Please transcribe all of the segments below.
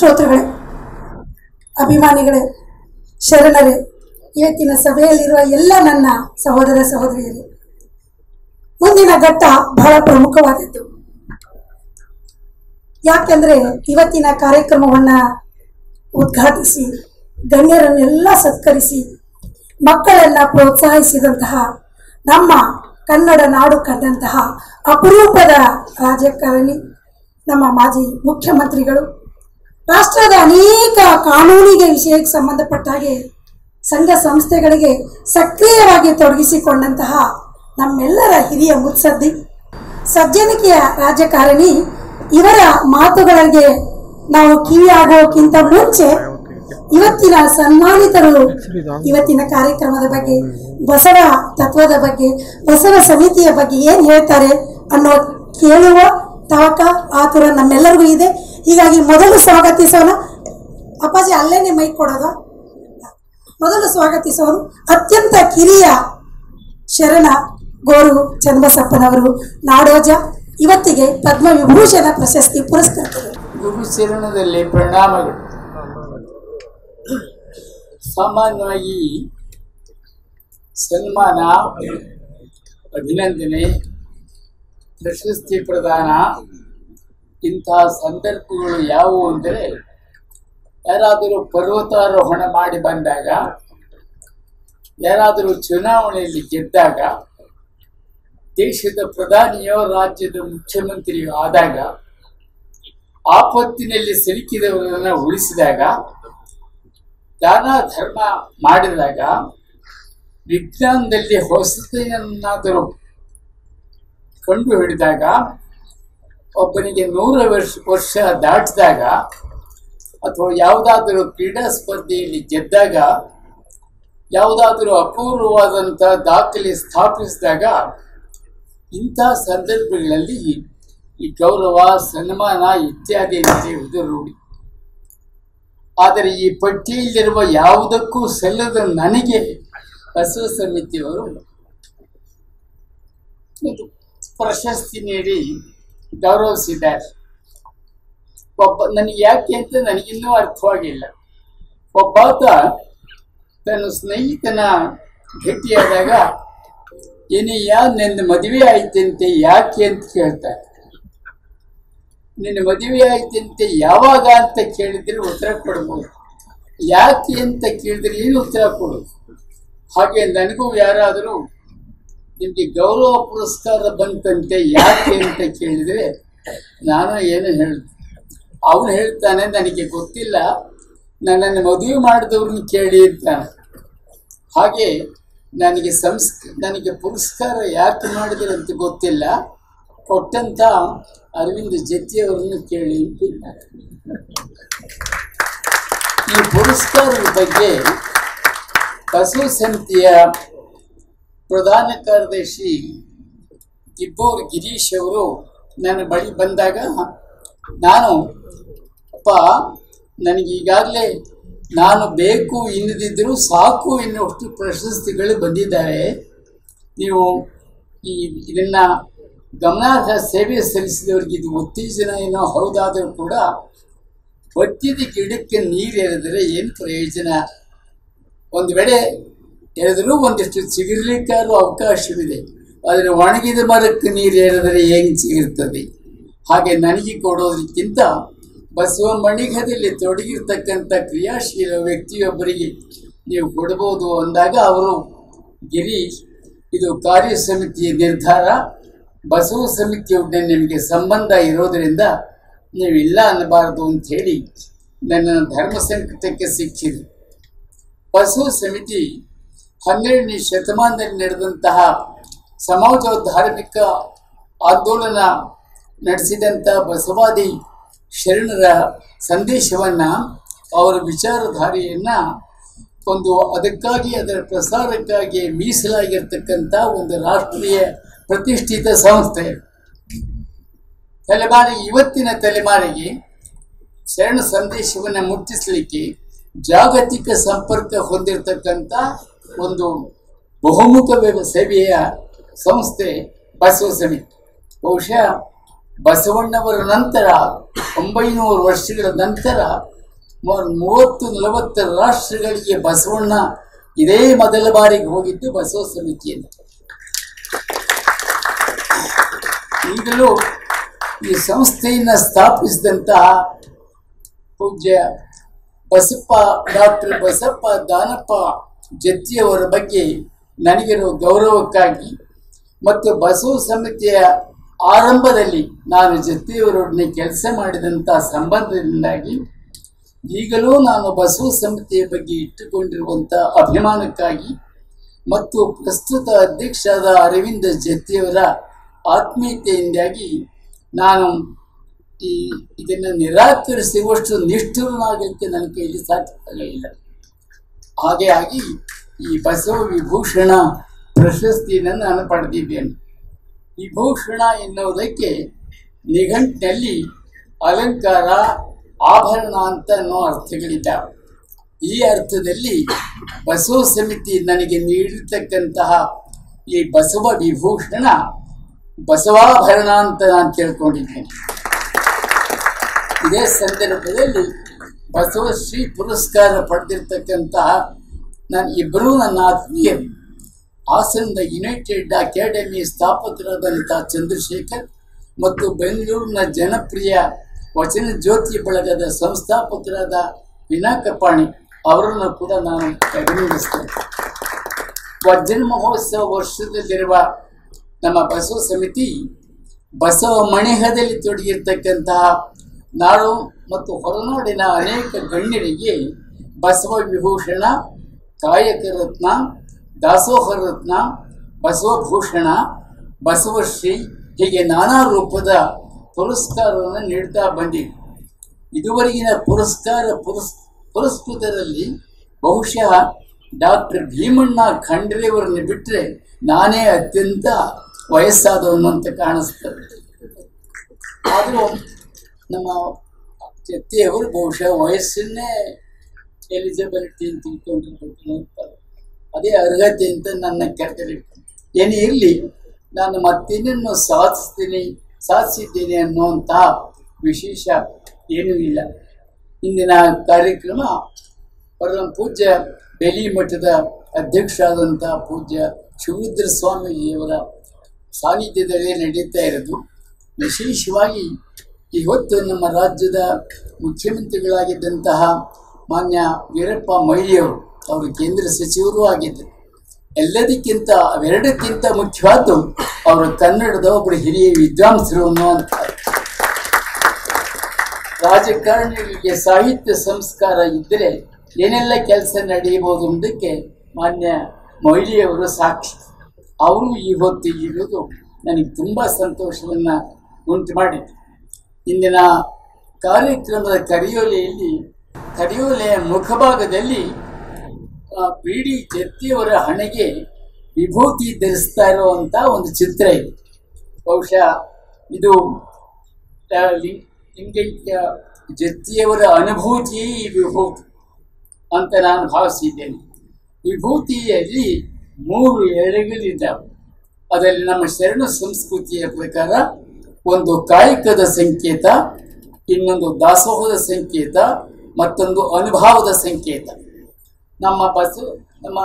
ಶ್ರೋತೃಗಳೇ, ಅಭಿಮಾನಿಗಳೇ, ಶರಣರೇ, ಇವತ್ತಿನ ಸಭೆಯಲ್ಲಿರುವ ಎಲ್ಲ ನನ್ನ ಸಹೋದರ ಸಹೋದರಿಯರೇ, ಮುಂದಿನ ಘಟ್ಟ ಬಹಳ ಪ್ರಮುಖವಾದದ್ದು. ಯಾಕೆಂದರೆ ಇವತ್ತಿನ ಕಾರ್ಯಕ್ರಮವನ್ನು ಉದ್ಘಾಟಿಸಿ ಗಣ್ಯರನ್ನೆಲ್ಲ ಸತ್ಕರಿಸಿ ಮಕ್ಕಳನ್ನು ಪ್ರೋತ್ಸಾಹಿಸಿದಂತಹ ನಮ್ಮ ಕನ್ನಡ ನಾಡು ಕಂಡಂತಹ ಅಪರೂಪದ ರಾಜಕಾರಣಿ ನಮ್ಮ ಮಾಜಿ ಮುಖ್ಯಮಂತ್ರಿಗಳು, ರಾಷ್ಟ್ರದ ಅನೇಕ ಕಾನೂನಿಗೆ ವಿಷಯಕ್ಕೆ ಸಂಬಂಧಪಟ್ಟ ಹಾಗೆ ಸಂಘ ಸಂಸ್ಥೆಗಳಿಗೆ ಸಕ್ರಿಯವಾಗಿ ತೊಡಗಿಸಿಕೊಂಡಂತಹ ನಮ್ಮೆಲ್ಲರ ಹಿರಿಯ ಮುತ್ಸದ್ದಿ, ಸಜ್ಜನಿಕೆಯ ರಾಜಕಾರಣಿ, ಇವರ ಮಾತುಗಳಿಗೆ ನಾವು ಕಿವಿಯಾಗೋಕ್ಕಿಂತ ಮುಂಚೆ ಇವತ್ತಿನ ಸನ್ಮಾನಿತರು ಇವತ್ತಿನ ಕಾರ್ಯಕ್ರಮದ ಬಗ್ಗೆ, ಬಸವ ತತ್ವದ ಬಗ್ಗೆ, ಬಸವ ಸಮಿತಿಯ ಬಗ್ಗೆ ಏನು ಹೇಳ್ತಾರೆ ಅನ್ನೋ ಕೇಳುವ ತವಕ ಆತುರ ನಮ್ಮೆಲ್ಲರಿಗೂ ಇದೆ. ಹೀಗಾಗಿ ಮೊದಲು ಸ್ವಾಗತಿಸೋಣ. ಅಪ್ಪಾಜಿ ಅಲ್ಲೇನೆ ಮೈಕ್ ಕೊಡೋದು. ಮೊದಲು ಸ್ವಾಗತಿಸೋರು ಅತ್ಯಂತ ಕಿರಿಯ ಶರಣ ಗೋರು ಚನ್ನಬಸಪ್ಪನವರು, ನಾಡೋಜ, ಇವತ್ತಿಗೆ ಪದ್ಮವಿಭೂಷಣ ಪ್ರಶಸ್ತಿ ಪುರಸ್ಕೃತರು. ಗುರು ಚರಣದಲ್ಲಿ ಪ್ರಣಾಮಗಳು. ಸಾಮಾನ್ಯವಾಗಿ ಸನ್ಮಾನ, ಅಭಿನಂದನೆ, ಪ್ರಶಸ್ತಿ ಪ್ರದಾನ ಇಂತಹ ಸಂದರ್ಭಗಳು ಯಾವುವು ಅಂದರೆ, ಯಾರಾದರೂ ಪರ್ವತಾರೋಹಣ ಮಾಡಿ ಬಂದಾಗ, ಯಾರಾದರೂ ಚುನಾವಣೆಯಲ್ಲಿ ಗೆದ್ದಾಗ, ದೇಶದ ಪ್ರಧಾನಿಯೋ ರಾಜ್ಯದ ಮುಖ್ಯಮಂತ್ರಿಯೋ ಆದಾಗ, ಆಪತ್ತಿನಲ್ಲಿ ಸಿಲುಕಿದವರನ್ನು ಉಳಿಸಿದಾಗ, ದಾನ ಧರ್ಮ ಮಾಡಿದಾಗ, ವಿಜ್ಞಾನದಲ್ಲಿ ಹೊಸತೇನನ್ನಾದರೂ ಕಂಡು ಹಿಡಿದಾಗ, ಒಬ್ಬನಿಗೆ 100 ವರ್ಷ ದಾಟಿದಾಗ, ಅಥವಾ ಯಾವುದಾದರೂ ಕ್ರೀಡಾ ಸ್ಪರ್ಧೆಯಲ್ಲಿ ಗೆದ್ದಾಗ, ಯಾವುದಾದರೂ ಅಪೂರ್ವವಾದಂಥ ದಾಖಲೆ ಸ್ಥಾಪಿಸಿದಾಗ, ಇಂಥ ಸಂದರ್ಭಗಳಲ್ಲಿ ಈ ಗೌರವ, ಸನ್ಮಾನ ಇತ್ಯಾದಿ ನಡೆಯುವುದು ರೂಢಿ. ಆದರೆ ಈ ಪಟ್ಟಿಯಲ್ಲಿರುವ ಯಾವುದಕ್ಕೂ ಸಲ್ಲದ ನನಗೆ ಬಸವ ಸಮಿತಿಯವರು ಪ್ರಶಸ್ತಿ ನೀಡಿ ಗೌರವಿಸಿದ್ದಾರೆ. ನನಗೆ ಯಾಕೆ ಅಂತ ನನಗಿನ್ನೂ ಅರ್ಥವಾಗಿಲ್ಲ. ಒಬ್ಬಾತ ತನ್ನ ಸ್ನೇಹಿತನ ಭೇಟಿಯಾದಾಗ, ಏನಯ್ಯ ನನ್ನ ಮದುವೆ ಆಯ್ತಂತೆ ಯಾಕೆ ಅಂತ ಕೇಳ್ತಾರೆ. ನಿನ್ನ ಮದುವೆ ಆಯ್ತಂತೆ ಯಾವಾಗ ಅಂತ ಕೇಳಿದ್ರೆ ಉತ್ತರ ಕೊಡ್ಬೋದು, ಯಾಕೆ ಅಂತ ಕೇಳಿದ್ರೆ ಏನು ಉತ್ತರ ಕೊಡೋದು. ಹಾಗೆ ನನಗೂ ಯಾರಾದರೂ ನಿಮಗೆ ಗೌರವ ಪುರಸ್ಕಾರ ಬಂತಂತೆ ಯಾಕೆ ಅಂತ ಕೇಳಿದರೆ ನಾನು ಏನು ಹೇಳ್ತೀನಿ. ಅವನು ಹೇಳ್ತಾನೆ, ನನಗೆ ಗೊತ್ತಿಲ್ಲ, ನನ್ನನ್ನು ಮದುವೆ ಮಾಡಿದವ್ರನ್ನ ಕೇಳಿ ಅಂತಾನೆ. ಹಾಗೆ ನನಗೆ ಪುರಸ್ಕಾರ ಯಾಕೆ ಮಾಡಿದ್ರು ಅಂತ ಗೊತ್ತಿಲ್ಲ, ಕೊಟ್ಟಂತ ಅರವಿಂದ ಜತ್ತಿಯವರನ್ನು ಕೇಳಿ. ಈ ಪುರಸ್ಕಾರದ ಬಗ್ಗೆ ಬಸವ ಸಮಿತಿಯ ಪ್ರಧಾನ ಕಾರ್ಯದರ್ಶಿ ಗಿಬ್ಬೂರು ಗಿರೀಶ್ ಅವರು ನನ್ನ ಬಳಿ ಬಂದಾಗ, ನನಗೀಗಾಗಲೇ ನಾನು ಬೇಕು ಎನ್ನದಿದ್ದರೂ ಸಾಕು ಎನ್ನುವಷ್ಟು ಪ್ರಶಸ್ತಿಗಳು ಬಂದಿದ್ದಾವೆ. ನೀವು ಇದನ್ನು ಗಮನಾರ್ಹ ಸೇವೆ ಸಲ್ಲಿಸಿದವರಿಗೆ ಇದು ಉತ್ತೇಜನ ಏನೋ ಹೌದಾದರೂ ಕೂಡ, ಬತ್ತಿದ ಗಿಡಕ್ಕೆ ನೀರು ಎರೆದರೆ ಏನು ಪ್ರಯೋಜನ? ಒಂದು ವೇಳೆ ಎರೆದರೂ ಒಂದಿಷ್ಟು ಚಿಗುರ್ಲಿಕ್ಕಾದ್ರೂ ಅವಕಾಶವಿದೆ, ಆದರೆ ಒಣಗಿದ ಮರಕ್ಕೆ ನೀರು ಎರೆದರೆ ಹೆಂಗೆ ಸಿಗಿರ್ತದೆ? ಹಾಗೆ ನನಗೆ ಕೊಡೋದಕ್ಕಿಂತ ಬಸವ ಮಣಿಘದಲ್ಲಿ ತೊಡಗಿರ್ತಕ್ಕಂಥ ಕ್ರಿಯಾಶೀಲ ವ್ಯಕ್ತಿಯೊಬ್ಬರಿಗೆ ನೀವು ಕೊಡ್ಬೋದು ಅಂದಾಗ, ಅವರು ಗಿರೀಶ್, ಇದು ಕಾರ್ಯ ಸಮಿತಿಯ ನಿರ್ಧಾರ, ಬಸವ ಸಮಿತಿಯೊಡನೆ ನಿಮಗೆ ಸಂಬಂಧ ಇರೋದರಿಂದ ನೀವು ಇಲ್ಲ ಅನ್ನಬಾರದು ಅಂಥೇಳಿ ನನ್ನನ್ನು ಧರ್ಮ ಸಂಕಟಕ್ಕೆ ಸಿಕ್ಕಿದೆ. ಬಸವ ಸಮಿತಿ 12ನೇ ಶತಮಾನದಲ್ಲಿ ನಡೆದಂತಹ ಸಮಾಜ ಧಾರ್ಮಿಕ ಆಂದೋಲನ ನಡೆಸಿದಂಥ ಬಸವಾದಿ ಶರಣರ ಸಂದೇಶವನ್ನು, ಅವರ ವಿಚಾರಧಾರೆಯನ್ನು ಅದಕ್ಕಾಗಿ ಅದರ ಪ್ರಸಾರಕ್ಕಾಗಿ ಮೀಸಲಾಗಿರ್ತಕ್ಕಂಥ ಒಂದು ರಾಷ್ಟ್ರೀಯ ಪ್ರತಿಷ್ಠಿತ ಸಂಸ್ಥೆ. ಇವತ್ತಿನ ತಲೆಮಾರಿಗೆ ಶರಣ ಸಂದೇಶವನ್ನು ಮುಟ್ಟಿಸಲಿಕ್ಕೆ ಜಾಗತಿಕ ಸಂಪರ್ಕ ಹೊಂದಿರತಕ್ಕಂಥ ಒಂದು ಬಹುಮುಖ ಸೇವೆಯ ಸಂಸ್ಥೆ ಬಸವ ಸಮಿತಿ. ಬಹುಶಃ ಬಸವಣ್ಣವರ ನಂತರ 900 ವರ್ಷಗಳ ನಂತರ 30-40 ರಾಷ್ಟ್ರಗಳಿಗೆ ಬಸವಣ್ಣ ಇದೇ ಮೊದಲ ಬಾರಿಗೆ ಹೋಗಿದ್ದು ಬಸವ ಸಮಿತಿಯಿಂದ. ಈಗಲೂ ಈ ಸಂಸ್ಥೆಯನ್ನು ಸ್ಥಾಪಿಸಿದಂತಹ ಪೂಜ್ಯ ಡಾಕ್ಟರ್ ಬಸಪ್ಪ ದಾನಪ್ಪ ಜತ್ತಿಯವರ ಬಗ್ಗೆ ನನಗಿರುವ ಗೌರವಕ್ಕಾಗಿ ಮತ್ತು ಬಸವ ಸಮಿತಿಯ ಆರಂಭದಲ್ಲಿ ನಾನು ಜತ್ತಿಯವರೊಡನೆ ಕೆಲಸ ಮಾಡಿದಂಥ ಸಂಬಂಧದಿಂದಾಗಿ ಈಗಲೂ ನಾನು ಬಸವ ಸಮಿತಿಯ ಬಗ್ಗೆ ಇಟ್ಟುಕೊಂಡಿರುವಂಥ ಅಭಿಮಾನಕ್ಕಾಗಿ ಮತ್ತು ಪ್ರಸ್ತುತ ಅಧ್ಯಕ್ಷರಾದ ಅರವಿಂದ ಜತ್ತಿಯವರ ಆತ್ಮೀಯತೆಯಿಂದಾಗಿ ನಾನು ಇದನ್ನು ನಿರಾಕರಿಸುವಷ್ಟು ನಿಷ್ಠುರನಾಗಲಿಕ್ಕೆ ನನ್ನ ಕೈಯಲ್ಲಿ ಸಾಧ್ಯವಾಗಲಿಲ್ಲ. ಹಾಗಾಗಿ ಈ ಬಸವ ವಿಭೂಷಣ ಪ್ರಶಸ್ತಿಯನ್ನು ನಾನು ಪಡೆದಿದ್ದೇನೆ. ವಿಭೂಷಣ ಎನ್ನುವುದಕ್ಕೆ ನಿಘಂಟಿನಲ್ಲಿ ಅಲಂಕಾರ, ಆಭರಣ ಅಂತ ಅನ್ನೋ ಅರ್ಥಗಳಿದ್ದಾವೆ. ಈ ಅರ್ಥದಲ್ಲಿ ಬಸವ ಸಮಿತಿ ನನಗೆ ನೀಡಿರ್ತಕ್ಕಂತಹ ಈ ಬಸವ ವಿಭೂಷಣ ಬಸವಾಭರಣ ಅಂತ ನಾನು ತಿಳ್ಕೊಂಡಿದ್ದೇನೆ. ಇದೇ ಸಂದರ್ಭದಲ್ಲಿ ಬಸವಶ್ರೀ ಪುರಸ್ಕಾರ ಪಡೆದಿರ್ತಕ್ಕಂತಹ ಇಬ್ಬರೂ ನನ್ನ ಆತ್ಮೀಯರು. ಹಾಸನದ ಯುನೈಟೆಡ್ ಅಕಾಡೆಮಿ ಸ್ಥಾಪಕರಾದಂಥ ಚಂದ್ರಶೇಖರ್ ಮತ್ತು ಬೆಂಗಳೂರಿನ ಜನಪ್ರಿಯ ವಚನ ಜ್ಯೋತಿ ಬಳಗದ ಸಂಸ್ಥಾಪಕರಾದ ವಿನಾಕಪಾಣಿ ಅವರನ್ನು ಕೂಡ ನಾನು ಅಭಿನಂದಿಸ್ತೇನೆ. ವಜ್ರ ಮಹೋತ್ಸವ ವರ್ಷದಲ್ಲಿರುವ ನಮ್ಮ ಬಸವ ಸಮಿತಿ ಬಸವ ಮಣಿಹದಲ್ಲಿ ತೊಡಗಿರ್ತಕ್ಕಂತಹ ನಾಡು ಮತ್ತು ಹೊರನಾಡಿನ ಅನೇಕ ಗಣ್ಯರಿಗೆ ಬಸವ ವಿಭೂಷಣ, ಕಾಯಕ ರತ್ನ, ದಾಸೋಹ ರತ್ನ, ಬಸವಭೂಷಣ, ಬಸವಶ್ರೀ ಹೀಗೆ ನಾನಾ ರೂಪದ ಪುರಸ್ಕಾರವನ್ನು ನೀಡ್ತಾ ಬಂದಿದೆ. ಇದುವರೆಗಿನ ಪುರಸ್ಕೃತರಲ್ಲಿ ಬಹುಶಃ ಡಾಕ್ಟರ್ ಭೀಮಣ್ಣ ಖಂಡ್ರೆಯವರನ್ನು ಬಿಟ್ಟರೆ ನಾನೇ ಅತ್ಯಂತ ವಯಸ್ಸಾದವನು ಅಂತ ಕಾಣಿಸ್ತದೆ. ಆದರೂ ನಮ್ಮ ಜತ್ತಿಯವರು ಬಹುಶಃ ವಯಸ್ಸನ್ನೇ ಎಲಿಜಿಬಿಲಿಟಿ ಅಂತ ತಿಳ್ಕೊಂಡಿರ್ಬೇಕು ಅಂತಾರೆ. ಅದೇ ಅರ್ಹತೆ ಅಂತ ನನ್ನ ಕರ್ತವ್ಯ. ಏನೇ ಇರಲಿ, ನಾನು ಮತ್ತಿನ್ನನ್ನು ಸಾಧಿಸಿದ್ದೇನೆ ಅನ್ನುವಂತಹ ವಿಶೇಷ ಏನೂ ಇಲ್ಲ. ಇಂದಿನ ಕಾರ್ಯಕ್ರಮ ಪರಮ ಪೂಜ್ಯ ಬೇಲಿ ಮಠದ ಅಧ್ಯಕ್ಷರಾದಂಥ ಪೂಜ್ಯ ಶಿವರುದ್ರ ಸ್ವಾಮೀಜಿಯವರ ಸಾನ್ನಿಧ್ಯದಲ್ಲಿ ನಡೀತಾ ಇರೋದು. ವಿಶೇಷವಾಗಿ ಇವತ್ತು ನಮ್ಮ ರಾಜ್ಯದ ಮುಖ್ಯಮಂತ್ರಿಗಳಾಗಿದ್ದಂತಹ ಮಾನ್ಯ ವೀರಪ್ಪ ಮೊಯ್ಲಿಯವರು, ಅವರು ಕೇಂದ್ರ ಸಚಿವರು ಆಗಿದ್ದರು. ಎಲ್ಲದಕ್ಕಿಂತ ಅವೆರಡಕ್ಕಿಂತ ಮುಖ್ಯವಾದ್ದು ಅವರು ಕನ್ನಡದ ಒಬ್ಬರು ಹಿರಿಯ ವಿದ್ವಾಂಸರು ಅನ್ನುವಂಥ. ರಾಜಕಾರಣಿಗಳಿಗೆ ಸಾಹಿತ್ಯ ಸಂಸ್ಕಾರ ಇದ್ದರೆ ಏನೆಲ್ಲ ಕೆಲಸ ನಡೆಯಬಹುದು ಅನ್ನೋದಕ್ಕೆ ಮಾನ್ಯ ಮೊಯ್ಲಿಯವರು ಸಾಕ್ಷಿ. ಅವರು ಇವತ್ತು ಇರೋದು ನನಗೆ ತುಂಬ ಸಂತೋಷವನ್ನು ಉಂಟು ಮಾಡಿತು. ಇಂದಿನ ಕಾರ್ಯಕ್ರಮದ ಕರಿಯೋಲೆಯ ಮುಖಭಾಗದಲ್ಲಿ ಬಿ ಡಿ ಜತ್ತಿಯವರ ಹಣೆಗೆ ವಿಭೂತಿ ಧರಿಸ್ತಾ ಇರುವಂಥ ಒಂದು ಚಿತ್ರ ಇದೆ. ಬಹುಶಃ ಇದು ಲಿಂಗೈಕ್ಯ ಜತ್ತಿಯವರ ಅನುಭೂತಿಯೇ ಈ ವಿಭೂತಿ ಅಂತ ನಾನು ಭಾವಿಸಿದ್ದೇನೆ. ವಿಭೂತಿಯಲ್ಲಿ 3 ಎಳೆಗಳಿದ್ದಾವೆ. ಅದರಲ್ಲಿ ನಮ್ಮ ಶರಣ ಸಂಸ್ಕೃತಿಯ ಪ್ರಕಾರ ಒಂದು ಕಾಯಕದ ಸಂಕೇತ, ಇನ್ನೊಂದು ದಾಸೋಹದ ಸಂಕೇತ, ಮತ್ತೊಂದು ಅನುಭವದ ಸಂಕೇತ. ನಮ್ಮ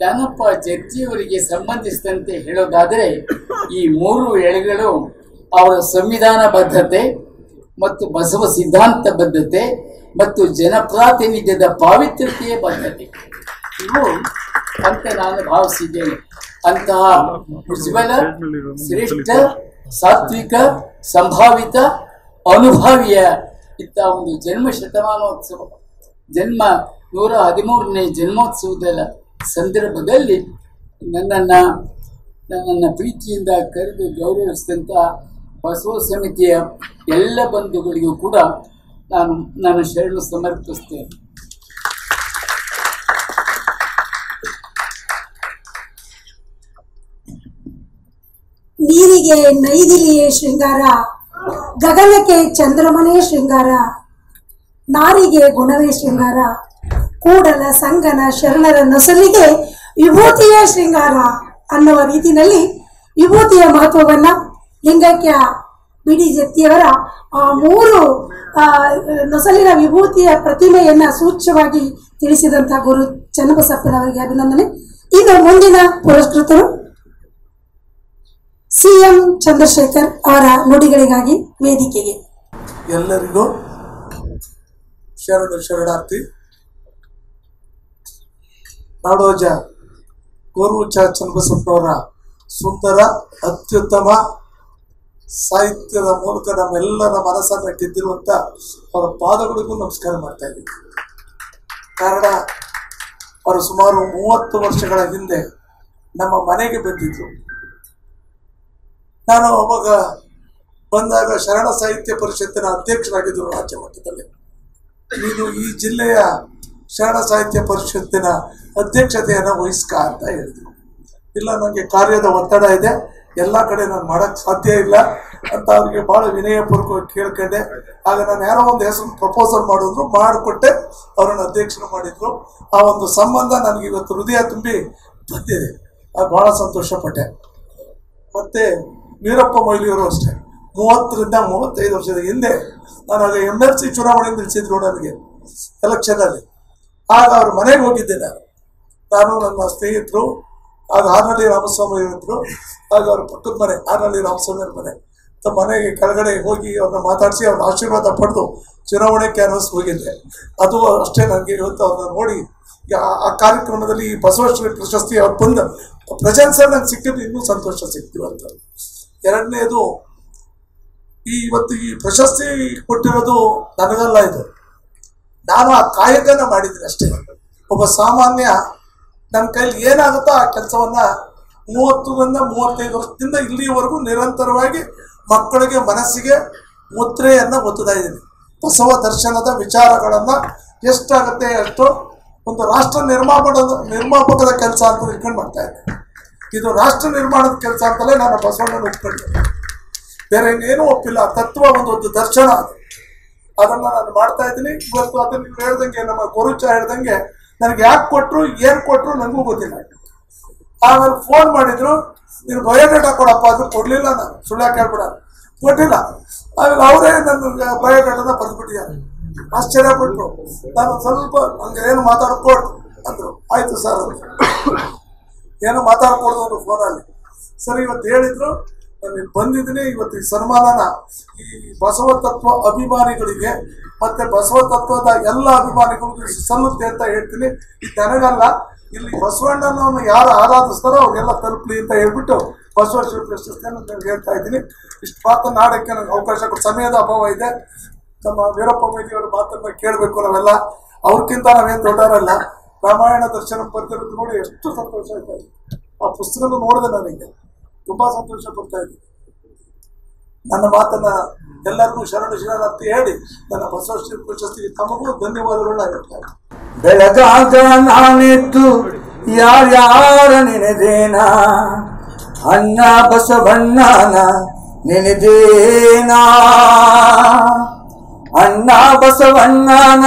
ದಾನಪ್ಪ ಜತ್ತಿಯವರಿಗೆ ಸಂಬಂಧಿಸಿದಂತೆ ಹೇಳೋದಾದರೆ ಈ 3 ಎಳೆಗಳು ಅವರ ಸಂವಿಧಾನ ಬದ್ಧತೆ ಮತ್ತು ಬಸವ ಸಿದ್ಧಾಂತ ಬದ್ಧತೆ ಮತ್ತು ಜನಪ್ರಾತಿನಿಧ್ಯದ ಪಾವಿತ್ರ್ಯತೆಯ ಬದ್ಧತೆ ಇವು ಅಂತ ನಾನು ಭಾವಿಸಿದ್ದೇನೆ. ಅಂತಹ ಉಜ್ವಲ, ಶ್ರೇಷ್ಠ, ಸಾತ್ವಿಕ, ಸಂಭಾವಿತ, ಅನುಭಾವಿಯ ಇಂಥ ಒಂದು ಜನ್ಮ 113ನೇ ಜನ್ಮೋತ್ಸವದ ಸಂದರ್ಭದಲ್ಲಿ ನನ್ನನ್ನು ಪ್ರೀತಿಯಿಂದ ಕರೆದು ಗೌರವಿಸಿದಂಥ ಬಸವ ಸಮಿತಿಯ ಎಲ್ಲ ಬಂಧುಗಳಿಗೂ ಕೂಡ ನಾನು ಶರಣು ಸಮರ್ಪಿಸ್ತೇನೆ. ನೀರಿಗೆ ನೈದಿಲಿಯೇ ಶೃಂಗಾರ, ಗಗನಕ್ಕೆ ಚಂದ್ರಮನೇ ಶೃಂಗಾರ, ನಾರಿಗೆ ಗುಣವೇ ಶೃಂಗಾರ, ಕೂಡಲ ಸಂಗನ ಶರಣರ ನೊಸಲಿಗೆ ವಿಭೂತಿಯೇ ಶೃಂಗಾರ ಅನ್ನುವ ರೀತಿಯಲ್ಲಿ ವಿಭೂತಿಯ ಮಹತ್ವವನ್ನು ಲಿಂಗೈಕ್ಯ ಬಿ ಡಿ ಜತ್ತಿಯವರ ಮೂರು ನೊಸಲಿನ ವಿಭೂತಿಯ ಪ್ರತಿಮೆಯನ್ನ ಸೂಚ್ಯವಾಗಿ ತಿಳಿಸಿದಂತ ಗುರು ಚನ್ನಬಸಪ್ಪನವರಿಗೆ ಅಭಿನಂದನೆ. ಇನ್ನು ಮುಂದಿನ ಪುರಸ್ಕೃತರು CM ಚಂದ್ರಶೇಖರ್ ಅವರ ನುಡಿಗಳಿಗಾಗಿ ವೇದಿಕೆಗೆ. ಎಲ್ಲರಿಗೂ ಶರಣಾರ್ಥಿ. ನಾಡೋಜ ಗುರು ಚನ್ನಬಸಪ್ಪನವರ ಸುಂದರ ಅತ್ಯುತ್ತಮ ಸಾಹಿತ್ಯದ ಮೂಲಕ ನಮ್ಮೆಲ್ಲರ ಮನಸ್ಸನ್ನು ಗೆದ್ದಿರುವಂಥ ಅವರ ಪಾದಗಳಿಗೂ ನಮಸ್ಕಾರ ಮಾಡ್ತಾ ಇದ್ದೀವಿ. ಕಾರಣ ಅವರು ಸುಮಾರು 30 ವರ್ಷಗಳ ಹಿಂದೆ ನಮ್ಮ ಮನೆಗೆ ಬಂದಿದ್ರು. ನಾನು ಅವಾಗ ಬಂದಾಗ ಶರಣ ಸಾಹಿತ್ಯ ಪರಿಷತ್ತಿನ ಅಧ್ಯಕ್ಷರಾಗಿದ್ದರು ರಾಜ್ಯ ಮಟ್ಟದಲ್ಲಿ. ನೀನು ಈ ಜಿಲ್ಲೆಯ ಶರಣ ಸಾಹಿತ್ಯ ಪರಿಷತ್ತಿನ ಅಧ್ಯಕ್ಷತೆಯನ್ನು ವಹಿಸ್ಕ ಅಂತ ಹೇಳಿದರು. ಇಲ್ಲ, ನನಗೆ ಕಾರ್ಯದ ಒತ್ತಡ ಇದೆ, ಎಲ್ಲ ಕಡೆ ನಾನು ಮಾಡೋಕ್ಕೆ ಸಾಧ್ಯ ಇಲ್ಲ ಅಂತ ಅವ್ರಿಗೆ ಭಾಳ ವಿನಯಪೂರ್ವಕವಾಗಿ ಕೇಳ್ಕೊಂಡೆ. ಆಗ ನಾನು ಯಾರೋ ಒಂದು ಹೆಸರು ಪ್ರಪೋಸಲ್ ಮಾಡಿದ್ರು, ಮಾಡಿಕೊಟ್ಟೆ, ಅವರನ್ನು ಅಧ್ಯಕ್ಷರು ಮಾಡಿದ್ರು. ಆ ಒಂದು ಸಂಬಂಧ ನನಗೆ ಇವತ್ತು ಹೃದಯ ತುಂಬಿ ಬಂದಿದೆ. ಅದು ಭಾಳ ಸಂತೋಷಪಟ್ಟೆ. ಮತ್ತು ವೀರಪ್ಪ ಮೊಯ್ಲಿಯವರು ಅಷ್ಟೇ 30ರಿಂದ 35 ವರ್ಷದ ಹಿಂದೆ ನಾನು ಆಗ MLC ಚುನಾವಣೆ ನಿಲ್ಲಿಸಿದ್ರು ನನಗೆ ಎಲೆಕ್ಷನಲ್ಲಿ. ಆಗ ಅವ್ರ ಮನೆಗೆ ಹೋಗಿದ್ದೆ ನಾನು ನನ್ನ ಸ್ನೇಹಿತರು. ಆಗ ಆರ್ನಳ್ಳಿ ರಾಮಸ್ವಾಮಿ ಇದ್ರು. ಆಗ ಅವ್ರ ಪಕ್ಕದ ಮನೆ ಆರ್ನಳ್ಳಿ ರಾಮಸ್ವಾಮಿ ಅವ್ರ ಮನೆಗೆ ಕೆಳಗಡೆ ಹೋಗಿ ಅವ್ರನ್ನ ಮಾತಾಡಿಸಿ ಅವ್ರ ಆಶೀರ್ವಾದ ಪಡೆದು ಚುನಾವಣೆ ಕ್ಯಾನ್ವಸ್ ಹೋಗಿದ್ದೆ. ಅದು ಅಷ್ಟೇ ನನಗೆ ಇವತ್ತು ಅವ್ರನ್ನ ನೋಡಿ ಆ ಕಾರ್ಯಕ್ರಮದಲ್ಲಿ ಈ ಬಸವೇಶ್ವರ ಪ್ರಶಸ್ತಿ ಅವ್ರು ಬಂದು ಪ್ರೆಸೆನ್ಸ್ ನಂಗೆ ಸಿಕ್ಕಿದ್ದು ಇನ್ನೂ ಸಂತೋಷ ಸಿಗ್ತೀವಂತ. ಎರಡನೇದು, ಇವತ್ತು ಈ ಪ್ರಶಸ್ತಿ ಕೊಟ್ಟಿರೋದು ನನಗಲ್ಲ, ಇದು ನಾನು ಆ ಕಾಯಕನ ಮಾಡಿದ್ದೀನಿ ಅಷ್ಟೇ. ಒಬ್ಬ ಸಾಮಾನ್ಯ ನನ್ನ ಕೈಲಿ ಏನಾಗುತ್ತೋ ಆ ಕೆಲಸವನ್ನು 30ರಿಂದ 35 ವರ್ಷದಿಂದ ಇಲ್ಲಿವರೆಗೂ ನಿರಂತರವಾಗಿ ಮಕ್ಕಳಿಗೆ ಮನಸ್ಸಿಗೆ ಮುದ್ರೆಯನ್ನು ಒತ್ತುತ್ತಾ ಇದ್ದೀನಿ. ಬಸವ ದರ್ಶನದ ವಿಚಾರಗಳನ್ನು ಎಷ್ಟಾಗುತ್ತೆ ಅಷ್ಟು ಒಂದು ರಾಷ್ಟ್ರ ನಿರ್ಮಾಪಕದ ಕೆಲಸ ಅಂತ ಇಟ್ಕೊಂಡು ಮಾಡ್ತಾ ಇದ್ದೆ. ಇದು ರಾಷ್ಟ್ರ ನಿರ್ಮಾಣದ ಕೆಲಸ ಅಂತಲೇ ನಾನು ಬಸವಣ್ಣನ ಒಪ್ಕೊಂಡಿದ್ದೆ. ಬೇರೆ ಇನ್ನೇನೂ ಒಪ್ಪಿಲ್ಲ. ತತ್ವ ಒಂದು ದರ್ಶನ, ಅದನ್ನು ನಾನು ಮಾಡ್ತಾ ಇದ್ದೀನಿ. ಇವತ್ತು ಅದನ್ನು ನೀವು ಹೇಳ್ದಂಗೆ, ನಮ್ಮ ಗುರುಚ ಹೇಳ್ದಂಗೆ, ನನಗೆ ಯಾಕೆ ಕೊಟ್ಟರು ಏನು ಕೊಟ್ಟರು ನನಗೂ ಗೊತ್ತಿಲ್ಲ. ಆಮೇಲೆ ಫೋನ್ ಮಾಡಿದ್ರು, ನೀನು ಬಯೋಡೇಟಾ ಕೊಡಪ್ಪ, ಅದು ಕೊಡಲಿಲ್ಲ. ನಾನು ಸುಳ್ಳು ಕೇಳ್ಬಿಡ, ಕೊಟ್ಟಿಲ್ಲ. ಆಮೇಲೆ ಅವರೇ ನನ್ನ ಬಯೋಡೇಟಾನ ಬರೆದ್ಬಿಟ್ಟಿದ್ದಾರೆ. ಆಶ್ಚರ್ಯಪಟ್ಟರು. ನಾನು ಸ್ವಲ್ಪ ಹಂಗೆ ಏನು ಮಾತಾಡ್ಕೊಡ್ತು ಅಂದರು. ಆಯಿತು ಸರ್, ಅವರು ಏನೋ ಮಾತಾಡ್ಕೊಡ್ದು ಒಂದು ಫೋನಲ್ಲಿ. ಸರಿ, ಇವತ್ತು ಹೇಳಿದ್ರು, ನಾನು ಇಲ್ಲಿ ಬಂದಿದ್ದೀನಿ. ಇವತ್ತು ಈ ಸನ್ಮಾನನ ಈ ಬಸವ ತತ್ವ ಅಭಿಮಾನಿಗಳಿಗೆ ಮತ್ತು ಬಸವ ತತ್ವದ ಎಲ್ಲ ಅಭಿಮಾನಿಗಳಿಗೂ ಸಲ್ಲುತ್ತೆ ಅಂತ ಹೇಳ್ತೀನಿ. ಇದು ನನಗಲ್ಲ, ಇಲ್ಲಿ ಬಸವಣ್ಣನನ್ನು ಯಾರು ಆರಾಧಿಸ್ತಾರೋ ಅವ್ರಿಗೆಲ್ಲ ತಲುಪಲಿ ಅಂತ ಹೇಳ್ಬಿಟ್ಟು ಬಸವೇಶ್ವರ ಪ್ರಶಸ್ತಿಯನ್ನು ನಾನು ಹೇಳ್ತಾ ಇದ್ದೀನಿ. ಇಷ್ಟು ಮಾತನ್ನು ನಾಡಕ್ಕೆ ನನಗೆ ಅವಕಾಶ ಕೊಟ್ಟು, ಸಮಯದ ಅಭಾವ ಇದೆ. ನಮ್ಮ ವೀರಪ್ಪ ಮೊಯ್ಲಿಯವರ ಮಾತನ್ನು ಕೇಳಬೇಕು ನಾವೆಲ್ಲ. ಅವ್ರಿಗಿಂತ ನಾವೇನು ದೊಡ್ಡವರಲ್ಲ. ರಾಮಾಯಣ ದರ್ಶನ ಬರ್ತಿರೋದು ನೋಡಿ ಎಷ್ಟು ಸಂತೋಷ ಆಯ್ತಾ ಇದೆ. ಆ ಪುಸ್ತಕನ ನೋಡಿದೆ, ನನಗೆ ತುಂಬ ಸಂತೋಷ ಪಡ್ತಾ ಇದ್ದೀನಿ. ನನ್ನ ಮಾತನ್ನು ಎಲ್ಲರಿಗೂ ಶರಣಾರ್ಥಿ ಹೇಳಿ ನನ್ನ ಬಸವೇಶ್ವರ ಪ್ರಶಸ್ತಿಗೆ ತಮಗೂ ಧನ್ಯವಾದಗಳನ್ನ ಹೇಳ್ತಾರೆ. ಬೆಳಗಾಗ ನಾನಿದ್ದು ಯಾರ್ಯಾರ ನೆನೆದೇನಾ, ಅಣ್ಣ ಬಸವಣ್ಣನ ನೆನೆದೇನಾ, ಅಣ್ಣ ಬಸವಣ್ಣನ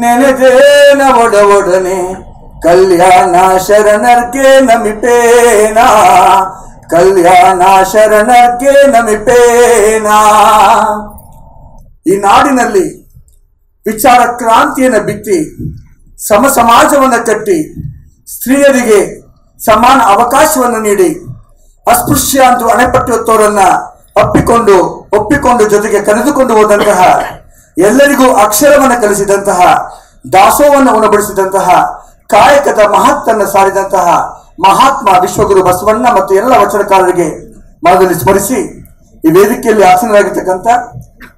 ನೆನೆದೇನ ಒಡನೆ ಕಲ್ಯಾಣ ಶರಣರ್ಗೆ ನಮಿಪೇನಾ, ಕಲ್ಯಾಣ ಶರಣರ್ಗೆ ನಮಿಪೇನಾ. ಈ ನಾಡಿನಲ್ಲಿ ವಿಚಾರ ಕ್ರಾಂತಿಯನ್ನು ಬಿತ್ತಿ ಸಮ ಸಮಾಜವನ್ನು ಕಟ್ಟಿ ಸ್ತ್ರೀಯರಿಗೆ ಸಮಾನ ಅವಕಾಶವನ್ನು ನೀಡಿ ಅಸ್ಪೃಶ್ಯ ಅಂತ ಅಣೆಪಟ್ಟಿರುತ್ತವರನ್ನ ಒಪ್ಪಿಕೊಂಡು ಜೊತೆಗೆ ಕರೆದುಕೊಂಡು ಹೋದಂತಹ, ಎಲ್ಲರಿಗೂ ಅಕ್ಷರವನ್ನು ಕಲಿಸಿದಂತಹ, ದಾಸೋಹವನ್ನು ಉಣಬಡಿಸಿದಂತಹ, ಕಾಯಕದ ಮಹತ್ತನ್ನು ಸಾರಿದಂತಹ ಮಹಾತ್ಮ ವಿಶ್ವಗುರು ಬಸವಣ್ಣ ಮತ್ತು ಎಲ್ಲ ವಚನಕಾರರಿಗೆ ಮನದಲ್ಲಿ ಸ್ಮರಿಸಿ ಈ ವೇದಿಕೆಯಲ್ಲಿ ಆಸೀನರಾಗಿರ್ತಕ್ಕಂಥ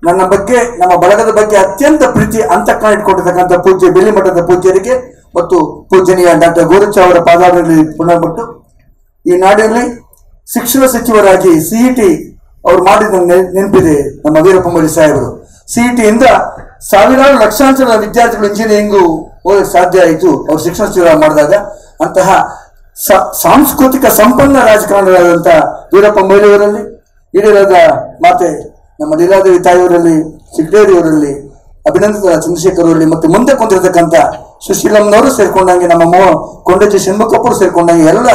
ನನ್ನ ಬಗ್ಗೆ, ನಮ್ಮ ಬಳಗದ ಬಗ್ಗೆ ಅತ್ಯಂತ ಪ್ರೀತಿ ಅಂತಃಕರಣ ಇಟ್ಕೊಂಡಿರ್ತಕ್ಕಂಥ ಪೂಜ್ಯ ಬೆಳ್ಳಿಮಠದ ಪೂಜ್ಯರಿಗೆ ಮತ್ತು ಪೂಜನೀಯ ಡಾಕ್ಟರ್ ಗೋರುಚ ಅವರ ಪಾದಾರದಲ್ಲಿ ಪುನರ್ಬಿಟ್ಟು, ಈ ನಾಡಿನಲ್ಲಿ ಶಿಕ್ಷಣ ಸಚಿವರಾಗಿ CET ಅವ್ರು ಮಾಡಿದ ನೆನಪಿದೆ. ನಮ್ಮ ವೀರಪ್ಪ ಮೊಯ್ಲಿ ಸಾಹೇಬರು CETಯಿಂದ ಸಾವಿರಾರು ಲಕ್ಷಾಂತರ ವಿದ್ಯಾರ್ಥಿಗಳು ಇಂಜಿನಿಯರಿಂಗು ಓದಕ್ಕೆ ಸಾಧ್ಯ ಆಯಿತು ಅವ್ರು ಶಿಕ್ಷಣ ಸಚಿವ ಮಾಡಿದಾಗ. ಅಂತಹ ಸಾಂಸ್ಕೃತಿಕ ಸಂಪನ್ನ ರಾಜಕಾರಣರಾದಂಥ ವೀರಪ್ಪ ಮೊಯ್ಲಿಯವರಲ್ಲಿ, ಹಿರಿಯರಾದ ಮಾತೆ ನಮ್ಮ ಲೀಲಾದೇವಿ ತಾಯಿಯವರಲ್ಲಿ, ಸಿದ್ದೇರಿಯವರಲ್ಲಿ, ಅಭಿನಂದಿತ ಚಂದ್ರಶೇಖರ್ ಅವರಲ್ಲಿ, ಮತ್ತು ಮುಂದೆ ಕುಂತಿರ್ತಕ್ಕಂಥ ಸುಶೀಲಮ್ಮನವರು ಸೇರ್ಕೊಂಡಂಗೆ, ನಮ್ಮ ಕೊಂಡಜ್ಜಿ ಷಣ್ಮುಖಪ್ಪರು ಸೇರ್ಕೊಂಡಂಗೆ ಎಲ್ಲ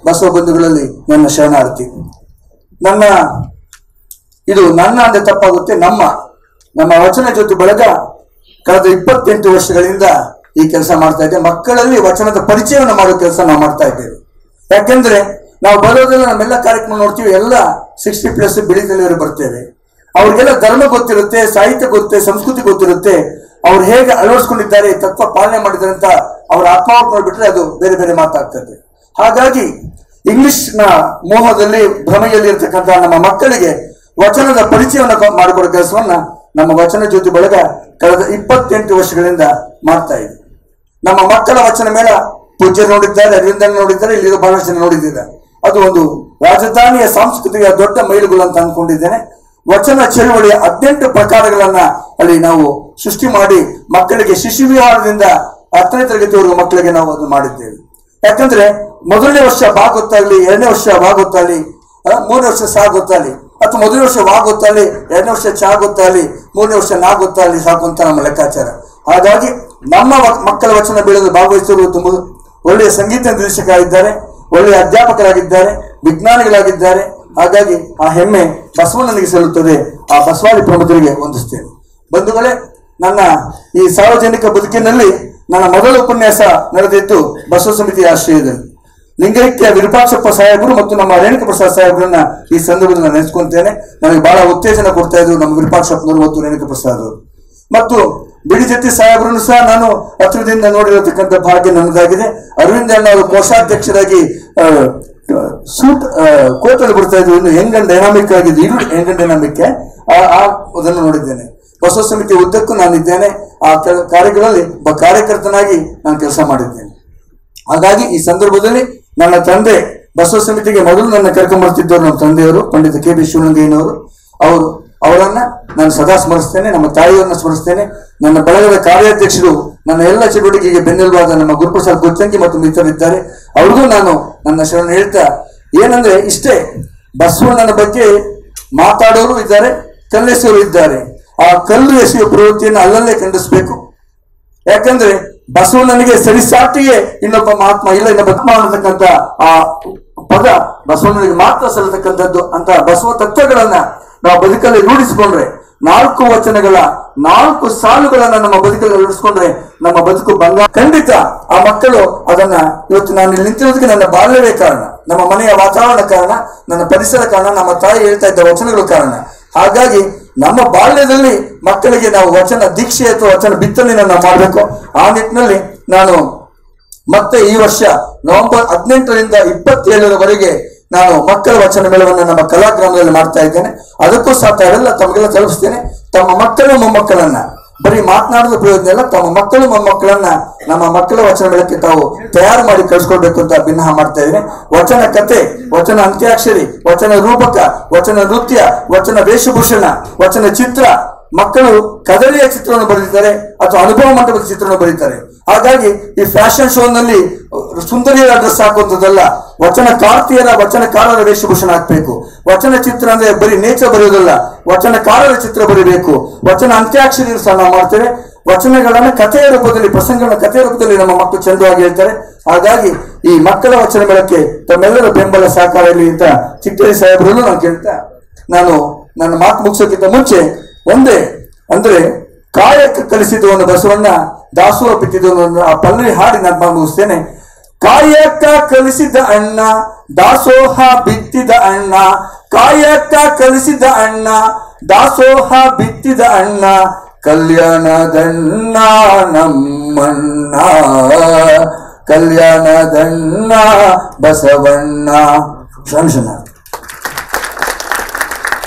ಬಸವ ಬಂಧುಗಳಲ್ಲಿ ನನ್ನ ಶರಣಾರ್ಥಿ. ನನ್ನ ಇದು ನನ್ನ ಅಂದ್ರೆ ತಪ್ಪಾಗುತ್ತೆ, ನಮ್ಮ ವಚನ ಜ್ಯೋತಿ ಬಳಗ ಕಳೆದ 28 ವರ್ಷಗಳಿಂದ ಈ ಕೆಲಸ ಮಾಡ್ತಾ ಇದ್ದೇವೆ. ಮಕ್ಕಳಲ್ಲಿ ವಚನದ ಪರಿಚಯವನ್ನು ಮಾಡೋ ಕೆಲಸ ನಾವು ಮಾಡ್ತಾ ಇದ್ದೇವೆ. ಯಾಕೆಂದ್ರೆ ನಾವು ಬರೋದೆಲ್ಲ ನಮ್ಮೆಲ್ಲ ಕಾರ್ಯಕ್ರಮ ನೋಡ್ತೀವಿ, ಎಲ್ಲ 60+ ಬಿಳಿತಲೆಯವರು ಬರ್ತೇವೆ. ಅವ್ರಿಗೆಲ್ಲ ಧರ್ಮ ಗೊತ್ತಿರುತ್ತೆ, ಸಾಹಿತ್ಯ ಗೊತ್ತಿರುತ್ತೆ, ಸಂಸ್ಕೃತಿ ಗೊತ್ತಿರುತ್ತೆ. ಅವ್ರು ಹೇಗೆ ಅಳವಡಿಸ್ಕೊಂಡಿದ್ದಾರೆ, ತತ್ವ ಪಾಲನೆ ಮಾಡಿದ್ದಾರೆ ಅಂತ ಅವ್ರ ಆತ್ಮಾವಟ್ ನೋಡ್ಬಿಟ್ರೆ ಅದು ಬೇರೆ ಬೇರೆ ಮಾತಾಗ್ತದೆ. ಹಾಗಾಗಿ ಇಂಗ್ಲಿಷ್ನ ಮೋಹದಲ್ಲಿ ಭ್ರಮೆಯಲ್ಲಿ ಇರ್ತಕ್ಕಂಥ ನಮ್ಮ ಮಕ್ಕಳಿಗೆ ವಚನದ ಪರಿಚಯವನ್ನು ಮಾಡಿಕೊಡೋ ಕೆಲಸವನ್ನ ನಮ್ಮ ವಚನ ಜ್ಯೋತಿ ಬಳಗ ಕಳೆದ 28 ವರ್ಷಗಳಿಂದ ಮಾಡ್ತಾ ಇದೆ. ನಮ್ಮ ಮಕ್ಕಳ ವಚನ ಮೇಳ ಪೂಜ್ಯರು ನೋಡಿದ್ದಾರೆ, ಅರವಿಂದ ನೋಡಿದ್ದಾರೆ, ಇಲ್ಲಿರೋ ಬಹಳಷ್ಟು ಜನ ನೋಡಿದ್ದಾರೆ. ಅದು ಒಂದು ರಾಜಧಾನಿಯ ಸಾಂಸ್ಕೃತಿಕ ದೊಡ್ಡ ಮೈಲುಗಳು ಅಂತ ಅಂದ್ಕೊಂಡಿದ್ದೇನೆ. ವಚನ ಚಳುವಳಿಯ 18 ಪ್ರಕಾರಗಳನ್ನ ಅಲ್ಲಿ ನಾವು ಸೃಷ್ಟಿ ಮಾಡಿ ಮಕ್ಕಳಿಗೆ ಶಿಶು ವಿಹಾರದಿಂದ 10ನೇ ತರಗತಿವರೆಗೂ ಮಕ್ಕಳಿಗೆ ನಾವು ಅದನ್ನು ಮಾಡಿದ್ದೇವೆ. ಯಾಕಂದ್ರೆ ಮೊದಲನೇ ವರ್ಷ ಬಾ ಗೊತ್ತಾಗ್ಲಿ, 2ನೇ ವರ್ಷ ವಾ ಗೊತ್ತಾಗ್ಲಿ, 3ನೇ ವರ್ಷ ಸಾ ಗೊತ್ತಾಗ್ಲಿ, ಅಥವಾ ಮೊದಲನೇ ವರ್ಷ ವಾ ಗೊತ್ತಾಗ್ಲಿ, 2ನೇ ವರ್ಷ ಚಾ ಗೊತ್ತಾಗ್ಲಿ, 3ನೇ ವರ್ಷ ನಾ ಗೊತ್ತಾಗ್ಲಿ ಸಾಕು ಅಂತ ನಮ್ಮ ಲೆಕ್ಕಾಚಾರ. ಹಾಗಾಗಿ ನಮ್ಮ ಮಕ್ಕಳ ವಚನ ಬೀಳಲು ಭಾಗವಹಿಸಿರುವುದು ಒಳ್ಳೆಯ ಸಂಗೀತ ನಿರ್ದೇಶಕರಾಗಿದ್ದಾರೆ, ಒಳ್ಳೆಯ ಅಧ್ಯಾಪಕರಾಗಿದ್ದಾರೆ, ವಿಜ್ಞಾನಿಗಳಾಗಿದ್ದಾರೆ. ಹಾಗಾಗಿ ಆ ಹೆಮ್ಮೆ ಬಸವಣ್ಣನಿಗೆ ಸಲ್ಲುತ್ತದೆ. ಆ ಬಸವಾದಿ ಪ್ರಮುಖರಿಗೆ ವಂದಿಸ್ತೇನೆ. ಬಂಧುಗಳೇ, ನನ್ನ ಈ ಸಾರ್ವಜನಿಕ ಬದುಕಿನಲ್ಲಿ ನನ್ನ ಮೊದಲ ಉಪನ್ಯಾಸ ನಡೆದಿದ್ದು ಬಸವ ಸಮಿತಿಯ ಆಶ್ರಯದಲ್ಲಿ. ಲಿಂಗೈಕ್ಯ ವಿರೂಪಾಕ್ಷಪ್ಪ ಸಾಹೇಬರು ಮತ್ತು ನಮ್ಮ ರೇಣುಕ ಪ್ರಸಾದ್ ಸಾಹೇಬರನ್ನ ಈ ಸಂದರ್ಭದಲ್ಲಿ ನಾನು ನೆನೆಸ್ಕೊಂತೇನೆ. ನನಗೆ ಬಹಳ ಉತ್ತೇಜನ ಕೊಡ್ತಾ ಇದ್ರು ನಮ್ಮ ವಿರೂಪಾಕ್ಷಪ್ಪನವರು ಮತ್ತು ರೇಣುಕ ಪ್ರಸಾದ್ ಅವರು. ಮತ್ತು ಬಿಡಿಜತ್ತಿ ಸಾಹೇಬರನ್ನು ಸಹ ನಾನು ಹತ್ತಿರದಿಂದ ನೋಡಿರತಕ್ಕಂಥ ಭಾಗ್ಯ ನನ್ನದಾಗಿದೆ. ಅರವಿಂದ ಅಣ್ಣ ಅವರು ಕೋಶಾಧ್ಯಕ್ಷರಾಗಿ ಕೋಟಲ್ಲಿ ಬರ್ತಾ ಇದ್ರು. ಇನ್ನು ಯಂಗ್ ಅಂಡ್ ಡೈನಾಮಿಕ್ ಆಗಿದ್ದು, ಇದು ಯಂಗ್ ಅಂಡ್ ಡೈನಾಮಿಕ್ ಅದನ್ನು ನೋಡಿದ್ದೇನೆ. ಬಸವ ಸಮಿತಿ ಉದ್ದಕ್ಕೂ ನಾನಿದ್ದೇನೆ. ಆ ಕಾರ್ಯಗಳಲ್ಲಿ ಒಬ್ಬ ಕಾರ್ಯಕರ್ತನಾಗಿ ನಾನು ಕೆಲಸ ಮಾಡಿದ್ದೇನೆ. ಹಾಗಾಗಿ ಈ ಸಂದರ್ಭದಲ್ಲಿ ನನ್ನ ತಂದೆ ಬಸವ ಸಮಿತಿಗೆ ಮೊದಲು ನನ್ನ ಕರ್ಕೊಂಡ್ಬರ್ತಿದ್ದವರು ನಮ್ಮ ತಂದೆಯವರು ಪಂಡಿತ KB ಶಿವಲಿಂಗಯ್ಯನವರು. ಅವರನ್ನ ನಾನು ಸದಾ ಸ್ಮರಿಸ್ತೇನೆ. ನಮ್ಮ ತಾಯಿಯವರನ್ನ ಸ್ಮರಿಸ್ತೇನೆ. ನನ್ನ ಬಳಗದ ಕಾರ್ಯಾಧ್ಯಕ್ಷರು, ನನ್ನ ಎಲ್ಲ ಚಟುವಟಿಕೆಗೆ ಬೆನ್ನೆಲುಬಾದ ನಮ್ಮ ಗುರುಪ್ರಸಾದ್ ಗುಚ್ಚಂಗಿ ಮತ್ತು ಮಿತ್ರರಿದ್ದಾರೆ. ಅವ್ರಿಗೂ ನಾನು ನನ್ನ ಶರಣ ಹೇಳ್ತಾ, ಏನಂದ್ರೆ ಇಷ್ಟೇ, ಬಸವಣ್ಣನ ಬಗ್ಗೆ ಮಾತಾಡೋರು ಇದ್ದಾರೆ, ಕಲ್ಲೆಸೆಯೋರು ಇದ್ದಾರೆ. ಆ ಕಲ್ಲು ಎಸೆಯುವ ಪ್ರವೃತ್ತಿಯನ್ನು ಅಲ್ಲಲ್ಲೇ ಖಂಡಿಸಬೇಕು. ಯಾಕಂದ್ರೆ ಬಸವಣ್ಣನಿಗೆ ಸರಿಸಾಟಿಯೇ ಇನ್ನೊಬ್ಬ ಮಹಾತ್ಮ ಇಲ್ಲ. ಇನ್ನೊಬ್ಬ ಅನ್ನತಕ್ಕಂಥ ಆ ಪದ ಬಸವಣ್ಣನಿಗೆ ಮಾತ್ರ ಸಲ್ಲತಕ್ಕಂಥದ್ದು ಅಂತ ಬಸವ ತತ್ವಗಳನ್ನ ನಾವು ಬದುಕಲ್ಲಿ ರೂಢಿಸಿಕೊಂಡ್ರೆ, 4 ವಚನಗಳ 4 ಸಾಲುಗಳನ್ನ ನಮ್ಮ ಬದುಕಲ್ಲಿ ರೂಢಿಸಿಕೊಂಡ್ರೆ ನಮ್ಮ ಬದುಕು ಬಂಗಾರ. ಖಂಡಿತ ಆ ಮಕ್ಕಳು ಅದನ್ನ, ಇವತ್ತು ನಾನು ಇಲ್ಲಿ ನಿಂತಿರೋದಕ್ಕೆ ನನ್ನ ಬಾಲ್ಯವೇ ಕಾರಣ, ನಮ್ಮ ಮನೆಯ ವಾತಾವರಣ ಕಾರಣ, ನನ್ನ ಪರಿಸರ ಕಾರಣ, ನಮ್ಮ ತಾಯಿ ಹೇಳ್ತಾ ಇದ್ದ ವಚನಗಳು ಕಾರಣ. ಹಾಗಾಗಿ ನಮ್ಮ ಬಾಲ್ಯದಲ್ಲಿ ಮಕ್ಕಳಿಗೆ ನಾವು ವಚನ ದೀಕ್ಷೆ ಅಥವಾ ವಚನ ಬಿತ್ತನೆಯನ್ನು ನಾವು ಮಾಡಬೇಕು. ಆ ನಿಟ್ಟಿನಲ್ಲಿ ನಾನು ಮತ್ತೆ ಈ ವರ್ಷ ನವೆಂಬರ್ 18ರಿಂದ 27ರವರೆಗೆ ನಾನು ಮಕ್ಕಳ ವಚನ ಮೇಳವನ್ನು ನಮ್ಮ ಕಲಾಗ್ರಾಮದಲ್ಲಿ ಮಾಡ್ತಾ ಇದ್ದೇನೆ. ಅದಕ್ಕೂ ಸಹ ತಾವೆಲ್ಲ ತಮಗೆಲ್ಲ ತಲುಪಿಸ್ತೇನೆ. ತಮ್ಮ ಮಕ್ಕಳು ಮೊಮ್ಮಕ್ಕಳನ್ನ, ಬರೀ ಮಾತನಾಡೋದು ಪ್ರಯೋಜನ ಇಲ್ಲ, ತಮ್ಮ ಮಕ್ಕಳು ಮೊಮ್ಮಕ್ಕಳನ್ನ ನಮ್ಮ ಮಕ್ಕಳ ವಚನ ಮೇಳಕ್ಕೆ ತಾವು ತಯಾರು ಮಾಡಿ ಕಳಿಸ್ಕೊಳ್ಬೇಕು ಅಂತ ಭಿನ್ನ ಮಾಡ್ತಾ ಇದ್ದೇನೆ. ವಚನ ಕತೆ, ವಚನ ಅಂತ್ಯಾಕ್ಷರಿ, ವಚನ ರೂಪಕ, ವಚನ ನೃತ್ಯ, ವಚನ ವೇಷಭೂಷಣ, ವಚನ ಚಿತ್ರ. ಮಕ್ಕಳು ಕದಳಿಯ ಚಿತ್ರವನ್ನು ಬರೆದಿದ್ದಾರೆ ಅಥವಾ ಅನುಭವ ಮಂಟಪದ ಚಿತ್ರವನ್ನು ಬರೀತಾರೆ. ಹಾಗಾಗಿ ಈ ಫ್ಯಾಷನ್ ಶೋನಲ್ಲಿ ಸುಂದರಿಯರ ಡ್ರೆಸ್ ಹಾಕುವಂಥದ್ದಲ್ಲ, ವಚನಕಾರರ ವೇಷಭೂಷಣ ಹಾಕಬೇಕು. ವಚನ ಚಿತ್ರ ಅಂದ್ರೆ ಬರೀ ನೇಚರ್ ಬರೆಯೋದಲ್ಲ, ವಚನಕಾರರ ಚಿತ್ರ ಬರೀಬೇಕು. ವಚನ ಅಂತ್ಯಾಕ್ಷರಿ ಸಹ ನಾವು ಮಾಡ್ತೇವೆ. ವಚನಗಳನ್ನ ಕಥೆಯ ರೂಪದಲ್ಲಿ, ಪ್ರಸಂಗಗಳ ಕಥೆಯ ರೂಪದಲ್ಲಿ ನಮ್ಮ ಮಕ್ಕಳು ಚಂದವಾಗಿ ಹೇಳ್ತಾರೆ. ಹಾಗಾಗಿ ಈ ಮಕ್ಕಳ ವಚನ ಮೇಳಕ್ಕೆ ತಮ್ಮೆಲ್ಲರ ಬೆಂಬಲ ಸಹಕಾರ ಇರಲಿ ಅಂತ ಚಿಕ್ಕೇರಿ ಸಾಹೇಬರಲ್ಲೂ ನಾನು ಕೇಳ್ತಾ, ನಾನು ನನ್ನ ಮಾತು ಮುಗಿಸೋಕ್ಕಿಂತ ಮುಂಚೆ ಒಂದೇ ಅಂದ್ರೆ, ಕಾಯಕ ಕಲಿಸಿದವನು ಬಸವಣ್ಣ, ದಾಸೋಹ ಬಿತ್ತಿದವನು, ಆ ಪಲ್ಲವಿ ಹಾಡಿ ನಾನು ಮುಗಿಸ್ತೇನೆ. ಕಾಯಕ ಕಲಿಸಿದ ಅಣ್ಣ, ದಾಸೋಹ ಬಿತ್ತಿದ ಅಣ್ಣ, ಕಾಯಕ ಕಲಿಸಿದ ಅಣ್ಣ, ದಾಸೋಹ ಬಿತ್ತಿದ ಅಣ್ಣ, ಕಲ್ಯಾಣದಣ್ಣ ನಮ್ಮಣ್ಣ, ಕಲ್ಯಾಣದಣ್ಣ ಬಸವಣ್ಣ. ಕ್ಷಮಿಸೋಣ.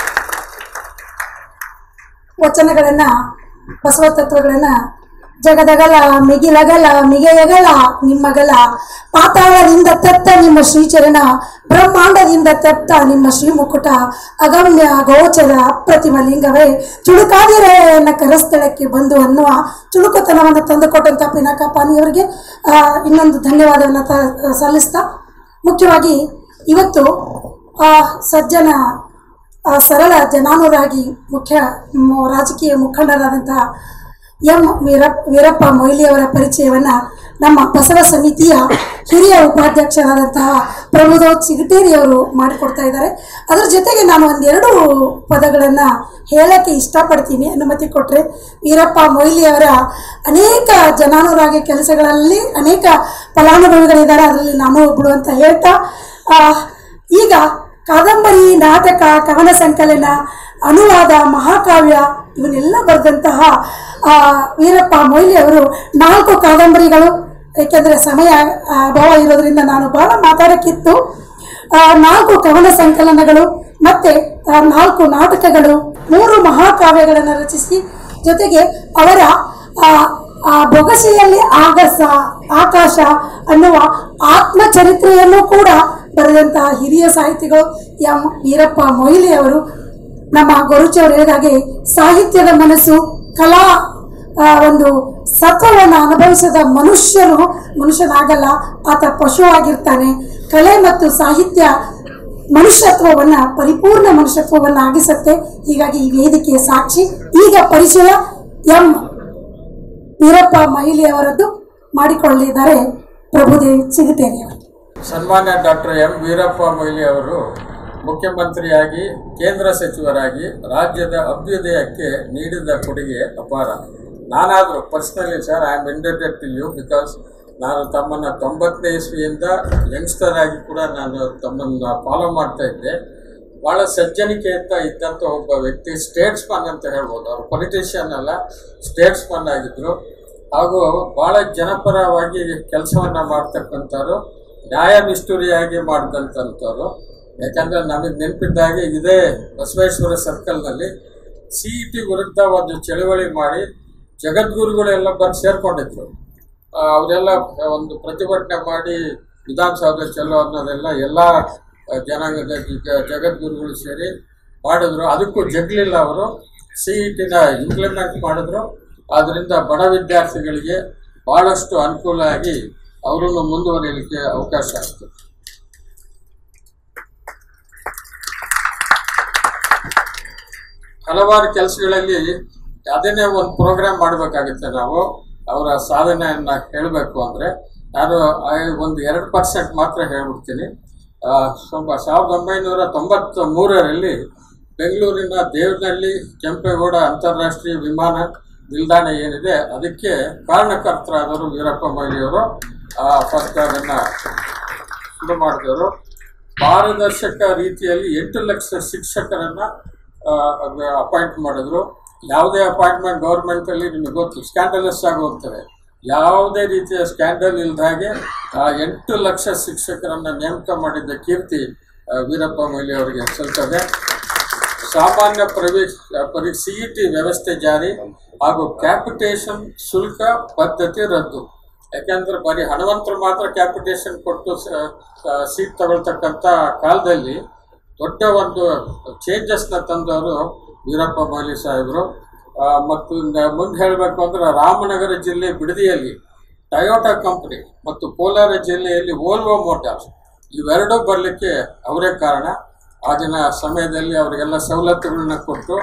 ವಚನಗಳನ್ನ, ಬಸವ ತತ್ವಗಳನ್ನ ಜಗದಗಲ ಮಿಗಿಲಗಲ ಮಿಗೆಯಗಲ ನಿಮ್ಮಗಲ, ಪಾತಾಳದಿಂದ ತತ್ತ ನಿಮ್ಮ ಶ್ರೀಚರಣ, ಬ್ರಹ್ಮಾಂಡದಿಂದ ತತ್ತ ನಿಮ್ಮ ಶ್ರೀಮುಕುಟ, ಅಗಮ್ಯ ಗೋಚರ ಅಪ್ರತಿಮ ಲಿಂಗವೇ, ಚುಳುಕಾದಿರೆ ಎನ್ನ ಕರಸ್ಥಳಕ್ಕೆ ಬಂದು ಅನ್ನುವ ಚುಳುಕುತನವನ್ನು ತಂದುಕೊಟ್ಟಂತ ಪಿನಾಕ ಪಾನಿಯವರಿಗೆ ಇನ್ನೊಂದು ಧನ್ಯವಾದವನ್ನು ಸಲ್ಲಿಸ್ತಾ, ಮುಖ್ಯವಾಗಿ ಇವತ್ತು ಸಜ್ಜನ ಸರಳ ಜನಾನುರಾಗಿ ರಾಜಕೀಯ ಮುಖಂಡರಾದಂತಹ ಎಂ ವೀರಪ್ಪ ಮೊಯ್ಲಿಯವರ ಪರಿಚಯವನ್ನ ನಮ್ಮ ಬಸವ ಸಮಿತಿಯ ಹಿರಿಯ ಉಪಾಧ್ಯಕ್ಷರಾದಂತಹ ಪ್ರಭುದೇವ್ ಚಿಗಟೇರಿಯವರು ಮಾಡಿಕೊಡ್ತಾ ಇದ್ದಾರೆ. ಅದರ ಜೊತೆಗೆ ನಾನು ಒಂದೆರಡು ಪದಗಳನ್ನು ಹೇಳಕ್ಕೆ ಇಷ್ಟಪಡ್ತೀನಿ, ಅನುಮತಿ ಕೊಟ್ಟರೆ. ವೀರಪ್ಪ ಮೊಯ್ಲಿಯವರ ಅನೇಕ ಜನಾನುರಾಗಿ ಕೆಲಸಗಳಲ್ಲಿ ಅನೇಕ ಫಲಾನುಭವಿಗಳಿದ್ದಾರೆ, ಅದರಲ್ಲಿ ನಾನು ಒಬ್ಬಳು ಅಂತ ಹೇಳ್ತಾ, ಈಗ ಕಾದಂಬರಿ, ನಾಟಕ, ಕವನ ಸಂಕಲನ, ಅನುವಾದ, ಮಹಾಕಾವ್ಯ ಇವನ್ನೆಲ್ಲ ಬರೆದಂತಹ ವೀರಪ್ಪ ಮೊಯ್ಲಿ ಅವರು 4 ಕಾದಂಬರಿಗಳು, ಏಕೆಂದರೆ ಸಮಯ ಅಭಾವ ಇರೋದ್ರಿಂದ ನಾನು ಬಹಳ ಮಾತಾಡೋಕ್ಕಿತ್ತು, 4 ಕವನ ಸಂಕಲನಗಳು ಮತ್ತು 4 ನಾಟಕಗಳು, 3 ಮಹಾಕಾವ್ಯಗಳನ್ನು ರಚಿಸಿ, ಜೊತೆಗೆ ಅವರ ಬೊಗಸೆಯಲ್ಲಿ ಆಕಾಶ ಅನ್ನುವ ಆತ್ಮಚರಿತ್ರೆಯನ್ನು ಕೂಡ ಬರೆದಂತಹ ಹಿರಿಯ ಸಾಹಿತಿಗಳು ಎಂ ವೀರಪ್ಪ ಮೊಯ್ಲಿ ಅವರು. ನಮ್ಮ ಗೊರುಚವರು ಹೇಳಿದಾಗೆ ಸಾಹಿತ್ಯದ ಮನಸ್ಸು, ಕಲಾ ಒಂದು ಸತ್ವವನ್ನು ಅನುಭವಿಸಿದ ಮನುಷ್ಯನಾಗಲ್ಲ, ಆತ ಪಶುವಾಗಿರ್ತಾನೆ. ಕಲೆ ಮತ್ತು ಸಾಹಿತ್ಯ ಮನುಷ್ಯತ್ವವನ್ನು, ಪರಿಪೂರ್ಣ ಮನುಷ್ಯತ್ವವನ್ನು ಆಗಿಸುತ್ತೆ. ಹೀಗಾಗಿ ಈ ವೇದಿಕೆಯ ಸಾಕ್ಷಿ. ಈಗ ಪರಿಚಯ ಎಂ ವೀರಪ್ಪ ಮೊಯ್ಲಿ ಅವರದ್ದು ಮಾಡಿಕೊಳ್ಳಲಿದ್ದಾರೆ ಪ್ರಭುದೇವ್ ಚಿಗಟೇರಿಯವರು. ಸನ್ಮಾನ್ಯ ಡಾಕ್ಟರ್ ಎಂ ವೀರಪ್ಪ ಮೊಯ್ಲಿ ಅವರು ಮುಖ್ಯಮಂತ್ರಿಯಾಗಿ, ಕೇಂದ್ರ ಸಚಿವರಾಗಿ ರಾಜ್ಯದ ಅಭ್ಯುದಯಕ್ಕೆ ನೀಡಿದ ಕೊಡುಗೆ ಅಪಾರ. ನಾನಾದರೂ personally sir, I am indebted to you, because ನಾನು ತಮ್ಮನ್ನು 90ನೇ ಇಸ್ವಿಯಿಂದ ಯಂಗ್ಸ್ಟರ್ ಆಗಿ ಕೂಡ ನಾನು ತಮ್ಮನ್ನು ಫಾಲೋ ಮಾಡ್ತಾ ಇದ್ದೆ. ಭಾಳ ಸಜ್ಜನಿಕೆಯಿಂದ ಇದ್ದಂಥ ಒಬ್ಬ ವ್ಯಕ್ತಿ, ಸ್ಟೇಟ್ಸ್ಮನ್ ಅಂತ ಹೇಳ್ಬೋದು. ಅವರು ಪೊಲಿಟಿಷಿಯನ್ ಅಲ್ಲ, ಸ್ಟೇಟ್ಸ್ಮನ್ ಆಗಿದ್ದರು. ಹಾಗೂ ಭಾಳ ಜನಪರವಾಗಿ ಕೆಲಸವನ್ನು ಮಾಡ್ತಕ್ಕಂಥವ್ರು, ನ್ಯಾಯನಿಷ್ಠುರಿಯಾಗಿ ಮಾಡಿದಂಥವ್ರು. ಯಾಕಂದರೆ ನಮಗೆ ನೆನಪಿದ್ದಾಗೆ ಇದೇ ಬಸವೇಶ್ವರ ಸರ್ಕಲ್ನಲ್ಲಿ CET ವಿರುದ್ಧ ಒಂದು ಚಳವಳಿ ಮಾಡಿ ಜಗದ್ಗುರುಗಳೆಲ್ಲ ಬಂದು ಸೇರಿಕೊಂಡಿದ್ರು. ಅವರೆಲ್ಲ ಒಂದು ಪ್ರತಿಭಟನೆ ಮಾಡಿ ವಿಧಾನಸೌಧ ಚಲೋ ಅನ್ನೋದೆಲ್ಲ ಎಲ್ಲ ಜನಾಂಗದ ಜಗದ್ಗುರುಗಳು ಸೇರಿ ಮಾಡಿದ್ರು. ಅದಕ್ಕೂ ಜಗ್ಲಿಲ್ಲ, ಅವರು CETನ ಇಂಪ್ಲಿಮೆಂಟ್ ಮಾಡಿದ್ರು. ಆದ್ದರಿಂದ ಬಡ ವಿದ್ಯಾರ್ಥಿಗಳಿಗೆ ಭಾಳಷ್ಟು ಅನುಕೂಲ ಆಗಿ ಅವರನ್ನು ಮುಂದುವರಿಯಲಿಕ್ಕೆ ಅವಕಾಶ ಆಯಿತು. ಹಲವಾರು ಕೆಲಸಗಳಲ್ಲಿ ಅದನ್ನೇ ಒಂದು ಪ್ರೋಗ್ರಾಮ್ ಮಾಡಬೇಕಾಗುತ್ತೆ ನಾವು. ಅವರ ಸಾಧನೆಯನ್ನು ಹೇಳಬೇಕು ಅಂದರೆ ನಾನು ಒಂದು 2% ಮಾತ್ರ ಹೇಳ್ಬಿಡ್ತೀನಿ. 1993ರಲ್ಲಿ ಬೆಂಗಳೂರಿನ ದೇವನಹಳ್ಳಿ ಕೆಂಪೇಗೌಡ ಅಂತಾರಾಷ್ಟ್ರೀಯ ವಿಮಾನ ನಿಲ್ದಾಣ ಏನಿದೆ ಅದಕ್ಕೆ ಕಾರಣಕರ್ತರಾದವರು ವೀರಪ್ಪ ಮೊಯ್ಲಿಯವರು. ಫಸ್ಟ್ ಅದನ್ನು ಶುರು ಮಾಡಿದವರು. ಪಾರದರ್ಶಕ ರೀತಿಯಲ್ಲಿ 8 ಲಕ್ಷ ಶಿಕ್ಷಕರನ್ನು ಅಪಾಯಿಂಟ್ ಮಾಡಿದ್ರು. ಯಾವುದೇ ಅಪಾಯಿಂಟ್ಮೆಂಟ್ ಗೌರ್ಮೆಂಟಲ್ಲಿ ನಿಮಗೆ ಗೊತ್ತು ಸ್ಕ್ಯಾಂಡಲಸ್ ಆಗಿ ಹೋಗ್ತದೆ. ಯಾವುದೇ ರೀತಿಯ ಸ್ಕ್ಯಾಂಡಲ್ ಇಲ್ಲದ ಹಾಗೆ 8 ಲಕ್ಷ ಶಿಕ್ಷಕರನ್ನು ನೇಮಕ ಮಾಡಿದ್ದ ಕೀರ್ತಿ ವೀರಪ್ಪ ಮೊಯ್ಲಿ ಅವರಿಗೆ ಸಲ್ತದೆ. ಸಾಮಾನ್ಯ CET ವ್ಯವಸ್ಥೆ ಜಾರಿ ಹಾಗೂ ಕ್ಯಾಪಿಟೇಷನ್ ಶುಲ್ಕ ಪದ್ಧತಿ ರದ್ದು. ಯಾಕೆಂದರೆ ಬರೀ ಹಣವಂತರು ಮಾತ್ರ ಕ್ಯಾಪಿಟೇಷನ್ ಕೊಟ್ಟು ಸೀಟ್ ತಗೊಳ್ತಕ್ಕಂಥ ಕಾಲದಲ್ಲಿ ದೊಡ್ಡ ಒಂದು ಚೇಂಜಸ್ನ ತಂದವರು ವೀರಪ್ಪ ಮೊಯ್ಲಿ ಸಾಹೇಬರು. ಮತ್ತು ಮುಂದೆ ಹೇಳಬೇಕು ಅಂದರೆ ರಾಮನಗರ ಜಿಲ್ಲೆ ಬಿಡದಿಯಲ್ಲಿ ಟಯೋಟಾ ಕಂಪ್ನಿ ಮತ್ತು ಕೋಲಾರ ಜಿಲ್ಲೆಯಲ್ಲಿ ವೋಲ್ವೋ ಮೋಟಾರ್ಸ್ ಇವೆರಡೂ ಬರಲಿಕ್ಕೆ ಅವರೇ ಕಾರಣ. ಆಗಿನ ಸಮಯದಲ್ಲಿ ಅವರಿಗೆಲ್ಲ ಸವಲತ್ತುಗಳನ್ನ ಕೊಟ್ಟು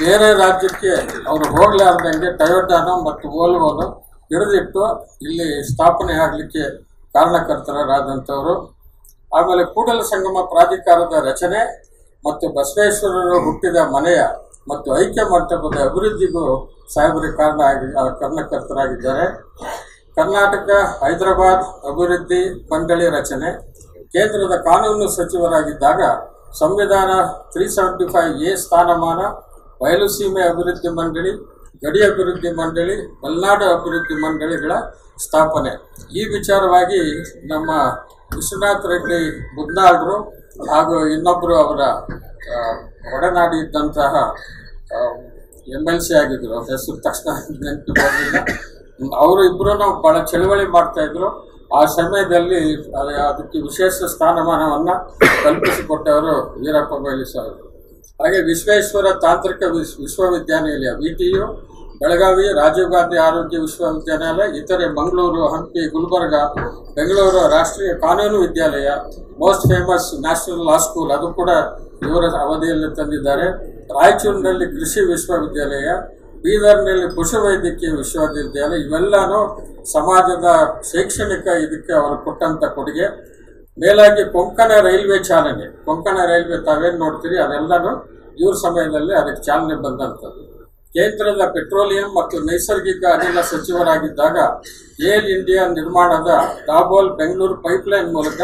ಬೇರೆ ರಾಜ್ಯಕ್ಕೆ ಅವರು ಹೋಗಲಾರ್ದಂಗೆ ಟಯೋಟಾನೋ ಮತ್ತು ವೋಲ್ವೋನು ಹಿಡಿದಿಟ್ಟು ಇಲ್ಲಿ ಸ್ಥಾಪನೆ ಆಗಲಿಕ್ಕೆ ಕಾರಣಕರ್ತರಾದಂಥವರು. ಆಮೇಲೆ ಕೂಡಲ ಸಂಗಮ ಪ್ರಾಧಿಕಾರದ ರಚನೆ ಮತ್ತು ಬಸವೇಶ್ವರರು ಹುಟ್ಟಿದ ಮನೆಯ ಮತ್ತು ಐಕ್ಯ ಮಂಟಪದ ಅಭಿವೃದ್ಧಿಗೂ ಸಾಹೇಬರಿಗೆ ಕಾರಣಕರ್ತರಾಗಿದ್ದಾರೆ. ಕರ್ನಾಟಕ ಹೈದರಾಬಾದ್ ಅಭಿವೃದ್ಧಿ ಮಂಡಳಿ ರಚನೆ, ಕೇಂದ್ರದ ಕಾನೂನು ಸಚಿವರಾಗಿದ್ದಾಗ ಸಂವಿಧಾನ 375A ಸ್ಥಾನಮಾನ, ಬಯಲುಸೀಮೆ ಅಭಿವೃದ್ಧಿ ಮಂಡಳಿ, ಗಡಿ ಅಭಿವೃದ್ಧಿ ಮಂಡಳಿ, ಮಲೆನಾಡು ಅಭಿವೃದ್ಧಿ ಮಂಡಳಿಗಳ ಸ್ಥಾಪನೆ. ಈ ವಿಚಾರವಾಗಿ ನಮ್ಮ ವಿಶ್ವನಾಥ್ ರೆಡ್ಡಿ ಮುದ್ನಾಳ್ರು ಹಾಗೂ ಇನ್ನೊಬ್ಬರು ಅವರ ಒಡನಾಡಿ ಇದ್ದಂತಹ MLC ಆಗಿದ್ದರು, ಅವ್ರ ಹೆಸರು ತಕ್ಷಣ ನೆನಪು ಬರಲಿಲ್ಲ. ಅವರು ಇಬ್ಬರೂ ಭಾಳ ಚಳವಳಿ ಮಾಡ್ತಾಯಿದ್ರು. ಆ ಸಮಯದಲ್ಲಿ ಅದಕ್ಕೆ ವಿಶೇಷ ಸ್ಥಾನಮಾನವನ್ನು ಕಲ್ಪಿಸಿಕೊಟ್ಟವರು ವೀರಪ್ಪ ಮೊಯ್ಲಿ ಸಾಹೇಬರು. ಹಾಗೆ ವಿಶ್ವೇಶ್ವರ ತಾಂತ್ರಿಕ ವಿಶ್ವವಿದ್ಯಾನಿಲಯ VTU, ಬೆಳಗಾವಿ ರಾಜೀವ್ ಗಾಂಧಿ ಆರೋಗ್ಯ ವಿಶ್ವವಿದ್ಯಾನಿಲಯ, ಇತರೆ ಮಂಗಳೂರು, ಹಂಪಿ, ಗುಲ್ಬರ್ಗ, ಬೆಂಗಳೂರು ರಾಷ್ಟ್ರೀಯ ಕಾನೂನು ವಿದ್ಯಾಲಯ, most famous national law school, ಅದು ಕೂಡ ಇವರ ಅವಧಿಯಲ್ಲಿ ತಂದಿದ್ದಾರೆ. ರಾಯಚೂರಿನಲ್ಲಿ ಕೃಷಿ ವಿಶ್ವವಿದ್ಯಾಲಯ, ಬೀದರ್ನಲ್ಲಿ ಪಶುವೈದ್ಯಕೀಯ ವಿಶ್ವವಿದ್ಯಾಲಯ, ಇವೆಲ್ಲನೂ ಸಮಾಜದ ಶೈಕ್ಷಣಿಕ ಇದಕ್ಕೆ ಅವರು ಕೊಟ್ಟಂಥ ಕೊಡುಗೆ. ಮೇಲಾಗಿ ಕೊಂಕಣ ರೈಲ್ವೆ ಚಾಲನೆ, ಕೊಂಕಣ ರೈಲ್ವೆ ತಾವೇನು ನೋಡ್ತೀರಿ ಅದೆಲ್ಲನೂ ಇವ್ರ ಸಮಯದಲ್ಲಿ ಅದಕ್ಕೆ ಚಾಲನೆ ಬಂದಂಥದ್ದು. ಕೇಂದ್ರದ ಪೆಟ್ರೋಲಿಯಂ ಮತ್ತು ನೈಸರ್ಗಿಕ ಅನಿಲ ಸಚಿವರಾಗಿದ್ದಾಗ ಏರ್ ಇಂಡಿಯಾ ನಿರ್ಮಾಣದ ದಾಬೋಲ್ ಬೆಂಗಳೂರು ಪೈಪ್ಲೈನ್ ಮೂಲಕ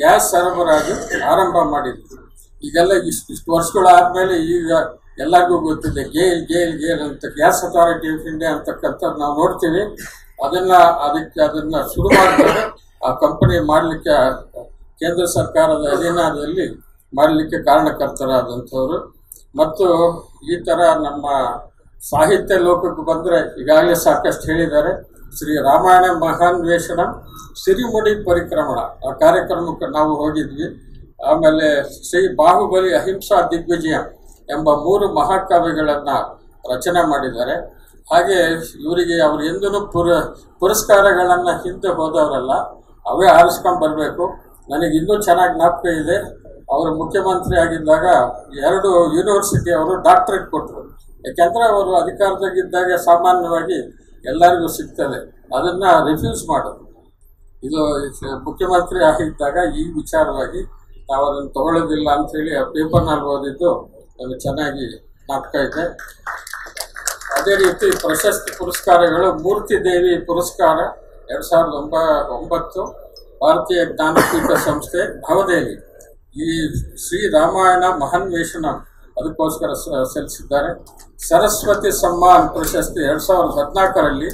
ಗ್ಯಾಸ್ ಸರಬರಾಜು ಆರಂಭ ಮಾಡಿದ್ರು. ಈಗೆಲ್ಲ ಇಷ್ಟು ವರ್ಷಗಳಾದಮೇಲೆ ಈಗ ಎಲ್ಲರಿಗೂ ಗೊತ್ತಿದೆ ಗೇಲ್ ಅಂತ ಗ್ಯಾಸ್ ಅಥಾರಿಟಿ ಆಫ್ ಇಂಡಿಯಾ ಅಂತಕ್ಕಂಥದ್ದು ನಾವು ನೋಡ್ತೀವಿ. ಅದನ್ನು ಶುರು ಮಾಡಿದಾಗ ಆ ಕಂಪನಿ ಮಾಡಲಿಕ್ಕೆ ಕೇಂದ್ರ ಸರ್ಕಾರದ ಅಧೀನದಲ್ಲಿ ಮಾಡಲಿಕ್ಕೆ ಕಾರಣಕರ್ತರಾದಂಥವ್ರು. ಮತ್ತು ಈ ಥರ ನಮ್ಮ ಸಾಹಿತ್ಯ ಲೋಕಕ್ಕೆ ಬಂದರೆ ಈಗಾಗಲೇ ಸಾಕಷ್ಟು ಹೇಳಿದ್ದಾರೆ. ಶ್ರೀ ರಾಮಾಯಣ ಮಹಾನ್ವೇಷಣ ಸಿರಿಮುಡಿ ಪರಿಕ್ರಮಣ ಆ ಕಾರ್ಯಕ್ರಮಕ್ಕೆ ನಾವು ಹೋಗಿದ್ವಿ. ಆಮೇಲೆ ಶ್ರೀ ಬಾಹುಬಲಿ ಅಹಿಂಸಾ ದಿಗ್ವಿಜಯ ಎಂಬ 3 ಮಹಾಕಾವ್ಯಗಳನ್ನು ರಚನೆ ಮಾಡಿದ್ದಾರೆ. ಹಾಗೆ ಇವರಿಗೆ ಅವರು ಎಂದೂ ಪುರಸ್ಕಾರಗಳನ್ನು ಹಿಂದೆ ಹೋದವರಲ್ಲ, ಅವೇ ಆರಿಸ್ಕೊಂಡು ಬರಬೇಕು. ನನಗೆ ಇನ್ನೂ ಚೆನ್ನಾಗಿ ಜ್ಞಾಪಕ ಇದೆ, ಅವರು ಮುಖ್ಯಮಂತ್ರಿ ಆಗಿದ್ದಾಗ 2 ಯೂನಿವರ್ಸಿಟಿ ಅವರು ಡಾಕ್ಟ್ರೇಟ್ ಕೊಟ್ಟರು. ಯಾಕೆಂದರೆ ಅವರು ಅಧಿಕಾರದಾಗಿದ್ದಾಗ ಸಾಮಾನ್ಯವಾಗಿ ಎಲ್ಲರಿಗೂ ಸಿಗ್ತದೆ, ಅದನ್ನು ರಿಫ್ಯೂಸ್ ಮಾಡೋದು. ಇದು ಮುಖ್ಯಮಂತ್ರಿ ಆಗಿದ್ದಾಗ ಈ ವಿಚಾರವಾಗಿ ನಾವು ಅದನ್ನು ತಗೊಳ್ಳೋದಿಲ್ಲ ಅಂಥೇಳಿ ಆ ಪೇಪರ್ನಲ್ಲಿ ಓದಿದ್ದು ನನಗೆ ಚೆನ್ನಾಗಿ ಜ್ಞಾಪಕ ಇದೆ. ಅದೇ ರೀತಿ ಪ್ರಶಸ್ತಿ ಪುರಸ್ಕಾರಗಳು ಮೂರ್ತಿ ದೇವಿ ಪುರಸ್ಕಾರ 2009 ಭಾರತೀಯ ಜ್ಞಾನಪೀಠ ಸಂಸ್ಥೆ ನವದೆಹಲಿ ಈ ಶ್ರೀ ರಾಮಾಯಣ ಮಹಾನ್ವೇಷಣ ಅದಕ್ಕೋಸ್ಕರ ಸಲ್ಲಿಸಿದ್ದಾರೆ. ಸರಸ್ವತಿ ಸಮ್ಮಾನ್ ಪ್ರಶಸ್ತಿ 2014ರಲ್ಲಿ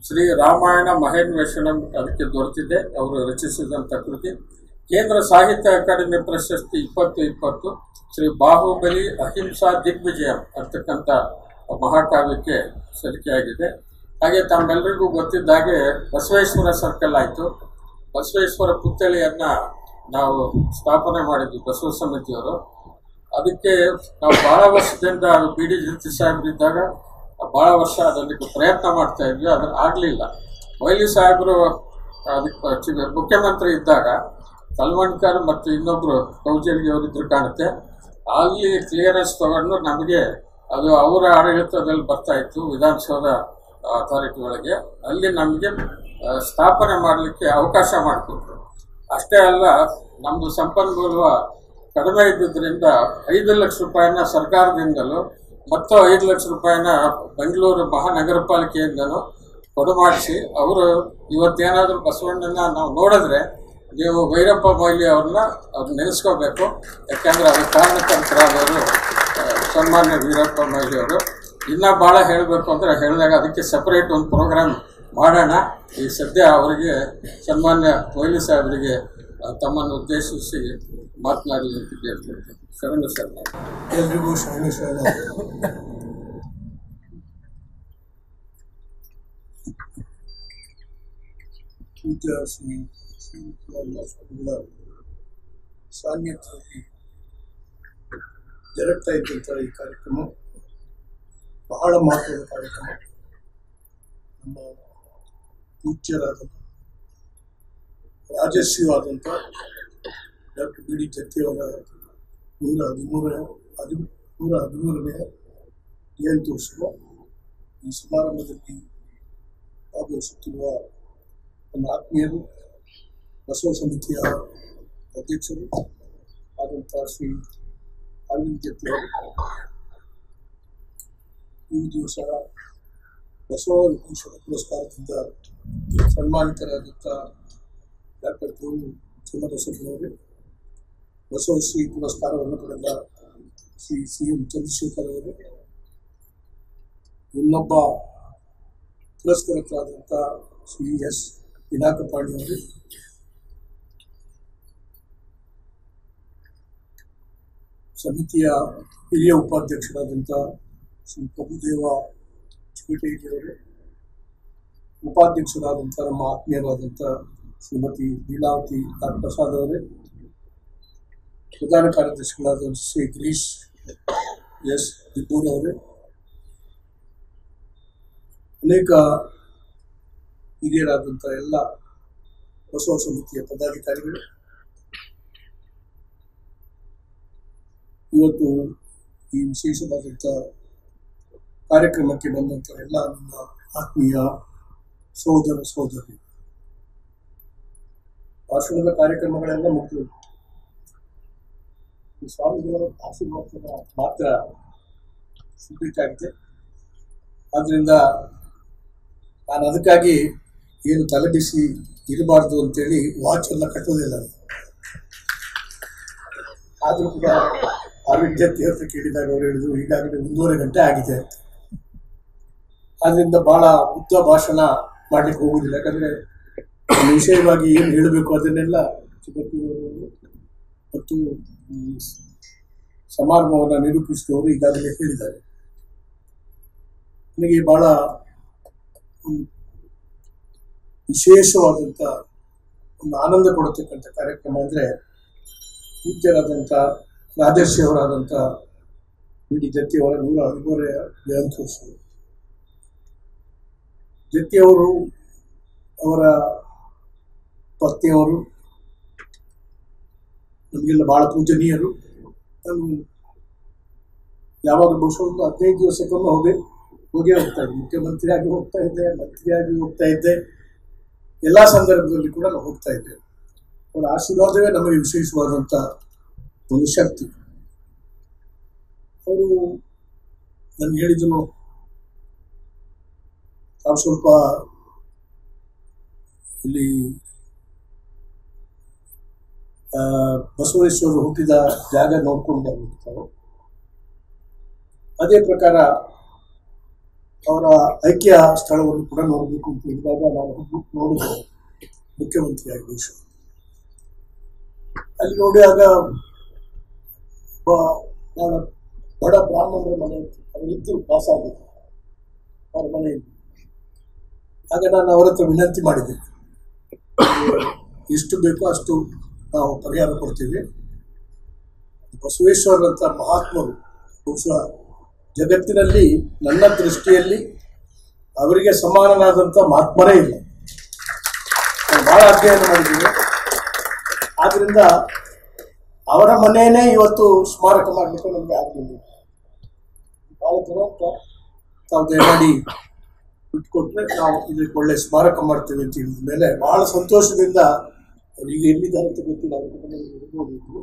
ಶ್ರೀ ರಾಮಾಯಣ ಮಹಾನ್ವೇಷಣ ಅದಕ್ಕೆ ದೊರೆತಿದೆ, ಅವರು ರಚಿಸಿದಂಥ ಕೃತಿ. ಕೇಂದ್ರ ಸಾಹಿತ್ಯ ಅಕಾಡೆಮಿ ಪ್ರಶಸ್ತಿ 2020 ಶ್ರೀ ಬಾಹುಬಲಿ ಅಹಿಂಸಾ ದಿಗ್ವಿಜಯ ಅಂತಕ್ಕಂಥ ಮಹಾಕಾವ್ಯಕ್ಕೆ ಸಲ್ಲಿಕೆಯಾಗಿದೆ. ಹಾಗೆ ತಮ್ಮೆಲ್ಲರಿಗೂ ಗೊತ್ತಿದ್ದಾಗೆ ಬಸವೇಶ್ವರ ಸರ್ಕಲ್ ಆಯಿತು. ಬಸವೇಶ್ವರ ಪುತ್ಥಳಿಯನ್ನು ನಾವು ಸ್ಥಾಪನೆ ಮಾಡಿದ್ವಿ ಬಸವ ಸಮಿತಿಯವರು. ಅದಕ್ಕೆ ನಾವು ಭಾಳ ವರ್ಷದಿಂದ BD ಜಯಂತಿ ಸಾಹೇಬರಿದ್ದಾಗ ಭಾಳ ವರ್ಷ ಅದಕ್ಕೆ ಪ್ರಯತ್ನ ಮಾಡ್ತಾ ಇದ್ವಿ, ಅದು ಆಗಲಿಲ್ಲ. ಮೊಯ್ಲಿ ಸಾಹೇಬರು ಅದಕ್ಕೆ ಮುಖ್ಯಮಂತ್ರಿ ಇದ್ದಾಗ ತಲವಣ್ಕರ್ ಮತ್ತು ಇನ್ನೊಬ್ಬರು ಕೌಜಲ್ಗಿ ಅವರಿದ್ರು ಕಾಣುತ್ತೆ, ಅಲ್ಲಿ ಕ್ಲಿಯರೆನ್ಸ್ ತಗೊಂಡು ನಮಗೆ ಅದು ಅವರ ಆಡಳಿತದಲ್ಲಿ ಬರ್ತಾಯಿತ್ತು ವಿಧಾನಸೌಧ ಅಥಾರಿಟಿ ಒಳಗೆ, ಅಲ್ಲಿ ನಮಗೆ ಸ್ಥಾಪನೆ ಮಾಡಲಿಕ್ಕೆ ಅವಕಾಶ ಮಾಡಿಕೊಟ್ರು. ಅಷ್ಟೇ ಅಲ್ಲ, ನಮ್ಮದು ಸಂಪನ್ಮೂಲ ಕಡಿಮೆ ಇದ್ದಿದ್ದರಿಂದ 5 ಲಕ್ಷ ರೂಪಾಯಿನ ಸರ್ಕಾರದಿಂದಲೂ ಮತ್ತು 5 ಲಕ್ಷ ರೂಪಾಯಿನ ಬೆಂಗಳೂರು ಮಹಾನಗರ ಪಾಲಿಕೆಯಿಂದಲೂ ಕೊಡುಮಾಡಿಸಿ ಅವರು ಇವತ್ತೇನಾದರೂ ಬಸವಣ್ಣನ ನಾವು ನೋಡಿದ್ರೆ ನೀವು ಭೈರಪ್ಪ ಮೊಯ್ಲಿ ಅವ್ರನ್ನ ನೆನೆಸ್ಕೋಬೇಕು. ಯಾಕೆಂದರೆ ಅದಕ್ಕೆ ಕಾರಣಕರ್ತರಾದವರು ಸನ್ಮಾನ್ಯ ವೀರಪ್ಪ ಮೊಯ್ಲಿ ಅವರು. ಇನ್ನೂ ಭಾಳ ಹೇಳಬೇಕು ಅಂದರೆ ಹೇಳಿದಾಗ ಅದಕ್ಕೆ ಸಪ್ರೇಟ್ ಒಂದು ಪ್ರೋಗ್ರಾಮ್ ಮಾಡೋಣ. ಈ ಸದ್ಯ ಅವರಿಗೆ ಸನ್ಮಾನ್ಯ ಮೊಯ್ಲಿ ಸಾಹೇಬರಿಗೆ ತಮ್ಮನ್ನು ಉದ್ದೇಶಿಸಿ ಮಾತನಾಡಲಿ ಅಂತ ಕೇಳ್ತಿರ್ತೀನಿ. ಶರಣು ಸರ್. ಎಲ್ರಿಗೂ ಶರಣು ಶರಣ. ಪೂಜ್ಯ ಶ್ರೀ ಸ್ವಾಮಿಗಳ ಸಾನ್ನಿಧ್ಯದಲ್ಲಿ ಜರುಗ್ತಾ ಇದ್ದಂಥ ಈ ಕಾರ್ಯಕ್ರಮ ಬಹಳ ಮಹತ್ವದ ಕಾರ್ಯಕ್ರಮ. ನಮ್ಮ ಪೂಜ್ಯರಾದ ರಾಜಶ್ರೀವಾದಂಥ ಡಾಕ್ಟರ್ BD ಜತ್ತಿಯವರ 113ನೇ ಜಯಂತ್ಯೋತ್ಸವ ಈ ಸಮಾರಂಭದಲ್ಲಿ ಭಾಗವಹಿಸುತ್ತಿರುವ ನನ್ನ ಆತ್ಮೀಯರು, ಬಸವ ಸಮಿತಿಯ ಅಧ್ಯಕ್ಷರು ಆದಂಥ ಶ್ರೀ ಅರವಿಂದ್ ಜತ್ತಿಯವರು, ಈ ದಿವಸ ಬಸವ ವಿಭೂಷಣ ಪುರಸ್ಕಾರದಿಂದ ಸನ್ಮಾನಿತರಾದಂಥ ಡಾಕ್ಟರ್ ಚನ್ನಬಸವನವರು, ಬಸವಶ್ರೀ ಪುರಸ್ಕಾರವನ್ನು ಪಡೆದ ಶ್ರೀ CM ಚಂದ್ರಶೇಖರ್ ಅವರು, ಇನ್ನೊಬ್ಬ ಪುರಸ್ಕೃತರಾದಂಥ ಶ್ರೀ S ಪಿನಾಕಪಾಣಿ ಅವರು, ಸಮಿತಿಯ ಹಿರಿಯ ಉಪಾಧ್ಯಕ್ಷರಾದಂಥ ಶ್ರೀ ಪ್ರಭುದೇವ ಚಿಗಟೇಜಿಯವರು, ಉಪಾಧ್ಯಕ್ಷರಾದಂಥ ನಮ್ಮ ಆತ್ಮೀಯರಾದಂಥ ಶ್ರೀಮತಿ ಲೀಲಾವತಿ ಆರ್ ಪ್ರಸಾದ್ ಅವರೇ, ಪ್ರಧಾನ ಕಾರ್ಯದರ್ಶಿಗಳಾದ ಶ್ರೀ ಗಿರೀಶ್ S ದಿಬ್ಬೂರ್ ಅವರೇ, ಅನೇಕ ಹಿರಿಯರಾದಂಥ ಎಲ್ಲ ಬಸವ ಸಮಿತಿಯ ಪದಾಧಿಕಾರಿಗಳು, ಇವತ್ತು ಈ ವಿಶೇಷವಾದಂಥ ಕಾರ್ಯಕ್ರಮಕ್ಕೆ ಬಂದಂಥ ಎಲ್ಲ ನನ್ನ ಆತ್ಮೀಯ ಸಹೋದರ ಸಹೋದರಿ, ಭಾಷಣದ ಕಾರ್ಯಕ್ರಮಗಳೆಲ್ಲ ಮುಖ್ಯ. ಈ ಸ್ವಾಮಿಗಳ ಆಶೀರ್ವಾದ ಮಾತ್ರ ಸಿಗಬೇಕಾಗಿದೆ. ಆದ್ದರಿಂದ ನಾನು ಅದಕ್ಕಾಗಿ ಏನು ತಲೆಬಿಸಿ ಇರಬಾರ್ದು ಅಂತೇಳಿ ವಾಚ್ ಎಲ್ಲ ಕಟ್ಟೋದಿಲ್ಲ. ಆದರೂ ಕೂಡ ಆ ವಿದ್ಯಾರ್ಥಿ ಹತ್ರ ಕೇಳಿದಾಗ ಅವರು ಹೇಳಿದ್ರು ಈಗಾಗಲೇ 1.5 ಗಂಟೆ ಆಗಿದೆ ಅಂತ. ಆದ್ದರಿಂದ ಬಹಳ ಉದ್ದ ಭಾಷಣ ಮಾಡಲಿಕ್ಕೆ ಹೋಗುವುದಿಲ್ಲ. ಯಾಕಂದರೆ ವಿಷಯವಾಗಿ ಏನು ಹೇಳಬೇಕು ಅದನ್ನೆಲ್ಲ ಚಿಕ್ಕಪ್ಪನವರು ಮತ್ತು ಸಮಾರಂಭವನ್ನು ನಿರೂಪಿಸಿದವರು ಈಗಾಗಲೇ ಹೇಳಿದ್ದಾರೆ. ನನಗೆ ಬಹಳ ವಿಶೇಷವಾದಂಥ ಒಂದು ಆನಂದ ಕೊಡತಕ್ಕಂಥ ಕಾರ್ಯಕ್ರಮ ಅಂದರೆ ಪೂಜ್ಯರಾದಂಥ ರಾಜರ್ಷಿಯವರಾದಂಥ ಡಿ ಜತ್ತಿಯವರ 115ನೇ ಜಯಂತ್ಯೋತ್ಸವ. ಜತ್ತಿಯವರು, ಅವರ ಪತ್ನಿಯವರು ನಮಗೆಲ್ಲ ಭಾಳ ಪೂಜನೀಯರು. ನಾನು ಯಾವಾಗ ಬಹುಶಃ ಒಂದು 15 ದಿವಸಕ್ಕೊಮ್ಮೆ ಹೋಗೇ ಹೋಗ್ತಾ ಇದ್ದೆ. ಮುಖ್ಯಮಂತ್ರಿಯಾಗಿ ಹೋಗ್ತಾ ಇದ್ದೆ, ಮಂತ್ರಿಯಾಗಿ ಹೋಗ್ತಾ ಇದ್ದೆ, ಎಲ್ಲ ಸಂದರ್ಭದಲ್ಲಿ ಕೂಡ ನಾವು ಹೋಗ್ತಾ ಇದ್ದೇವೆ. ಅವರ ಆಶೀರ್ವಾದವೇ ನಮಗೆ ವಿಶೇಷವಾದಂಥ ಒಂದು ಶಕ್ತಿ. ಅವರು ನನಗೆ ಹೇಳಿದನು, ನಾವು ಸ್ವಲ್ಪ ಇಲ್ಲಿ ಬಸವೇಶ್ವರರು ಹುಟ್ಟಿದ ಜಾಗ ನೋಡ್ಕೊಂಡು ಬರ್ಬಿಡ್ತಾರೆ. ಅದೇ ಪ್ರಕಾರ ಅವರ ಐಕ್ಯ ಸ್ಥಳವನ್ನು ಕೂಡ ನೋಡಬೇಕು ಅಂತ ಹೇಳಿದಾಗ ನಾನು ನೋಡಿದೆ ಮುಖ್ಯಮಂತ್ರಿಯಾಗಿ ಬಹುಶಃ. ಅಲ್ಲಿ ನೋಡಿದಾಗ ಬಹಳ ಬಡ ಬ್ರಾಹ್ಮಣರ ಮನೆ ಅವರಿದ್ದರು, ಪಾಸ್ ಆಗಿತ್ತು ಅವರ ಮನೆಯಲ್ಲಿ. ಆಗ ನಾನು ಅವರ ಹತ್ರ ವಿನಂತಿ ಮಾಡಿದ್ದೆ, ಎಷ್ಟು ಬೇಕೋ ಅಷ್ಟು ನಾವು ಪರಿಹಾರ ಕೊಡ್ತೀವಿ. ಬಸವೇಶ್ವರಂಥ ಮಹಾತ್ಮರು ಬಹುಶಃ ಜಗತ್ತಿನಲ್ಲಿ ನನ್ನ ದೃಷ್ಟಿಯಲ್ಲಿ ಅವರಿಗೆ ಸಮಾನನಾದಂಥ ಮಹಾತ್ಮರೇ ಇಲ್ಲ. ನಾನು ಭಾಳ ಅಧ್ಯಯನ ಮಾಡಿದ್ದೀನಿ. ಆದ್ದರಿಂದ ಅವರ ಮನೆಯೇ ಇವತ್ತು ಸ್ಮಾರಕ ಮಾಡಲಿಕ್ಕೆ ನಮಗೆ ಆಗಲಿಲ್ಲ. ಭಾಳ ದುರಂತ. ತಾವು ದಯಮಾಡಿ ಬಿಟ್ಟುಕೊಟ್ರೆ ನಾವು ಇದಕ್ಕೆ ಒಳ್ಳೆ ಸ್ಮಾರಕ ಮಾಡ್ತೇವೆ ಅಂತ ಹೇಳಿದ ಮೇಲೆ ಭಾಳ ಸಂತೋಷದಿಂದ ಅವ್ರು ಈಗ ಎಲ್ಲಿದ್ದಾರೆ ಅಂತ ಗೊತ್ತಿಲ್ಲ, ಇರ್ಬೋದು,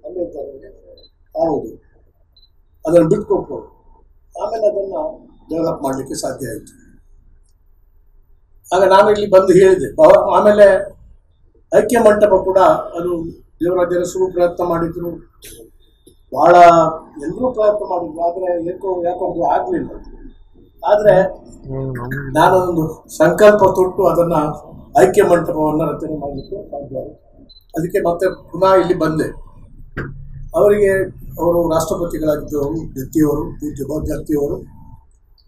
ಅಲ್ಲೇ ಇದ್ದಾರೆ. ಹೌದು, ಅದನ್ನು ಬಿಟ್ಕೊಟ್ಟು ಆಮೇಲೆ ಅದನ್ನು ಡೆವಲಪ್ ಮಾಡಲಿಕ್ಕೆ ಸಾಧ್ಯ ಆಯಿತು. ಆಗ ನಾನು ಇಲ್ಲಿ ಬಂದು ಹೇಳಿದೆ. ಆಮೇಲೆ ಐಕ್ಯ ಮಂಟಪ ಕೂಡ ಅದು ದೇವರಾಜ ಅರಸರು ಪ್ರಯತ್ನ ಮಾಡಿದ್ರು, ಭಾಳ ಎಲ್ಲರೂ ಪ್ರಯತ್ನ ಮಾಡಿದ್ರು. ಆದರೆ ಯಾಕಂದ್ರೆ ಆಗಲಿಲ್ಲ. ಆದರೆ ನಾನೊಂದು ಸಂಕಲ್ಪ ತೊಟ್ಟು ಅದನ್ನು ಐಕ್ಯ ಮಂಟಪವನ್ನು ರಚನೆ ಮಾಡಲಿಕ್ಕೆ ಸಾಧ್ಯ ಆಯಿತು. ಅದಕ್ಕೆ ಮತ್ತೆ ಪುನಃ ಇಲ್ಲಿ ಬಂದೆ. ಅವರಿಗೆ ಅವರು ರಾಷ್ಟ್ರಪತಿಗಳಾಗಿದ್ದವರು ಜತ್ತಿಯವರು, ಪೂಜ್ಯ ಜತ್ತಿಯವರು.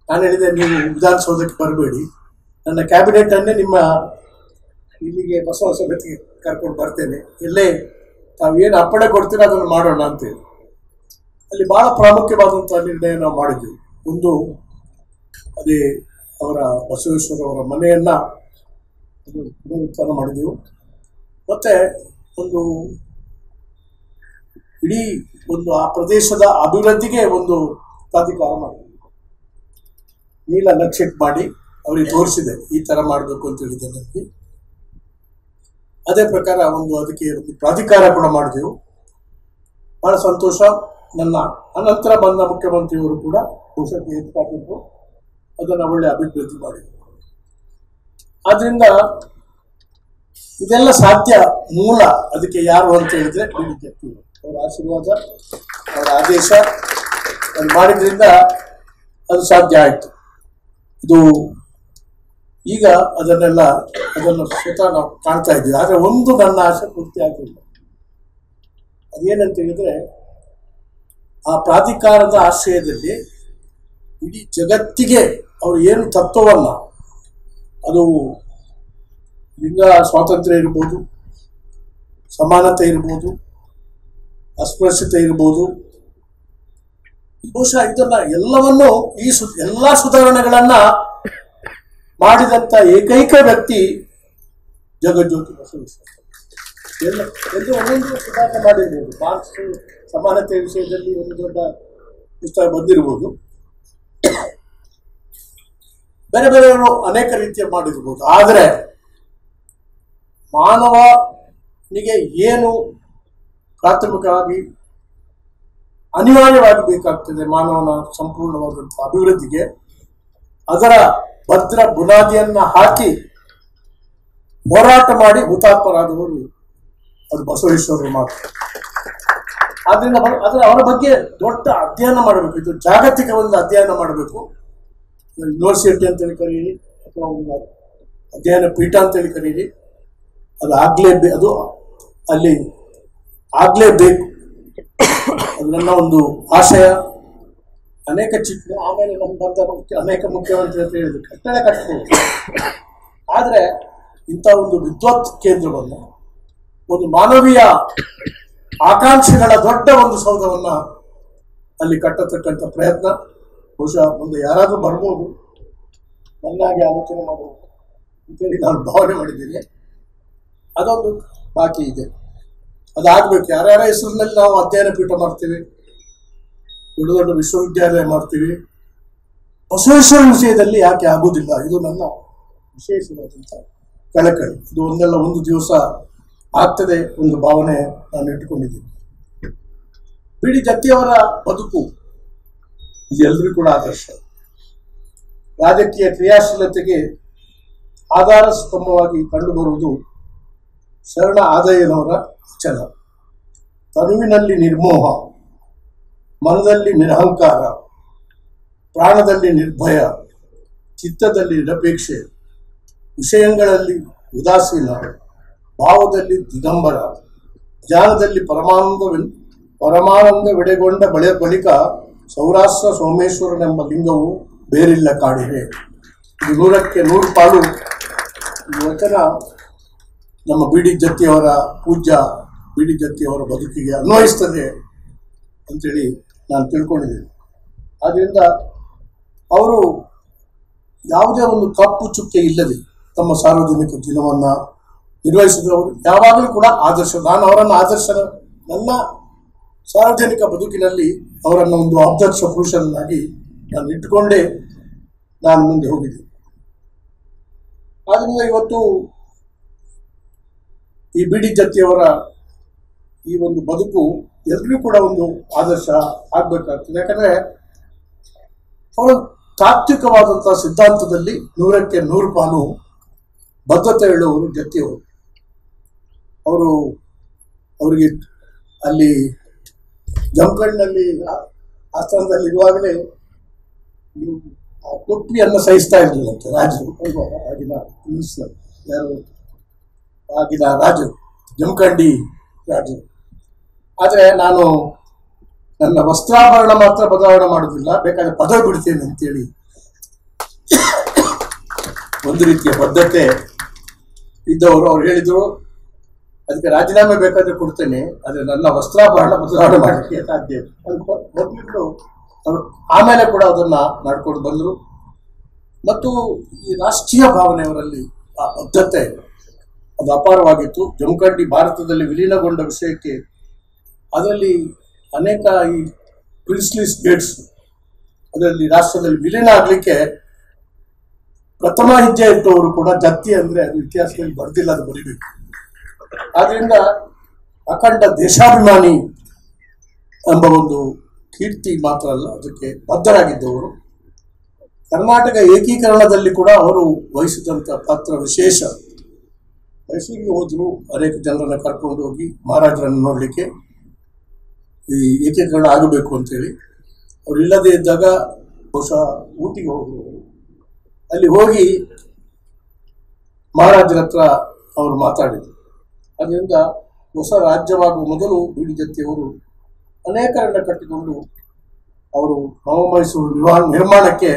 ನಾನು ಹೇಳಿದೆ, ನೀವು ವಿಧಾನಸೌಧಕ್ಕೆ ಬರಬೇಡಿ, ನನ್ನ ಕ್ಯಾಬಿನೆಟನ್ನೇ ನಿಮ್ಮ ಇಲ್ಲಿಗೆ ಬಸವ ಸಮಿತಿಗೆ ಕರ್ಕೊಂಡು ಬರ್ತೇನೆ, ಇಲ್ಲೇ ತಾವೇನು ಅಪ್ಪಣೆ ಕೊಡ್ತೀರೋ ಅದನ್ನು ಮಾಡೋಣ ಅಂತೇಳಿ. ಅಲ್ಲಿ ಭಾಳ ಪ್ರಾಮುಖ್ಯವಾದಂಥ ನಿರ್ಣಯ ನಾವು ಮಾಡಿದ್ದೆವು. ಒಂದು ಅದೇ ಅವರ ಬಸವೇಶ್ವರವರ ಮನೆಯನ್ನು ಪುನರುತ್ಥಾನ ಮಾಡಿದೆವು. ಮತ್ತು ಒಂದು ಇಡೀ ಒಂದು ಆ ಪ್ರದೇಶದ ಅಭಿವೃದ್ಧಿಗೆ ಒಂದು ಪ್ರಾಧಿಕಾರ ಮಾಡಿದೆ. ನೀಲ ನಕ್ಷೆ ಮಾಡಿ ಅವರಿಗೆ ತೋರಿಸಿದೆ, ಈ ಥರ ಮಾಡಬೇಕು ಅಂತ ಹೇಳಿದೆ ನನಗೆ. ಅದೇ ಪ್ರಕಾರ ಅದಕ್ಕೆ ಒಂದು ಪ್ರಾಧಿಕಾರ ಕೂಡ ಮಾಡಿದೆವು. ಭಾಳ ಸಂತೋಷ. ನನ್ನ ಅನಂತರ ಬಂದ ಮುಖ್ಯಮಂತ್ರಿಯವರು ಕೂಡ ಬಹುಶಃ ಎತ್ಕಾಟಿದ್ರು, ಅದನ್ನು ಒಳ್ಳೆ ಅಭಿವೃದ್ಧಿ ಮಾಡಿದರು. ಆದ್ದರಿಂದ ಇದೆಲ್ಲ ಸಾಧ್ಯ. ಮೂಲ ಅದಕ್ಕೆ ಯಾರು ಅಂತ ಹೇಳಿದ್ರೆ ಬಿಜೆಪಿ ಅವರ ಆಶೀರ್ವಾದ, ಅವರ ಆದೇಶ ಅದು ಮಾಡಿದ್ರಿಂದ ಅದು ಸಾಧ್ಯ ಆಯಿತು. ಇದು ಈಗ ಅದನ್ನು ಸ್ವತಃ ನಾವು ಕಾಣ್ತಾ ಇದ್ದೀವಿ. ಆದರೆ ಒಂದು ನನ್ನ ಆಸೆ ಪೂರ್ತಿ ಆಗಲಿಲ್ಲ. ಅದೇನಂತ ಹೇಳಿದ್ರೆ, ಆ ಪ್ರಾಧಿಕಾರದ ಆಶ್ರಯದಲ್ಲಿ ಇಡೀ ಜಗತ್ತಿಗೆ ಅವರು ಏನು ತತ್ವವನ್ನು, ಅದು ಲಿಂಗ ಸ್ವಾತಂತ್ರ್ಯ ಇರ್ಬೋದು, ಸಮಾನತೆ ಇರ್ಬೋದು, ಅಸ್ಪೃಶ್ಯತೆ ಇರ್ಬೋದು, ಬಹುಶಃ ಇದನ್ನ ಎಲ್ಲವನ್ನೂ ಎಲ್ಲ ಸುಧಾರಣೆಗಳನ್ನ ಮಾಡಿದಂಥ ಏಕೈಕ ವ್ಯಕ್ತಿ ಜಗಜ್ಯೋತಿ ಬಸವೇಶ್ವರ. ಎಲ್ಲೂ ಒಂದೊಂದು ಸುಧಾರಣೆ ಮಾಡಿರ್ಬೋದು. ಮಾರ್ಕ್ಸ್ ಸಮಾನತೆ ವಿಷಯದಲ್ಲಿ ಒಂದು ದೊಡ್ಡ ಪುಸ್ತಕ ಬಂದಿರ್ಬೋದು. ಬೇರೆ ಬೇರೆಯವರು ಅನೇಕ ರೀತಿಯ ಮಾಡಿರ್ಬೋದು. ಆದರೆ ಮಾನವನಿಗೆ ಏನು ಪ್ರಾಥಮಿಕವಾಗಿ ಅನಿವಾರ್ಯವಾಗಿ ಬೇಕಾಗ್ತದೆ ಮಾನವನ ಸಂಪೂರ್ಣವಾದಂತಹ ಅಭಿವೃದ್ಧಿಗೆ, ಅದರ ಭದ್ರ ಬುನಾದಿಯನ್ನ ಹಾಕಿ ಹೋರಾಟ ಮಾಡಿ ಹುತಾತ್ಮರಾದವರು ಅದು ಬಸವೇಶ್ವರರು ಮಾತ್ರ. ಆದ್ರಿಂದ ಅವರ ಬಗ್ಗೆ ದೊಡ್ಡ ಅಧ್ಯಯನ ಮಾಡಬೇಕು. ಇದು ಜಾಗತಿಕ ಒಂದು ಅಧ್ಯಯನ ಮಾಡಬೇಕು. ಯೂನಿವರ್ಸಿಟಿ ಅಂತೇಳಿ ಕರೀರಿ ಅಥವಾ ಒಂದು ಅಧ್ಯಯನ ಪೀಠ ಅಂತೇಳಿ ಕರೀರಿ, ಅದು ಅಲ್ಲಿ ಆಗ್ಲೇಬೇಕು. ಅದು ನನ್ನ ಒಂದು ಆಶಯ. ಅನೇಕ ಆಮೇಲೆ ನಮ್ಮ ಬಂದ ಅನೇಕ ಮುಖ್ಯಮಂತ್ರಿ ಅಂತ ಹೇಳಿದ್ರು ಕಟ್ಟಡ ಕಟ್ಟಬಹುದು, ಆದರೆ ಇಂಥ ಒಂದು ವಿದ್ವತ್ ಕೇಂದ್ರವನ್ನು, ಒಂದು ಮಾನವೀಯ ಆಕಾಂಕ್ಷೆಗಳ ದೊಡ್ಡ ಒಂದು ಸೌಧವನ್ನ ಅಲ್ಲಿ ಕಟ್ಟತಕ್ಕಂಥ ಪ್ರಯತ್ನ ಬಹುಶಃ ಮುಂದೆ ಯಾರಾದರೂ ಬರ್ಬೋದು, ನನ್ನಾಗಿ ಆಲೋಚನೆ ಮಾಡಬಹುದು ಅಂತೇಳಿ ನಾನು ಭಾವನೆ ಮಾಡಿದ್ದೀನಿ. ಅದೊಂದು ಬಾಕಿ ಇದೆ, ಅದಾಗಬೇಕು. ಯಾರ್ಯಾರ ಹೆಸರಿನಲ್ಲಿ ನಾವು ಅಧ್ಯಯನ ಪೀಠ ಮಾಡ್ತೀವಿ, ದೊಡ್ಡ ದೊಡ್ಡ ವಿಶ್ವವಿದ್ಯಾಲಯ ಮಾಡ್ತೀವಿ, ಬಸವೇಶ್ವರ ವಿಷಯದಲ್ಲಿ ಯಾಕೆ ಆಗುವುದಿಲ್ಲ? ಇದು ನನ್ನ ವಿಶೇಷವಾದಂಥ ಕಳಕಳಿ. ಇದು ಒಂದೆಲ್ಲ ಒಂದು ದಿವಸ ಆಗ್ತದೆ ಒಂದು ಭಾವನೆ ನಾನು ಇಟ್ಟುಕೊಂಡಿದ್ದೀನಿ. ಬಿಡಿ ಜತ್ತಿಯವರ ಬದುಕು ಇದು ಎಲ್ಲರಿಗೂ ಕೂಡ ಆದರ್ಶ. ರಾಜಕೀಯ ಕ್ರಿಯಾಶೀಲತೆಗೆ ಆಧಾರ ಸ್ತಂಭವಾಗಿ ಕಂಡುಬರುವುದು ಶರಣ ಆದಯ್ಯನವರ ವಚನ. ತನುವಿನಲ್ಲಿ ನಿರ್ಮೋಹ, ಮನದಲ್ಲಿ ನಿರಹಂಕಾರ, ಪ್ರಾಣದಲ್ಲಿ ನಿರ್ಭಯ, ಚಿತ್ತದಲ್ಲಿ ನಿರಪೇಕ್ಷೆ, ವಿಷಯಗಳಲ್ಲಿ ಉದಾಸೀನ, ಭಾವದಲ್ಲಿ ದಿಗಂಬರ, ಜ್ಞಾನದಲ್ಲಿ ಪರಮಾನಂದವೆಡೆಗೊಂಡ ಬಳಿಕ ಸೌರಾಷ್ಟ್ರ ಸೋಮೇಶ್ವರನೆಂಬ ಲಿಂಗವು ಬೇರಿಲ್ಲ ಕಾಡಿವೆ. ಇದು 100ಕ್ಕೆ 100 ಪಾಲು ಈ ವಚನ ನಮ್ಮ ಬಿ.ಡಿ. ಜತ್ತಿಯವರ ಪೂಜ್ಯ ಬಿ.ಡಿ. ಜತ್ತಿಯವರ ಬದುಕಿಗೆ ಅನ್ವಯಿಸ್ತದೆ ಅಂತೇಳಿ ನಾನು ತಿಳ್ಕೊಂಡಿದ್ದೀನಿ. ಆದ್ದರಿಂದ ಅವರು ಯಾವುದೇ ಒಂದು ಕಪ್ಪು ಚುಕ್ಕೆ ಇಲ್ಲದೆ ತಮ್ಮ ಸಾರ್ವಜನಿಕ ಜೀವನವನ್ನು ನಿರ್ವಹಿಸಿದವರು ಯಾವಾಗಲೂ ಕೂಡ ಆದರ್ಶ. ನಾನು ಅವರನ್ನು ನನ್ನ ಸಾರ್ವಜನಿಕ ಬದುಕಿನಲ್ಲಿ ಅವರನ್ನು ಒಂದು ಆದರ್ಶ ಪುರುಷರನ್ನಾಗಿ ನಾನು ಇಟ್ಟುಕೊಂಡೇ ನಾನು ಮುಂದೆ ಹೋಗಿದ್ದೆ. ಆದ್ದರಿಂದ ಇವತ್ತು ಈ ಬಿ.ಡಿ. ಜತ್ತಿಯವರ ಈ ಒಂದು ಬದುಕು ಎಲ್ಲರಿಗೂ ಕೂಡ ಒಂದು ಆದರ್ಶ ಆಗ್ಬೇಕಾಗ್ತದೆ. ಯಾಕಂದ್ರೆ ಅವರು ತಾತ್ವಿಕವಾದಂತಹ ಸಿದ್ಧಾಂತದಲ್ಲಿ 100ಕ್ಕೆ 100 ಪಾಲು ಬದ್ಧತೆ ಹೇಳುವವರು ಜತ್ತಿಯವರು. ಅವರಿಗೆ ಅಲ್ಲಿ ಜಮಖಂಡಿನಲ್ಲಿ ಆಸ್ಥಾನದಲ್ಲಿ ಇರುವಾಗಲೇ ತೊಟ್ಟಿಯನ್ನು ಸಹಿಸ್ತಾ ಇರಲಿಲ್ಲಂತೆ ರಾಜರು, ಆಗಿನ ರಾಜರು, ಜಮಖಂಡಿ ರಾಜರು. ಆದರೆ ನಾನು ನನ್ನ ವಸ್ತ್ರಾಭರಣ ಮಾತ್ರ ಬದಲಾವಣೆ ಮಾಡುವುದಿಲ್ಲ, ಬೇಕಾದ್ರೆ ಪದವಿ ಬಿಡ್ತೇನೆ ಅಂತೇಳಿ ಒಂದು ರೀತಿಯ ಬದ್ಧತೆ ಇದ್ದವರು. ಅವ್ರು ಹೇಳಿದ್ರು, ಅದಕ್ಕೆ ರಾಜೀನಾಮೆ ಬೇಕಾದ್ರೆ ಕೊಡ್ತೇನೆ, ಆದರೆ ನನ್ನ ವಸ್ತ್ರಾಭರಣ ಬದಲಾವಣೆ ಮಾಡಲಿಕ್ಕೆ ಸಾಧ್ಯ. ಮೊದಲಿಟ್ಟು ಅವರು ಆಮೇಲೆ ಕೂಡ ಅದನ್ನ ಮಾಡ್ಕೊಂಡು ಬಂದರು. ಮತ್ತು ಈ ರಾಷ್ಟ್ರೀಯ ಭಾವನೆಯವರಲ್ಲಿ ಆ ಬದ್ಧತೆ ಅದು ಅಪಾರವಾಗಿತ್ತು. ಜಮಖಂಡಿ ಭಾರತದಲ್ಲಿ ವಿಲೀನಗೊಂಡ ವಿಷಯಕ್ಕೆ ಅದರಲ್ಲಿ ಅನೇಕ ಈ ಪ್ರಿನ್ಸ್ಲಿ ಸ್ಟೇಟ್ಸ್ ಅದರಲ್ಲಿ ರಾಷ್ಟ್ರದಲ್ಲಿ ವಿಲೀನ ಆಗಲಿಕ್ಕೆ ಪ್ರಥಮ ಹೆಜ್ಜೆ ಇಟ್ಟವರು ಕೂಡ ಜತ್ತಿ. ಅಂದರೆ ಅದು ಇತಿಹಾಸದಲ್ಲಿ ಬರ್ದಿಲ್ಲ, ಅದು ಬರೀಬೇಕು. ಆದ್ರಿಂದ ಅಖಂಡ ದೇಶಾಭಿಮಾನಿ ಎಂಬ ಒಂದು ಕೀರ್ತಿ ಮಾತ್ರ ಅಲ್ಲ, ಅದಕ್ಕೆ ಬದ್ಧರಾಗಿದ್ದವರು. ಕರ್ನಾಟಕ ಏಕೀಕರಣದಲ್ಲಿ ಕೂಡ ಅವರು ವಹಿಸಿದಂಥ ಪಾತ್ರ ವಿಶೇಷ. ಮೈಸೂರಿಗೆ ಹೋದ್ರು, ಅನೇಕ ಜನರನ್ನು ಕರ್ಕೊಂಡು ಹೋಗಿ ಮಹಾರಾಜರನ್ನು ನೋಡಲಿಕ್ಕೆ ಈ ಏಕೀಕರಣ ಆಗಬೇಕು ಅಂತೇಳಿ. ಅವ್ರು ಇಲ್ಲದೇ ಇದ್ದಾಗ ಬಹುಶಃ ಊಟಿಗೆ ಹೋದರು. ಅಲ್ಲಿ ಹೋಗಿ ಮಹಾರಾಜರ ಹತ್ರ ಅವರು ಮಾತಾಡಿದರು. ಅದರಿಂದ ಹೊಸ ರಾಜ್ಯವಾಗುವ ಮೊದಲು ಬಿ.ಡಿ. ಜತ್ತಿಯವರು ಅನೇಕರನ್ನ ಕಟ್ಟಿಕೊಂಡು ಅವರು ನವಮೈಸೂರು ನಿರ್ಮಾಣಕ್ಕೆ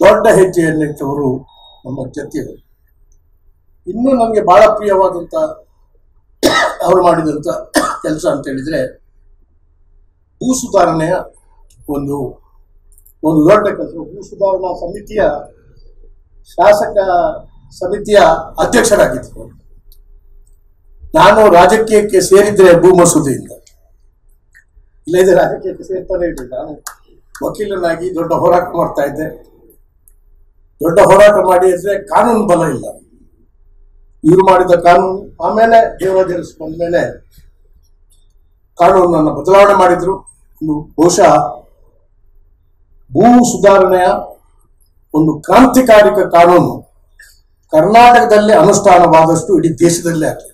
ದೊಡ್ಡ ಹೆಜ್ಜೆಯನ್ನಿಟ್ಟವರು ನಮ್ಮ ಜತ್ತಿಯವರು. ಇನ್ನೂ ನಮಗೆ ಬಹಳ ಪ್ರಿಯವಾದಂಥ ಅವರು ಮಾಡಿದಂಥ ಕೆಲಸ ಅಂತ ಹೇಳಿದರೆ ಭೂ ಸುಧಾರಣೆಯ ಒಂದು ದೊಡ್ಡ ಕೆಲಸ. ಭೂ ಸುಧಾರಣಾ ಸಮಿತಿಯ ಶಾಸಕ ಸಮಿತಿಯ ಅಧ್ಯಕ್ಷರಾಗಿದ್ದರು. ನಾನು ರಾಜಕೀಯಕ್ಕೆ ಸೇರಿದ್ರೆ ಭೂ ಮಸೂದೆಯಿಂದ, ಇಲ್ಲದೆ ರಾಜಕೀಯಕ್ಕೆ ಸೇರ್ತಾನೆ ಇರಲಿಲ್ಲ. ನಾನು ವಕೀಲನಾಗಿ ದೊಡ್ಡ ಹೋರಾಟ ಮಾಡ್ತಾ ಇದ್ದೆ. ದೊಡ್ಡ ಹೋರಾಟ ಮಾಡಿ ಅಂದ್ರೆ ಕಾನೂನು ಬಲ ಇಲ್ಲ. ಇವರು ಮಾಡಿದ ಕಾನೂನು ಆಮೇಲೆ ದೇವರಾಜ ಬಂದ ಮೇಲೆ ಕಾನೂನನ್ನು ಬದಲಾವಣೆ ಮಾಡಿದ್ರು. ಒಂದು ಬಹುಶಃ ಭೂ ಸುಧಾರಣೆಯ ಒಂದು ಕ್ರಾಂತಿಕಾರಿಕ ಕಾನೂನು ಕರ್ನಾಟಕದಲ್ಲಿ ಅನುಷ್ಠಾನವಾದಷ್ಟು ಇಡೀ ದೇಶದಲ್ಲೇ ಆಗಲಿ.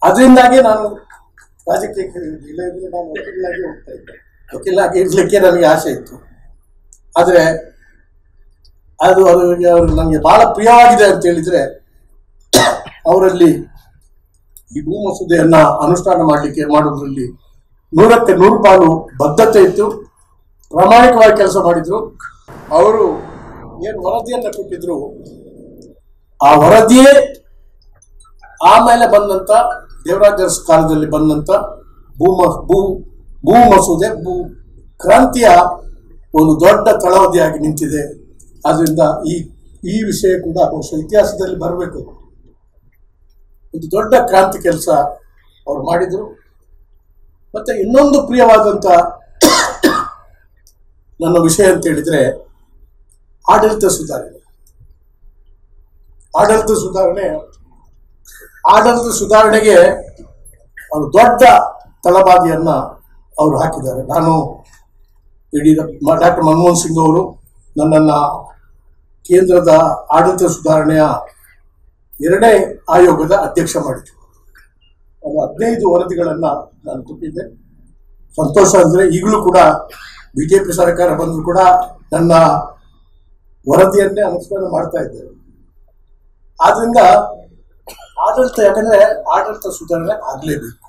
ಅದರಿಂದಾಗಿ ನಾನು ರಾಜಕೀಯಕ್ಕೆ ಇಲ್ಲದಿದ್ರೆ ನಾನು ವಕೀಲಾಗಿ ಹೋಗ್ತಾ ಇದ್ದೆ. ವಕೀಲಾಗಿ ಇರ್ಲಿಕ್ಕೆ ನನಗೆ ಆಸೆ ಇತ್ತು. ಆದರೆ ಅದು ಅವ್ರಿಗೆ ನನಗೆ ಬಹಳ ಪ್ರಿಯವಾಗಿದೆ ಅಂತ ಹೇಳಿದ್ರೆ ಅವರಲ್ಲಿ ಈ ಭೂ ಮಸೂದೆಯನ್ನ ಅನುಷ್ಠಾನ ಮಾಡುವುದರಲ್ಲಿ 100ಕ್ಕೆ 100 ಪಾಲು ಬದ್ಧತೆ ಇತ್ತು. ಪ್ರಾಮಾಣಿಕವಾಗಿ ಕೆಲಸ ಮಾಡಿದ್ರು. ಅವರು ಏನು ವರದಿಯನ್ನ ಕೊಟ್ಟಿದ್ರು ಆ ವರದಿಯೇ ಆಮೇಲೆ ಬಂದಂತ ದೇವರಾಜ ಕಾಲದಲ್ಲಿ ಬಂದಂತ ಭೂ ಮಸೂದೆ ಭೂ ಕ್ರಾಂತಿಯ ಒಂದು ದೊಡ್ಡ ತಳವದಿಯಾಗಿ ನಿಂತಿದೆ. ಆದ್ರಿಂದ ಈ ವಿಷಯ ಕೂಡ ಬಹುಶಃ ಇತಿಹಾಸದಲ್ಲಿ ಬರಬೇಕು. ಒಂದು ದೊಡ್ಡ ಕ್ರಾಂತಿ ಕೆಲಸ ಅವ್ರು ಮಾಡಿದ್ರು. ಮತ್ತೆ ಇನ್ನೊಂದು ಪ್ರಿಯವಾದಂತ ನನ್ನ ವಿಷಯ ಅಂತ ಹೇಳಿದ್ರೆ ಆಡಳಿತ ಸುಧಾರಣೆಗೆ ಅವರು ದೊಡ್ಡ ತಳಬಾದಿಯನ್ನ ಅವರು ಹಾಕಿದ್ದಾರೆ. ನಾನು ಇಡೀ ಡಾಕ್ಟರ್ ಮನಮೋಹನ್ ಸಿಂಗ್ ಅವರು ನನ್ನನ್ನು ಕೇಂದ್ರದ ಆಡಳಿತ ಸುಧಾರಣೆಯ 2ನೇ ಆಯೋಗದ ಅಧ್ಯಕ್ಷ ಮಾಡಿದ್ರು. ಅದು 15 ವರದಿಗಳನ್ನ ನಾನು ಕೊಟ್ಟಿದ್ದೆ. ಸಂತೋಷ ಅಂದ್ರೆ ಈಗಲೂ ಕೂಡ ಬಿಜೆಪಿ ಸರ್ಕಾರ ಬಂದರೂ ಕೂಡ ನನ್ನ ವರದಿಯನ್ನೇ ಅನುಷ್ಠಾನ ಮಾಡ್ತಾ ಇದ್ದೇವೆ. ಆದ್ರಿಂದ ಯಾಕಂದ್ರೆ ಆಡಳಿತ ಸುಧಾರಣೆ ಆಗಲೇಬೇಕು.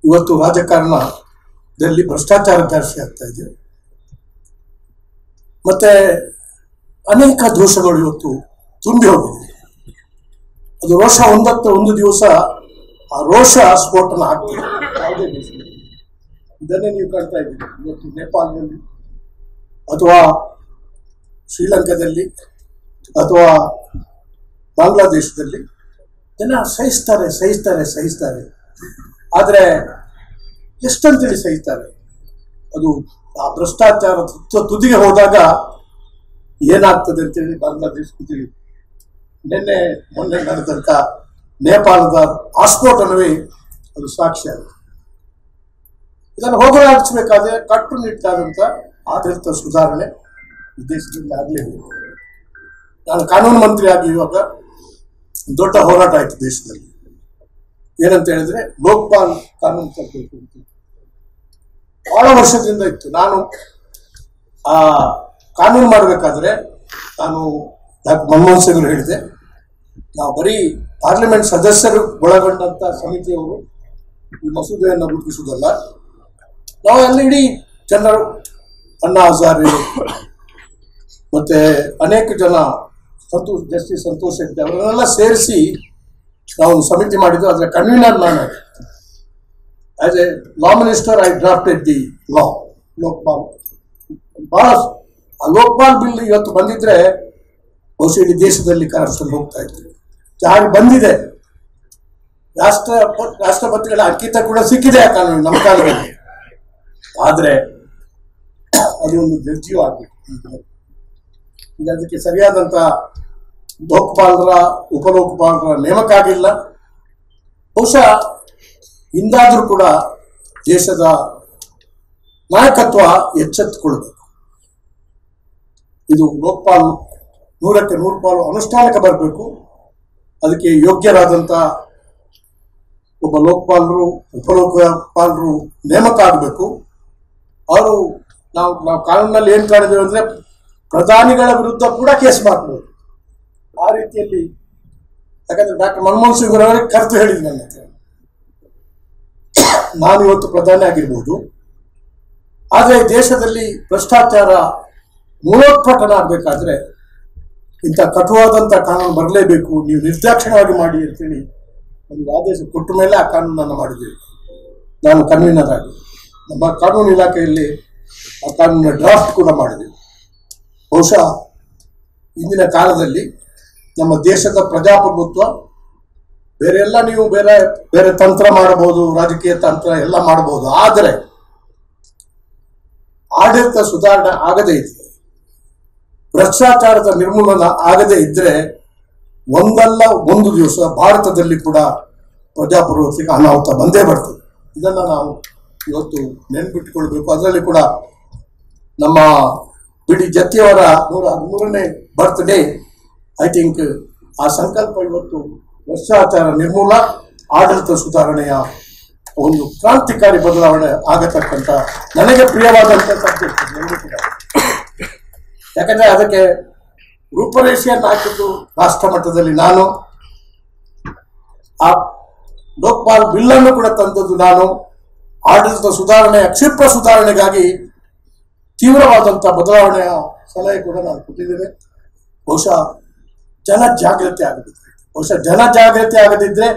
ಇವತ್ತು ರಾಜಕಾರಣದಲ್ಲಿ ಭ್ರಷ್ಟಾಚಾರ ಜಾಸ್ತಿ ಆಗ್ತಾ ಇದೆ. ಮತ್ತೆ ಅನೇಕ ದೋಷಗಳು ಇವತ್ತು ತುಂಬಿ ಹೋಗಿದೆ. ಅದು ರೋಷ ಒಂದು ದಿವಸ ಆ ರೋಷ ಸ್ಫೋಟನ ಆಗ್ತದೆ ಯಾವುದೇ ದೇಶದಲ್ಲಿ. ಇದನ್ನೇ ನೀವು ಕಾಣ್ತಾ ಇದ್ದೀರಿ ಇವತ್ತು ನೇಪಾಳದಲ್ಲಿ ಅಥವಾ ಶ್ರೀಲಂಕಾದಲ್ಲಿ ಅಥವಾ ಬಾಂಗ್ಲಾದೇಶದಲ್ಲಿ ಜನ ಸಹಿಸ್ತಾರೆ. ಆದರೆ ಎಷ್ಟಂತೇಳಿ ಸಹಿಸ್ತಾರೆ? ಅದು ಆ ಭ್ರಷ್ಟಾಚಾರ ತುದಿಗೆ ಹೋದಾಗ ಏನಾಗ್ತದೆ ಅಂತೇಳಿ ಬಾಂಗ್ಲಾದೇಶದಲ್ಲಿ ಮೊನ್ನೆ ನಡೆದಂತ ನೇಪಾಳದ ಆಸ್ಫೋಟನವೇ ಅದು ಸಾಕ್ಷಿಯಾಗಿದೆ. ಇದನ್ನು ಹೋಗಲಾಡಿಸಬೇಕಾದ್ರೆ ಕಟ್ಟುನಿಟ್ಟಾದಂಥ ಆಡಳಿತ ಸುಧಾರಣೆ ದೇಶದಲ್ಲಿ ಆಗಲೇಬೇಕು. ನಾನು ಕಾನೂನು ಮಂತ್ರಿ ಆಗಿರುವಾಗ ದೊಡ್ಡ ಹೋರಾಟ ಆಯಿತು ದೇಶದಲ್ಲಿ. ಏನಂತ ಹೇಳಿದ್ರೆ ಲೋಕಪಾಲ್ ಕಾನೂನು ತರಬೇಕು ಅಂತ ಬಹಳ ವರ್ಷದಿಂದ ಇತ್ತು. ನಾನು ಆ ಕಾನೂನು ಮಾಡಬೇಕಾದ್ರೆ ನಾನು ಡಾಕ್ಟರ್ ಮನಮೋಹನ್ ಸಿಂಗ್ ಹೇಳಿದೆ, ನಾವು ಬರೀ ಪಾರ್ಲಿಮೆಂಟ್ ಸದಸ್ಯರು ಒಳಗೊಂಡಂತ ಸಮಿತಿಯವರು ಈ ಮಸೂದೆಯನ್ನು ರೂಪಿಸುವುದಲ್ಲ, ನಾವು ಎಲ್ಲ ಇಡೀ ಜನರು ಅಣ್ಣಾ ಹಜಾರೆ ಮತ್ತೆ ಅನೇಕ ಜನ ಜಸ್ಟಿಸ್ ಸಂತೋಷ್ ಹೆಗ್ಡೆ ಅವರನ್ನೆಲ್ಲ ಸೇರಿಸಿ ನಾವು ಸಮಿತಿ ಮಾಡಿದ್ದು. ಅದರ ಕನ್ವೀನರ್ ನಾನು as a law minister I drafted the law Lokpal. ಬಹಳ ಆ ಲೋಕಪಾಲ್ ಬಿಲ್ ಇವತ್ತು ಬಂದಿದ್ರೆ ಬಹುಶಃ ಇಡೀ ದೇಶದಲ್ಲಿ ಕರಪ್ಷನ್ ಹೋಗ್ತಾ ಇತ್ತು. ಜಾರಿ ಬಂದಿದೆ. ರಾಷ್ಟ್ರಪತಿಗಳ ಅಂಕಿತ ಕೂಡ ಸಿಕ್ಕಿದೆ ಆ ಕಾನೂನು ನಮ್ಮ ಕಾಲದಲ್ಲಿ. ಆದರೆ ಅದು ಒಂದು ನಿರ್ಜೀವ ಆಗಬೇಕು. ಈಗ ಅದಕ್ಕೆ ಸರಿಯಾದಂತ ಲೋಕಪಾಲರ ಉಪಲೋಕಪಾಲರ ನೇಮಕ ಆಗಿಲ್ಲ. ಬಹುಶಃ ಇಂದಾದ್ರೂ ಕೂಡ ದೇಶದ ನಾಯಕತ್ವ ಎಚ್ಚೆತ್ತುಕೊಳ್ಬೇಕು. ಇದು ಲೋಕಪಾಲ್ 100ಕ್ಕೆ 100 ಪಾಲು ಅನುಷ್ಠಾನಕ್ಕೆ ಬರಬೇಕು. ಅದಕ್ಕೆ ಯೋಗ್ಯರಾದಂಥ ಒಬ್ಬ ಲೋಕಪಾಲರು ಉಪಲೋಕಪಾಲರು ನೇಮಕ ಆಗಬೇಕು. ಅವರು ನಾವು ಕಾನೂನಲ್ಲಿ ಏನು ಕಾಣಿದ್ದೇವೆ ಅಂದರೆ ಪ್ರಧಾನಿಗಳ ವಿರುದ್ಧ ಕೂಡ ಕೇಸ್ ಮಾಡ್ಬೋದು. ಆ ರೀತಿಯಲ್ಲಿ ಯಾಕಂದ್ರೆ ಡಾಕ್ಟರ್ ಮನಮೋಹನ್ ಸಿಂಗ್ ಅವರಿಗೆ ಕರೆದು ಹೇಳಿದ್ರು ನನ್ನ ಹತ್ರ, ನಾನು ಇವತ್ತು ಪ್ರಧಾನಿ ಆಗಿರ್ಬೋದು, ಆದರೆ ದೇಶದಲ್ಲಿ ಭ್ರಷ್ಟಾಚಾರ ಮೂಲೋತ್ಪಾಟನ ಆಗಬೇಕಾದ್ರೆ ಇಂಥ ಕಟುವಾದಂಥ ಕಾನೂನು ಬರಲೇಬೇಕು, ನೀವು ನಿರ್ದಾಕ್ಷಿಣ್ಯವಾಗಿ ಮಾಡಿ ಅಂತೇಳಿ ಒಂದು ಆದೇಶ ಕೊಟ್ಟ ಮೇಲೆ ಆ ಕಾನೂನನ್ನು ಮಾಡಿದ್ದೇವೆ. ನಾನು ಕನ್ವೀನರ್ ಆಗಿ ನಮ್ಮ ಕಾನೂನು ಇಲಾಖೆಯಲ್ಲಿ ಆ ಕಾನೂನಿನ ಡ್ರಾಫ್ಟ್ ಕೂಡ ಮಾಡಿದೆ. ಬಹುಶಃ ಇಂದಿನ ಕಾಲದಲ್ಲಿ ನಮ್ಮ ದೇಶದ ಪ್ರಜಾಪ್ರಭುತ್ವ ಬೇರೆಲ್ಲ ನೀವು ಬೇರೆ ಬೇರೆ ತಂತ್ರ ಮಾಡಬಹುದು, ರಾಜಕೀಯ ತಂತ್ರ ಎಲ್ಲ ಮಾಡಬಹುದು, ಆದರೆ ಆಡಳಿತ ಸುಧಾರಣೆ ಆಗದೇ ಇದೆ. ಭ್ರಷ್ಟಾಚಾರದ ನಿರ್ಮೂಲನ ಆಗದೇ ಇದ್ರೆ ಒಂದಲ್ಲ ಒಂದು ದಿವಸ ಭಾರತದಲ್ಲಿ ಕೂಡ ಪ್ರಜಾಪ್ರಭುತ್ವಕ್ಕೆ ಅನಾಹುತ ಬಂದೇ ಬರ್ತದೆ. ಇದನ್ನು ನಾವು ಇವತ್ತು ನೆನ್ಪಿಟ್ಕೊಳ್ಬೇಕು. ಅದರಲ್ಲಿ ಕೂಡ ನಮ್ಮ ಬಿಡಿ ಜತ್ತಿಯವರ 113ನೇ ಬರ್ತ್ಡೇ, ಐ ಥಿಂಕ್ ಆ ಸಂಕಲ್ಪ ಇವತ್ತು ಭ್ರಷ್ಟಾಚಾರ ನಿರ್ಮೂಲ, ಆಡಳಿತ ಸುಧಾರಣೆಯ ಒಂದು ಕ್ರಾಂತಿಕಾರಿ ಬದಲಾವಣೆ ಆಗತಕ್ಕಂಥ ನನಗೆ ಪ್ರಿಯವಾದಂಥ ಸಬ್ಜೆಕ್ಟ್ ಕೂಡ. ಯಾಕಂದರೆ ಅದಕ್ಕೆ ರೂಪರೇಷೆಯನ್ನು ಹಾಕಿದ್ದು ರಾಷ್ಟ್ರ ಮಟ್ಟದಲ್ಲಿ ನಾನು, ಆ ಲೋಕಪಾಲ್ ಬಿಲ್ಲನ್ನು ಕೂಡ ತಂದದ್ದು ನಾನು, ಆಡಳಿತ ಸುಧಾರಣೆಯ ಕ್ಷಿಪ್ರ ಸುಧಾರಣೆಗಾಗಿ ತೀವ್ರವಾದಂಥ ಬದಲಾವಣೆಯ ಸಲಹೆ ಕೂಡ ನಾನು ಕೊಟ್ಟಿದ್ದೇನೆ. ಬಹುಶಃ ಜನಜಾಗೃತಿ ಆಗದಿದ್ದರೆ, ಜನಜಾಗೃತಿ ಆಗದಿದ್ದರೆ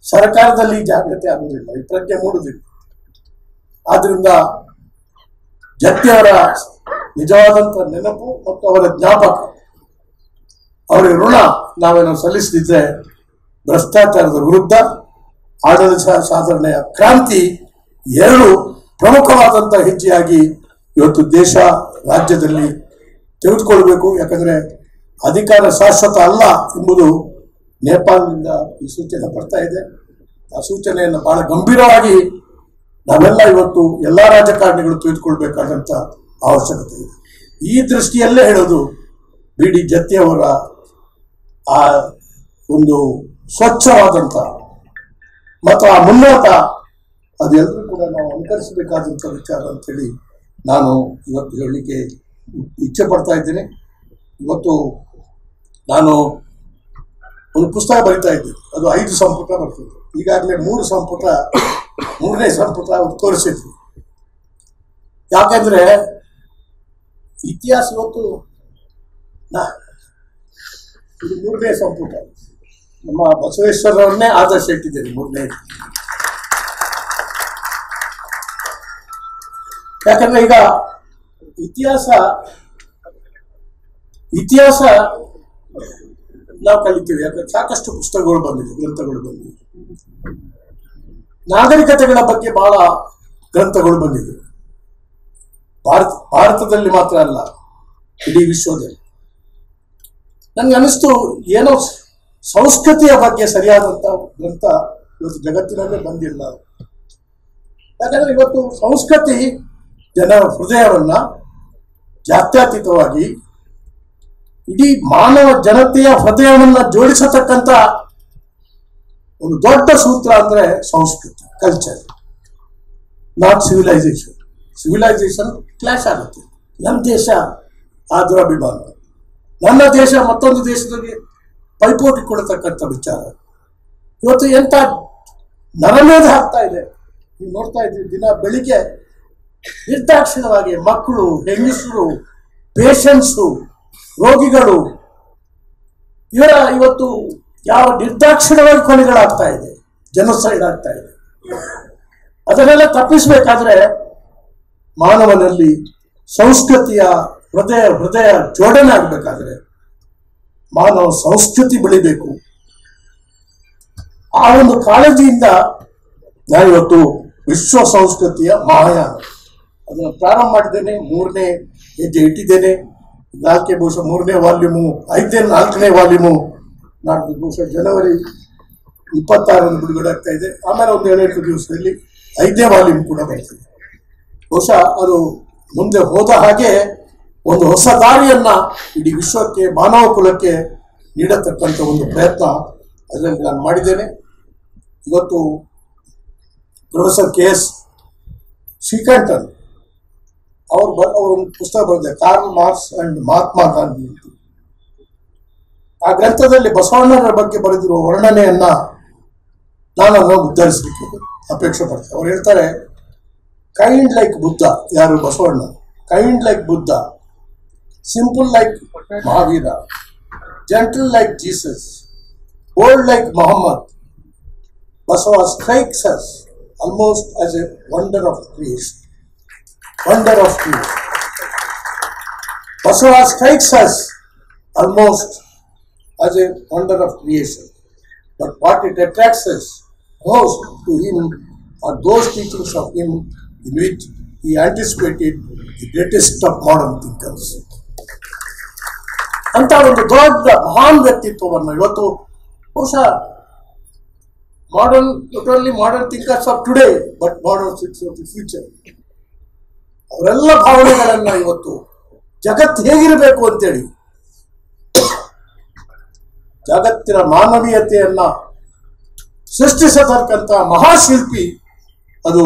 ಸರ್ಕಾರದಲ್ಲಿ ಜಾಗೃತಿ ಆಗುವುದಿಲ್ಲ, ಈ ಪ್ರಜ್ಞೆ ಮೂಡುವುದಿಲ್ಲ. ಆದ್ದರಿಂದ ಜತ್ತಿಯವರ ನಿಜವಾದಂಥ ನೆನಪು ಮತ್ತು ಅವರ ಜ್ಞಾಪಕ, ಅವರ ಋಣ ನಾವೇನೋ ಸಲ್ಲಿಸದಿದ್ರೆ ಭ್ರಷ್ಟಾಚಾರದ ವಿರುದ್ಧ ಆಡಳಿತ ಸಾಧನೆಯ ಕ್ರಾಂತಿ ಎರಡು ಪ್ರಮುಖವಾದಂಥ ಹೆಜ್ಜೆಯಾಗಿ ಇವತ್ತು ದೇಶ ರಾಜ್ಯದಲ್ಲಿ ತೆಗೆದುಕೊಳ್ಬೇಕು. ಯಾಕಂದರೆ ಅಧಿಕಾರ ಶಾಶ್ವತ ಅಲ್ಲ ಎಂಬುದು ನೇಪಾಳದಿಂದ ಈ ಸೂಚನೆ ಬರ್ತಾ ಇದೆ. ಆ ಸೂಚನೆಯನ್ನು ಬಹಳ ಗಂಭೀರವಾಗಿ ನಾವೆಲ್ಲ ಇವತ್ತು ಎಲ್ಲ ರಾಜಕಾರಣಿಗಳು ತೆಗೆದುಕೊಳ್ಬೇಕಾದಂಥ ಅವಶ್ಯಕತೆ ಇದೆ. ಈ ದೃಷ್ಟಿಯಲ್ಲೇ ಹೇಳೋದು ಬಿ ಡಿ ಜತ್ತಿಯವರ ಆ ಒಂದು ಸ್ವಚ್ಛವಾದಂಥ ಮತ್ತು ಆ ಮುನ್ನೋಟ ಅದೆಲ್ಲರೂ ಕೂಡ ನಾವು ಅನುಕರಿಸಬೇಕಾದಂಥ ವಿಚಾರ ಅಂತೇಳಿ ನಾನು ಇವತ್ತು ಹೇಳಲಿಕ್ಕೆ ಇಚ್ಛೆ ಪಡ್ತಾ ಇದ್ದೇನೆ. ಇವತ್ತು ನಾನು ಒಂದು ಪುಸ್ತಕ ಬರಿತಾ ಇದ್ದೇನೆ, ಅದು 5 ಸಂಪುಟ ಬರ್ತದೆ. ಈಗಾಗಲೇ 3 ಸಂಪುಟ, 3ನೇ ಸಂಪುಟ ತೋರಿಸಿದ್ವಿ. ಯಾಕೆಂದರೆ ಇತಿಹಾಸ ಇವತ್ತು ಇದು 3ನೇ ಸಂಪುಟ, ನಮ್ಮ ಬಸವೇಶ್ವರರನ್ನೇ ಆದರ್ಶ ಇಟ್ಟಿದ್ದೇನೆ 3ನೇ. ಯಾಕಂದ್ರೆ ಈಗ ಇತಿಹಾಸ ನಾವು ಕಲಿತೀವಿ. ಯಾಕಂದ್ರೆ ಸಾಕಷ್ಟು ಪುಸ್ತಕಗಳು ಬಂದಿದೆ, ಗ್ರಂಥಗಳು ಬಂದಿದೆ. ನಾಗರಿಕತೆಗಳ ಬಗ್ಗೆ ಬಹಳ ಗ್ರಂಥಗಳು ಬಂದಿದೆ. ಭಾರತದಲ್ಲಿ ಮಾತ್ರ ಅಲ್ಲ, ಇಡೀ ವಿಶ್ವದಲ್ಲಿ. ನನ್ಗೆ ಅನಿಸ್ತು ಏನೋ ಸಂಸ್ಕೃತಿಯ ಬಗ್ಗೆ ಸರಿಯಾದಂಥ ಗ್ರಂಥ ಇವತ್ತು ಜಗತ್ತಿನಲ್ಲೇ ಬಂದಿಲ್ಲ. ಯಾಕಂದ್ರೆ ಇವತ್ತು ಸಂಸ್ಕೃತಿ ಜನರ ಹೃದಯವನ್ನ ಜಾತ್ಯತೀತವಾಗಿ ಇಡೀ ಮಾನವ ಜನತೆಯ ಹೃದಯವನ್ನು ಜೋಡಿಸತಕ್ಕಂಥ ಒಂದು ದೊಡ್ಡ ಸೂತ್ರ ಅಂದ್ರೆ ಸಂಸ್ಕೃತಿ, culture, not civilisation. Civilisation clash ಆಗುತ್ತೆ. ನಮ್ಮ ದೇಶ ಆ ದುರಭಿಮಾನ, ನನ್ನ ದೇಶ ಮತ್ತೊಂದು ದೇಶದಲ್ಲಿ ಪೈಪೋಟಿ ಕೊಡತಕ್ಕಂಥ ವಿಚಾರ ಇವತ್ತು ಎಂಥ ನರಮೇಧ ಆಗ್ತಾ ಇದೆ. ನೀವು ನೋಡ್ತಾ ಇದ್ದೀವಿ, ದಿನ ಬೆಳಿಗ್ಗೆ ನಿರ್ದಾಕ್ಷಿಣ್ಯವಾಗಿ ಮಕ್ಕಳು, ಹೆಂಗಸರು, ಪೇಷಂಟ್ಸು, ರೋಗಿಗಳು ಇವರ ಇವತ್ತು ಯಾವ ನಿರ್ದಾಕ್ಷಿಣ್ಯವಾಗಿ ಕೊಲೆಗಳಾಗ್ತಾ ಇದೆ, ಜನಸೈಡ್ ಆಗ್ತಾ ಇದೆ. ಅದನ್ನೆಲ್ಲ ತಪ್ಪಿಸಬೇಕಾದ್ರೆ ಮಾನವನಲ್ಲಿ ಸಂಸ್ಕೃತಿಯ ಹೃದಯ ಜೋಡಣೆ ಆಗಬೇಕಾದ್ರೆ ಮಾನವ ಸಂಸ್ಕೃತಿ ಬೆಳಿಬೇಕು. ಆ ಒಂದು ಕಾಳಜಿಯಿಂದ ನಾನಿವತ್ತು ವಿಶ್ವ ಸಂಸ್ಕೃತಿಯ ಮಹಾಯಾನ ಅದನ್ನು ಪ್ರಾರಂಭ ಮಾಡಿದ್ದೇನೆ. 3ನೇ ಹೆಜ್ಜೆ ಇಟ್ಟಿದ್ದೇನೆ. ಬಹುಶಃ 3ನೇ ವಾಲ್ಯೂಮು, 4ನೇ ವಾಲ್ಯೂಮು ನಾಡ್ದು ಬಹುಶಃ ಜನವರಿ 26 ಬಿಡುಗಡೆ ಆಗ್ತಾ ಇದೆ. ಆಮೇಲೆ ಒಂದು 7-8 ದಿವಸದಲ್ಲಿ 5ನೇ ವಾಲ್ಯೂಮ್ ಕೂಡ ಬರ್ತದೆ. ಬಹುಶಃ ಅದು ಮುಂದೆ ಹೋದ ಹಾಗೆ ಒಂದು ಹೊಸ ದಾರಿಯನ್ನ ಇಡೀ ವಿಶ್ವಕ್ಕೆ, ಮಾನವ ಕುಲಕ್ಕೆ ನೀಡತಕ್ಕಂಥ ಒಂದು ಪ್ರಯತ್ನ ಅದರಲ್ಲಿ ನಾನು ಮಾಡಿದ್ದೇನೆ. ಇವತ್ತು ಪ್ರೊಫೆಸರ್ KS ಶ್ರೀಕಂಠನ್ ಅವರು ಒಂದು ಪುಸ್ತಕ ಬರೆದಿದೆ, Karl Marx and Mahatma Gandhi ಅಂತ. ಆ ಗ್ರಂಥದಲ್ಲಿ ಬಸವಣ್ಣನ ಬಗ್ಗೆ ಬರೆದಿರುವ ವರ್ಣನೆಯನ್ನ ನಾನು ಅದನ್ನು ಉದ್ಧರಿಸಲಿಕ್ಕೆ ಅಪೇಕ್ಷೆ ಪಡ್ತೇನೆ. ಅವ್ರು ಹೇಳ್ತಾರೆ, ಕೈಂಡ್ ಲೈಕ್ ಬುದ್ಧ, ಯಾರು Basavanna, kind like Buddha, simple like Mahavira, gentle like Jesus, bold like Muhammad, Basava strikes us almost as a wonder of creation. Wonder of creation. Basava strikes us almost as a wonder of creation. But what it attracts us most to him are those teachings of him in which he anticipated the greatest of modern thinkers. ಅಂತ ಒಂದು ದೊಡ್ಡ ಮಹಾನ್ ವ್ಯಕ್ತಿತ್ವವನ್ನು ಇವತ್ತು ಬಹುಶಃ modern not only modern thinkers of today but modern thinkers of the future ಅವರೆಲ್ಲ ಭಾವನೆಗಳನ್ನ ಇವತ್ತು ಜಗತ್ತು ಹೇಗಿರಬೇಕು ಅಂತೇಳಿ ಜಗತ್ತಿನ ಮಾನವೀಯತೆಯನ್ನ ಸೃಷ್ಟಿಸತಕ್ಕಂಥ ಮಹಾಶಿಲ್ಪಿ ಅದು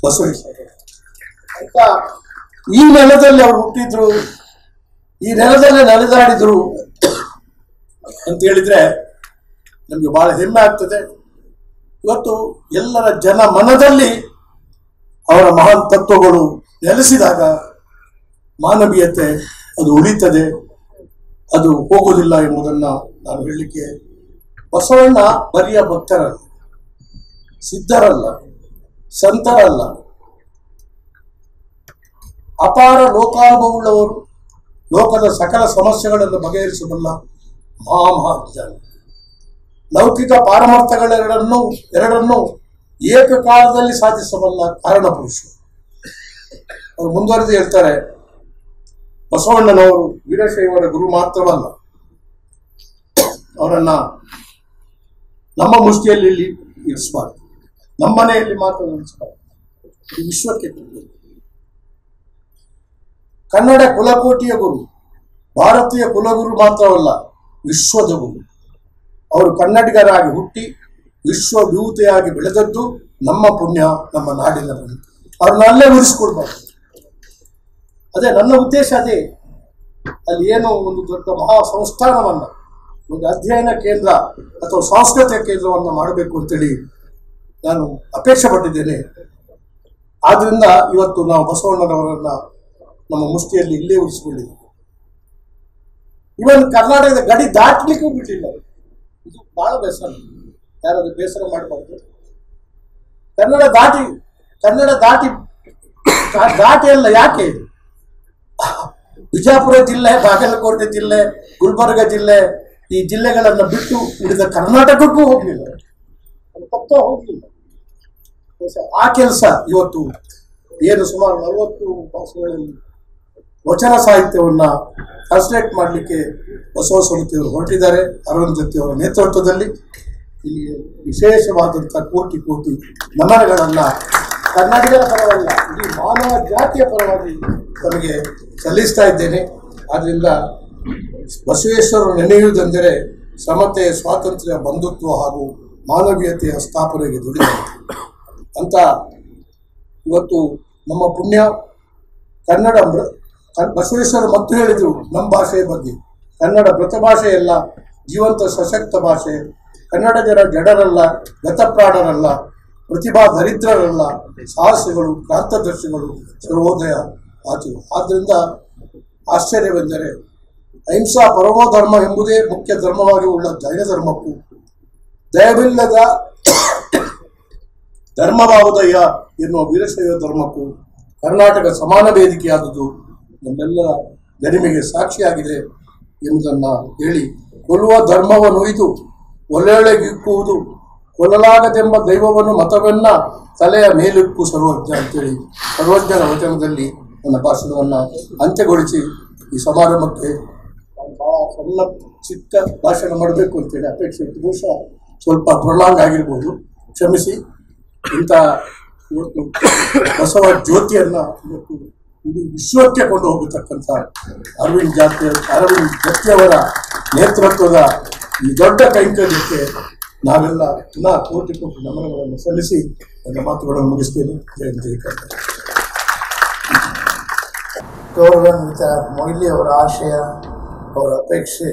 ಬಸವೇಶ್ವರ ಅಂತ. ಈ ನೆಲದಲ್ಲಿ ಅವರು ಹುಟ್ಟಿದ್ರು, ಈ ನೆಲದಲ್ಲೇ ನಡೆದಾಡಿದ್ರು ಅಂತ ಹೇಳಿದ್ರೆ ನಮಗೆ ಬಹಳ ಹೆಮ್ಮೆ ಆಗ್ತದೆ. ಇವತ್ತು ಎಲ್ಲರ ಜನ ಮನದಲ್ಲಿ ಅವರ ಮಹಾನ್ ತತ್ವಗಳು ನೆಲೆಸಿದಾಗ ಮಾನವೀಯತೆ ಅದು ಉಳಿತದೆ, ಅದು ಹೋಗುವುದಿಲ್ಲ ಎಂಬುದನ್ನ ನಾನು ಹೇಳಲಿಕ್ಕೆ. ಬಸವಣ್ಣ ಬರಿಯ ಭಕ್ತರಲ್ಲ, ಸಿದ್ಧರಲ್ಲ, ಸಂತರಲ್ಲ, ಅಪಾರ ಲೋಕಾನುಭವವುಳ್ಳವರು, ಲೋಕದ ಸಕಲ ಸಮಸ್ಯೆಗಳನ್ನು ಬಗೆಹರಿಸಬಲ್ಲ ಮಹಾಮಹಾಜ್ಞಾನಿ. ಲೌಕಿಕ ಪಾರಮಾರ್ಥಗಳೆರಡನ್ನೂ ಏಕಕಾಲದಲ್ಲಿ ಸಾಧಿಸಬಲ್ಲ ಕಾರಣ ಪುರುಷ. ಅವರು ಮುಂದುವರೆದು ಹೇಳ್ತಾರೆ, ಬಸವಣ್ಣನವರು ವೀರಶೈವರ ಗುರು ಮಾತ್ರವಲ್ಲ, ಅವರನ್ನ ನಮ್ಮ ಮುಷ್ಟಿಯಲ್ಲಿ ಇರಿಸಬಾರ್ದು, ನಮ್ಮ ಮನೆಯಲ್ಲಿ ಮಾತ್ರ ಇರಿಸಬಾರ್ದು, ಇದು ವಿಶ್ವಕ್ಕೆ ತಿಳಿದಿದೆ. ಕನ್ನಡ ಕುಲಕೋಟಿಯ ಗುರು, ಭಾರತೀಯ ಕುಲಗುರು ಮಾತ್ರವಲ್ಲ, ವಿಶ್ವದ ಗುರು. ಅವರು ಕನ್ನಡಿಗರಾಗಿ ಹುಟ್ಟಿ ವಿಶ್ವವಿಭೂತಿಯಾಗಿ ಬೆಳೆದದ್ದು ನಮ್ಮ ಪುಣ್ಯ, ನಮ್ಮ ನಾಡಿನ ಪುಣ್ಯ. ಅವ್ರನ್ನ ಅಲ್ಲೇ ಉಳಿಸ್ಕೊಡ್ಬಾರ್ದು. ಅದೇ ನನ್ನ ಉದ್ದೇಶ. ಅದೇ ಅಲ್ಲಿ ಏನೋ ಒಂದು ದೊಡ್ಡ ಮಹಾ ಸಂಸ್ಥಾನವನ್ನ, ಒಂದು ಅಧ್ಯಯನ ಕೇಂದ್ರ ಅಥವಾ ಸಾಂಸ್ಕೃತಿಕ ಕೇಂದ್ರವನ್ನು ಮಾಡಬೇಕು ಅಂತೇಳಿ ನಾನು ಅಪೇಕ್ಷೆ ಪಟ್ಟಿದ್ದೇನೆ. ಆದ್ರಿಂದ ಇವತ್ತು ನಾವು ಬಸವಣ್ಣನವರನ್ನ ನಮ್ಮ ಮುಷ್ಟಿಯಲ್ಲಿ ಇಲ್ಲೇ ಉಳಿಸಿಕೊಂಡಿದ್ದೀವಿ. ಇವನ್ ಕರ್ನಾಟಕದ ಗಡಿ ದಾಟಲಿಕ್ಕೂ ಬಿಟ್ಟಿಲ್ಲ. ಇದು ಬಹಳ ಬೇಸರ. ಯಾರಾದ್ರೂ ಬೇಸರ ಮಾಡಬಾರ್ದು. ಕನ್ನಡ ದಾಟಿ ಅಲ್ಲ. ಯಾಕೆ ಬಿಜಾಪುರ ಜಿಲ್ಲೆ, ಬಾಗಲಕೋಟೆ ಜಿಲ್ಲೆ, ಗುಲ್ಬರ್ಗ ಜಿಲ್ಲೆ, ಈ ಜಿಲ್ಲೆಗಳನ್ನು ಬಿಟ್ಟು ಉಳಿದ ಕರ್ನಾಟಕಕ್ಕೂ ಹೋಗ್ಲಿಲ್ಲ, ತಪ್ಪ ಹೋಗ್ಲಿಲ್ಲ. ಆ ಕೆಲಸ ಇವತ್ತು ಏನು ಸುಮಾರು 40 ಭಾಷೆಗಳಲ್ಲಿ ವಚನ ಸಾಹಿತ್ಯವನ್ನ ಟ್ರಾನ್ಸ್ಲೇಟ್ ಮಾಡಲಿಕ್ಕೆ ಬಸವ ಸಮಿತಿಯವರು ಹೊರಟಿದ್ದಾರೆ. ಅರವಿಂದ್ ಜತ್ತಿ ಅವರ ನೇತೃತ್ವದಲ್ಲಿ ಇಲ್ಲಿ ವಿಶೇಷವಾದಂಥ ಕೋಟಿ ನಮನಗಳನ್ನ ಕನ್ನಡಿಗರ ಪರವಲ್ಲ, ಇಡೀ ಮಾನವ ಜಾತಿಯ ಪರವಾಗಿ ತಮಗೆ ಸಲ್ಲಿಸ್ತಾ ಇದ್ದೇನೆ. ಆದ್ರಿಂದ ಬಸವೇಶ್ವರರು ನೆನೆಯುವುದೆಂದರೆ ಸಮತೆ, ಸ್ವಾತಂತ್ರ್ಯ, ಬಂಧುತ್ವ ಹಾಗೂ ಮಾನವೀಯತೆಯ ಸ್ಥಾಪನೆಗೆ ದುಡಿದರು ಅಂತ. ಇವತ್ತು ನಮ್ಮ ಪುಣ್ಯ ಕನ್ನಡ. ಬಸವೇಶ್ವರ ಮತ್ತು ಹೇಳಿದರು ನಮ್ಮ ಭಾಷೆಯ ಬಗ್ಗೆ, ಕನ್ನಡ ಮೃತ ಭಾಷೆಯಲ್ಲ, ಜೀವಂತ ಸಶಕ್ತ ಭಾಷೆ. ಕನ್ನಡ ಜನ ಜಡರಲ್ಲ, ಗತಪ್ರಾಣರಲ್ಲ, ಪ್ರತಿಭಾ ದರಿದ್ರರಲ್ಲ, ಸಾಹಸಿಗಳು, ಕ್ರಾಂತದರ್ಶಿಗಳು, ಸರ್ವೋದಯ ಆಚು. ಆದ್ದರಿಂದ ಆಶ್ಚರ್ಯವೆಂದರೆ ಅಹಿಂಸಾ ಪರಮೋ ಧರ್ಮ ಎಂಬುದೇ ಮುಖ್ಯ ಧರ್ಮವಾಗಿ ಉಳ್ಳ ಜೈನ ಧರ್ಮಕ್ಕೂ ದಯವಿಲ್ಲದ ಧರ್ಮಭಾವೋದಯ ಎನ್ನುವ ವೀರಶೈವ ಧರ್ಮಕ್ಕೂ ಕರ್ನಾಟಕ ಸಮಾನ ವೇದಿಕೆಯಾದುದು ನಮ್ಮೆಲ್ಲರ ಗರಿಮೆಗೆ ಸಾಕ್ಷಿಯಾಗಿದೆ ಎಂಬುದನ್ನು ಹೇಳಿ, ಕೊಲ್ಲುವ ಧರ್ಮವನ್ನು ಒಯ್ದು ಒಲೆಯೊಳಗಿಕ್ಕುವುದು, ಕೊಲ್ಲಲಾಗದೆಂಬ ದೈವವನ್ನು ಮತವನ್ನ ತಲೆಯ ಮೇಲಿಕ್ಕು ಸರ್ವಜ್ಞ ಅಂತೇಳಿ ಸರ್ವಜ್ಞನ ವಚನದಲ್ಲಿ ನನ್ನ ಭಾಷಣವನ್ನು ಅಂತ್ಯಗೊಳಿಸಿ ಈ ಸಮಾರಂಭಕ್ಕೆ ಬಹಳ ಸಣ್ಣ ಚಿಕ್ಕ ಭಾಷಣ ಮಾಡಬೇಕು ಅಂತೇಳಿ ಅಪೇಕ್ಷೆ ಇತ್ತು. ಬಹುಶಃ ಸ್ವಲ್ಪ ಪ್ರೊಲಾಂಗ್ ಆಗಿರ್ಬೋದು, ಕ್ಷಮಿಸಿ. ಇಂಥ ಇವತ್ತು ಬಸವ ಜ್ಯೋತಿಯನ್ನು ಇವತ್ತು ಇಡೀ ವಿಶ್ವಕ್ಕೆ ಕೊಂಡು ಹೋಗತಕ್ಕಂಥ ಅರವಿಂದ್ ಜತ್ತಿಯವರ ನೇತೃತ್ವದ ಈ ದೊಡ್ಡ ಕೈಂಕರ್ಯಕ್ಕೆ ನಾವೆಲ್ಲ ಪುನಃ ಕೋಟಿ ನಮನಗಳನ್ನು ಸಲ್ಲಿಸಿ ನನ್ನ ಮಾತುಗಳನ್ನು ಮುಗಿಸ್ತೇನೆ. ಜಯಂತಿ ಕರ್ನಾಟಕ. ಗೌರವಾನ್ವಿತ ಮೊಯ್ಲಿ ಅವರ ಆಶಯ, ಅವರ ಅಪೇಕ್ಷೆ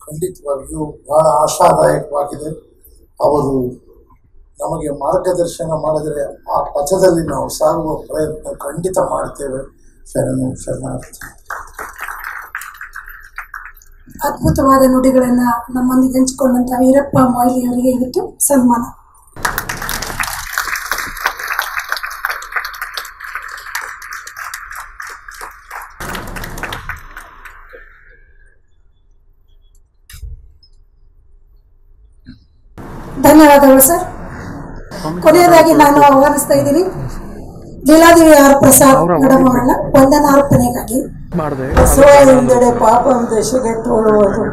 ಖಂಡಿತವಾಗಿಯೂ ಬಹಳ ಆಶಾದಾಯಕವಾಗಿದೆ. ಅವರು ನಮಗೆ ಮಾರ್ಗದರ್ಶನ ಮಾಡಿದರೆ ಆ ಪಥದಲ್ಲಿ ನಾವು ಸಾಗುವ ಪ್ರಯತ್ನ ಖಂಡಿತ ಮಾಡ್ತೇವೆ. ಶರಣಾರ್ಥಿ. ಅದ್ಭುತವಾದ ನುಡಿಗಳನ್ನ ನಮ್ಮೊಂದಿಗೆ ಹಂಚಿಕೊಂಡಂತ ವೀರಪ್ಪ ಮೊಯ್ಲಿ ಅವರಿಗೆ ಇವತ್ತು ಸನ್ಮಾನ. ಧನ್ಯವಾದಗಳು ಸರ್. ಕೊನೆಯದಾಗಿ ನಾನು ಆಹ್ವಾನಿಸ್ತಾ ಇದ್ದೀನಿ ಲೀಲಾದೇವಿ ಆರ್ ಪ್ರಸಾದ್ ಮೇಡಮ್ ಅವರನ್ನ ವಂದನಾರ್ಪಣೆಗಾಗಿ. ಬಸವ ಎಂದೆಡೆ ಪಾಪ ದಶಗೆಟ್ಟೋಡುವುದು,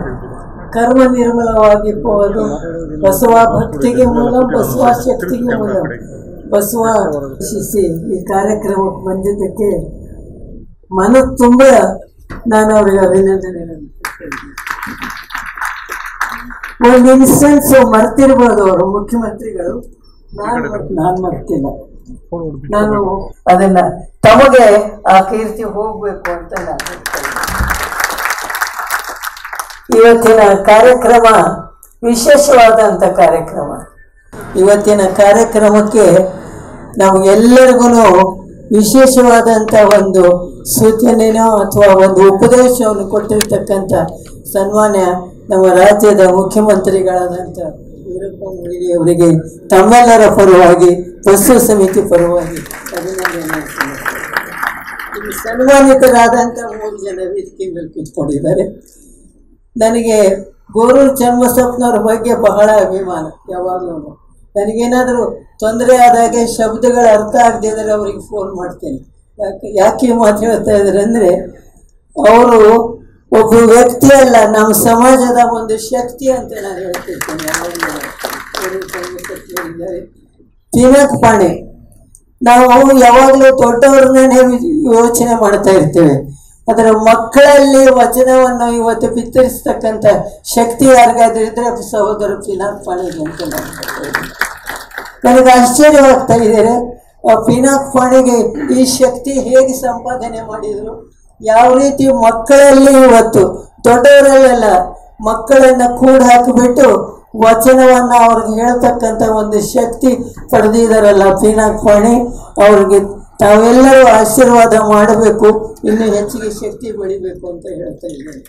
ಕರ್ಮ ನಿರ್ಮಲವಾಗಿ ಪೋದು. ಬಸವ ಭಕ್ತಿಗೆ ಮೂಲ, ಬಸವ ಶಕ್ತಿಗೆ ಮೂಲ. ಬಸವ ಶಿಸಿ ಈ ಕಾರ್ಯಕ್ರಮಕ್ಕೆ ಬಂದಿದ್ದಕ್ಕೆ ಮನ ತುಂಬ ನಾನು ಅವರಿಗೆ ಅಭಿನಂದನೆಗಳನ್ನು. ಒಂದು ಇನ್ಸ್ಟೆನ್ಸ್ ಮರ್ತಿರ್ಬೋದು ಅವರು ಮುಖ್ಯಮಂತ್ರಿಗಳು, ನಾನು ಮರ್ತಿಲ್ಲ. ನಾನು ಅದನ್ನ ತಮಗೆ ಆ ಕೀರ್ತಿ ಹೋಗ್ಬೇಕು ಅಂತ ನಾನು ಹೇಳ್ತೇನೆ. ಇವತ್ತಿನ ಕಾರ್ಯಕ್ರಮ ವಿಶೇಷವಾದಂಥ ಕಾರ್ಯಕ್ರಮ. ಇವತ್ತಿನ ಕಾರ್ಯಕ್ರಮಕ್ಕೆ ನಾವು ಎಲ್ಲರಿಗೂ ವಿಶೇಷವಾದಂಥ ಒಂದು ಸೂಚನೆನೋ ಅಥವಾ ಒಂದು ಉಪದೇಶವನ್ನು ಕೊಟ್ಟಿರ್ತಕ್ಕಂಥ ಸನ್ಮಾನ್ಯ ನಮ್ಮ ರಾಜ್ಯದ ಮುಖ್ಯಮಂತ್ರಿಗಳಾದಂಥ ವೀರಪ್ಪ ಮೊಯ್ಲಿ ಅವರಿಗೆ ತಮ್ಮೆಲ್ಲರ ಪರವಾಗಿ, ಬಸವ ಸಮಿತಿ ಪರವಾಗಿ ಅಭಿನಂದನೆ. ಸನ್ಮಾನಿತರಾದಂಥ 3 ಜನ ವೇದಿಕೆ ಮೇಲೆ ಕೂತ್ಕೊಂಡಿದ್ದಾರೆ. ನನಗೆ ಗೋರೂರು ಚನ್ನಬಸಪ್ಪನವ್ರ ಬಗ್ಗೆ ಬಹಳ ಅಭಿಮಾನ. ಯಾವಾಗಲೂ ನನಗೇನಾದರೂ ತೊಂದರೆ ಆದಾಗೆ ಶಬ್ದಗಳು ಅರ್ಥ ಆಗದಿದ್ದರೆ ಅವ್ರಿಗೆ ಫೋನ್ ಮಾಡ್ತೇನೆ. ಯಾಕೆ ಮಾತು ಹೇಳ್ತಾ ಇದ್ದಾರೆ ಅಂದರೆ, ಅವರು ಒಬ್ಬ ವ್ಯಕ್ತಿ ಅಲ್ಲ, ನಮ್ಮ ಸಮಾಜದ ಒಂದು ಶಕ್ತಿ ಅಂತ ನಾನು ಹೇಳ್ತಿರ್ತೇನೆ. ಪಿನಾಕ್ ಪಾಣಿ, ನಾವು ಯಾವಾಗಲೂ ದೊಡ್ಡವ್ರನ್ನೇ ಯೋಚನೆ ಮಾಡ್ತಾ ಇರ್ತೇವೆ, ಅದರ ಮಕ್ಕಳಲ್ಲಿ ವಚನವನ್ನು ಇವತ್ತು ಬಿತ್ತರಿಸ್ತಕ್ಕಂಥ ಶಕ್ತಿ ಯಾರಿಗಾದ್ರೂ ಇದ್ರೆ ಸಹೋದರ ಪಿನಾಕ್ ಪಾಣಿಗೆ ಅಂತ ನನಗೆ ಆಶ್ಚರ್ಯವಾಗ್ತಾ ಇದ್ದಾರೆ. ಪಿನಾಕ್ ಪಾಣಿಗೆ ಈ ಶಕ್ತಿ ಹೇಗೆ ಸಂಪಾದನೆ ಮಾಡಿದರು, ಯಾವ ರೀತಿ ಮಕ್ಕಳಲ್ಲಿ ಇವತ್ತು ದೊಡ್ಡವರಲ್ಲೆಲ್ಲ ಮಕ್ಕಳನ್ನು ಕೂಡ ಹಾಕಿಬಿಟ್ಟು ವಚನವನ್ನು ಅವ್ರಿಗೆ ಹೇಳ್ತಕ್ಕಂಥ ಒಂದು ಶಕ್ತಿ ಪಡೆದಿದ್ದಾರಲ್ಲ ಪಿನಾಕ್ ಪಾಣಿ, ಅವ್ರಿಗೆ ತಾವೆಲ್ಲರೂ ಆಶೀರ್ವಾದ ಮಾಡಬೇಕು, ಇನ್ನೂ ಹೆಚ್ಚಿಗೆ ಶಕ್ತಿ ಬೆಳಿಬೇಕು ಅಂತ ಹೇಳ್ತಾ ಇದ್ದೇನೆ.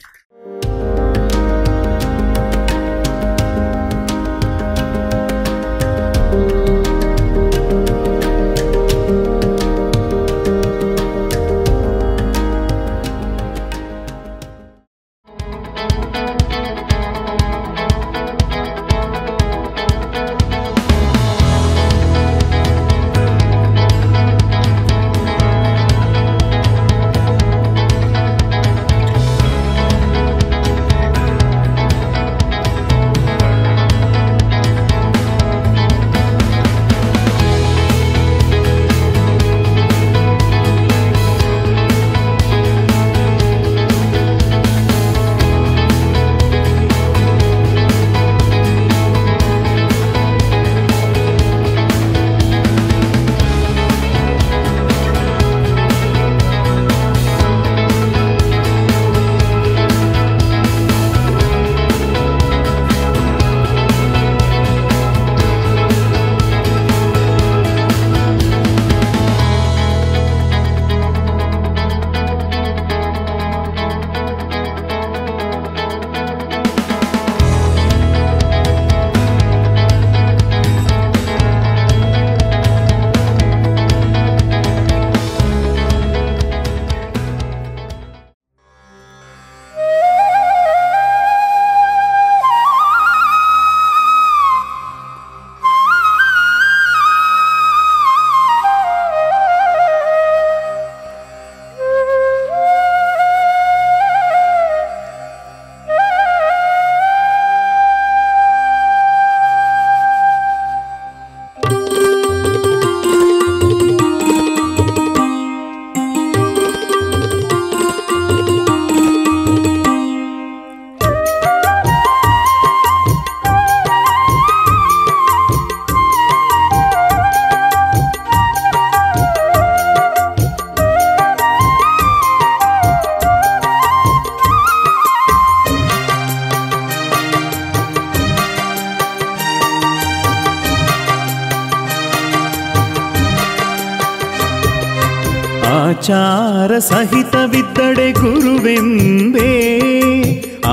ಆಚಾರ ಸಹಿತವಿದ್ದಡೆ ಗುರುವೆಂಬೆ,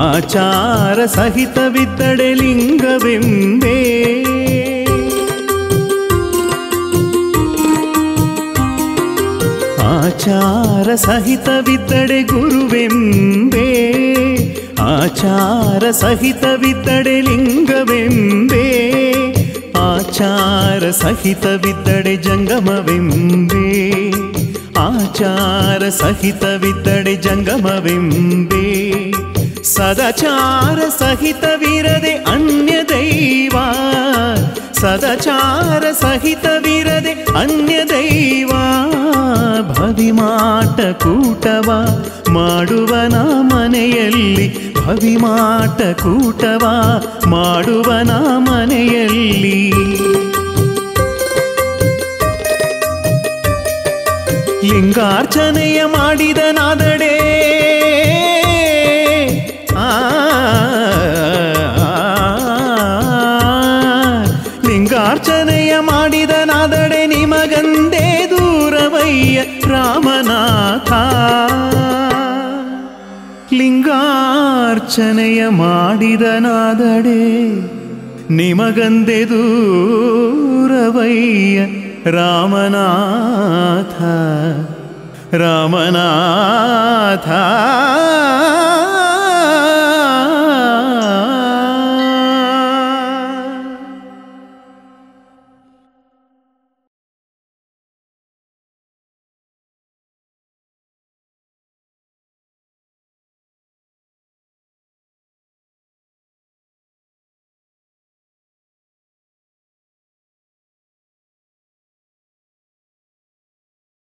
ಆಚಾರ ಸಹಿತವಿದ್ದಡೆ ಲಿಂಗವೆಂಬೆ. ಆಚಾರ ಸಹಿತವಿದ್ದಡೆ ಗುರುವೆಂಬೆ, ಆಚಾರ ಸಹಿತವಿದ್ದಡೆ ಲಿಂಗವೆಂಬೆ. ಆಚಾರ ಸಹಿತವಿದ್ದಡೆ ಜಂಗಮವೆಂಬೆ, ಆಚಾರ ಸಹಿತವಿದ್ದಡೆ ಜಂಗಮವೆಂಬೆ ಸದಾಚಾರ ಸಹಿತವಿರದೆ ಅನ್ಯ ದೈವ ಸದಾಚಾರ ಸಹಿತವಿರದೆ ಅನ್ಯ ದೈವ ಭವಿಮಾಟ ಕೂಟವ ಮಾಡುವನ ಮನೆಯಲ್ಲಿ ಭವಿಮಾಟ ಕೂಟವ ಮಾಡುವನ ಮನೆಯಲ್ಲಿ ಲಿಂಗಾರ್ಚನೆಯ ಮಾಡಿದನಾದಡೆ ಲಿಂಗಾರ್ಚನೆಯ ಮಾಡಿದನಾದಡೆ ನಿಮಗಂದೇ ದೂರವಯ್ಯ ರಾಮನಾಥ ಲಿಂಗಾರ್ಚನೆಯ ಮಾಡಿದನಾದಡೆ ನಿಮಗಂದೇ ದೂರವಯ್ಯ ರಾಮನಾಥ ರಾಮನಾಥ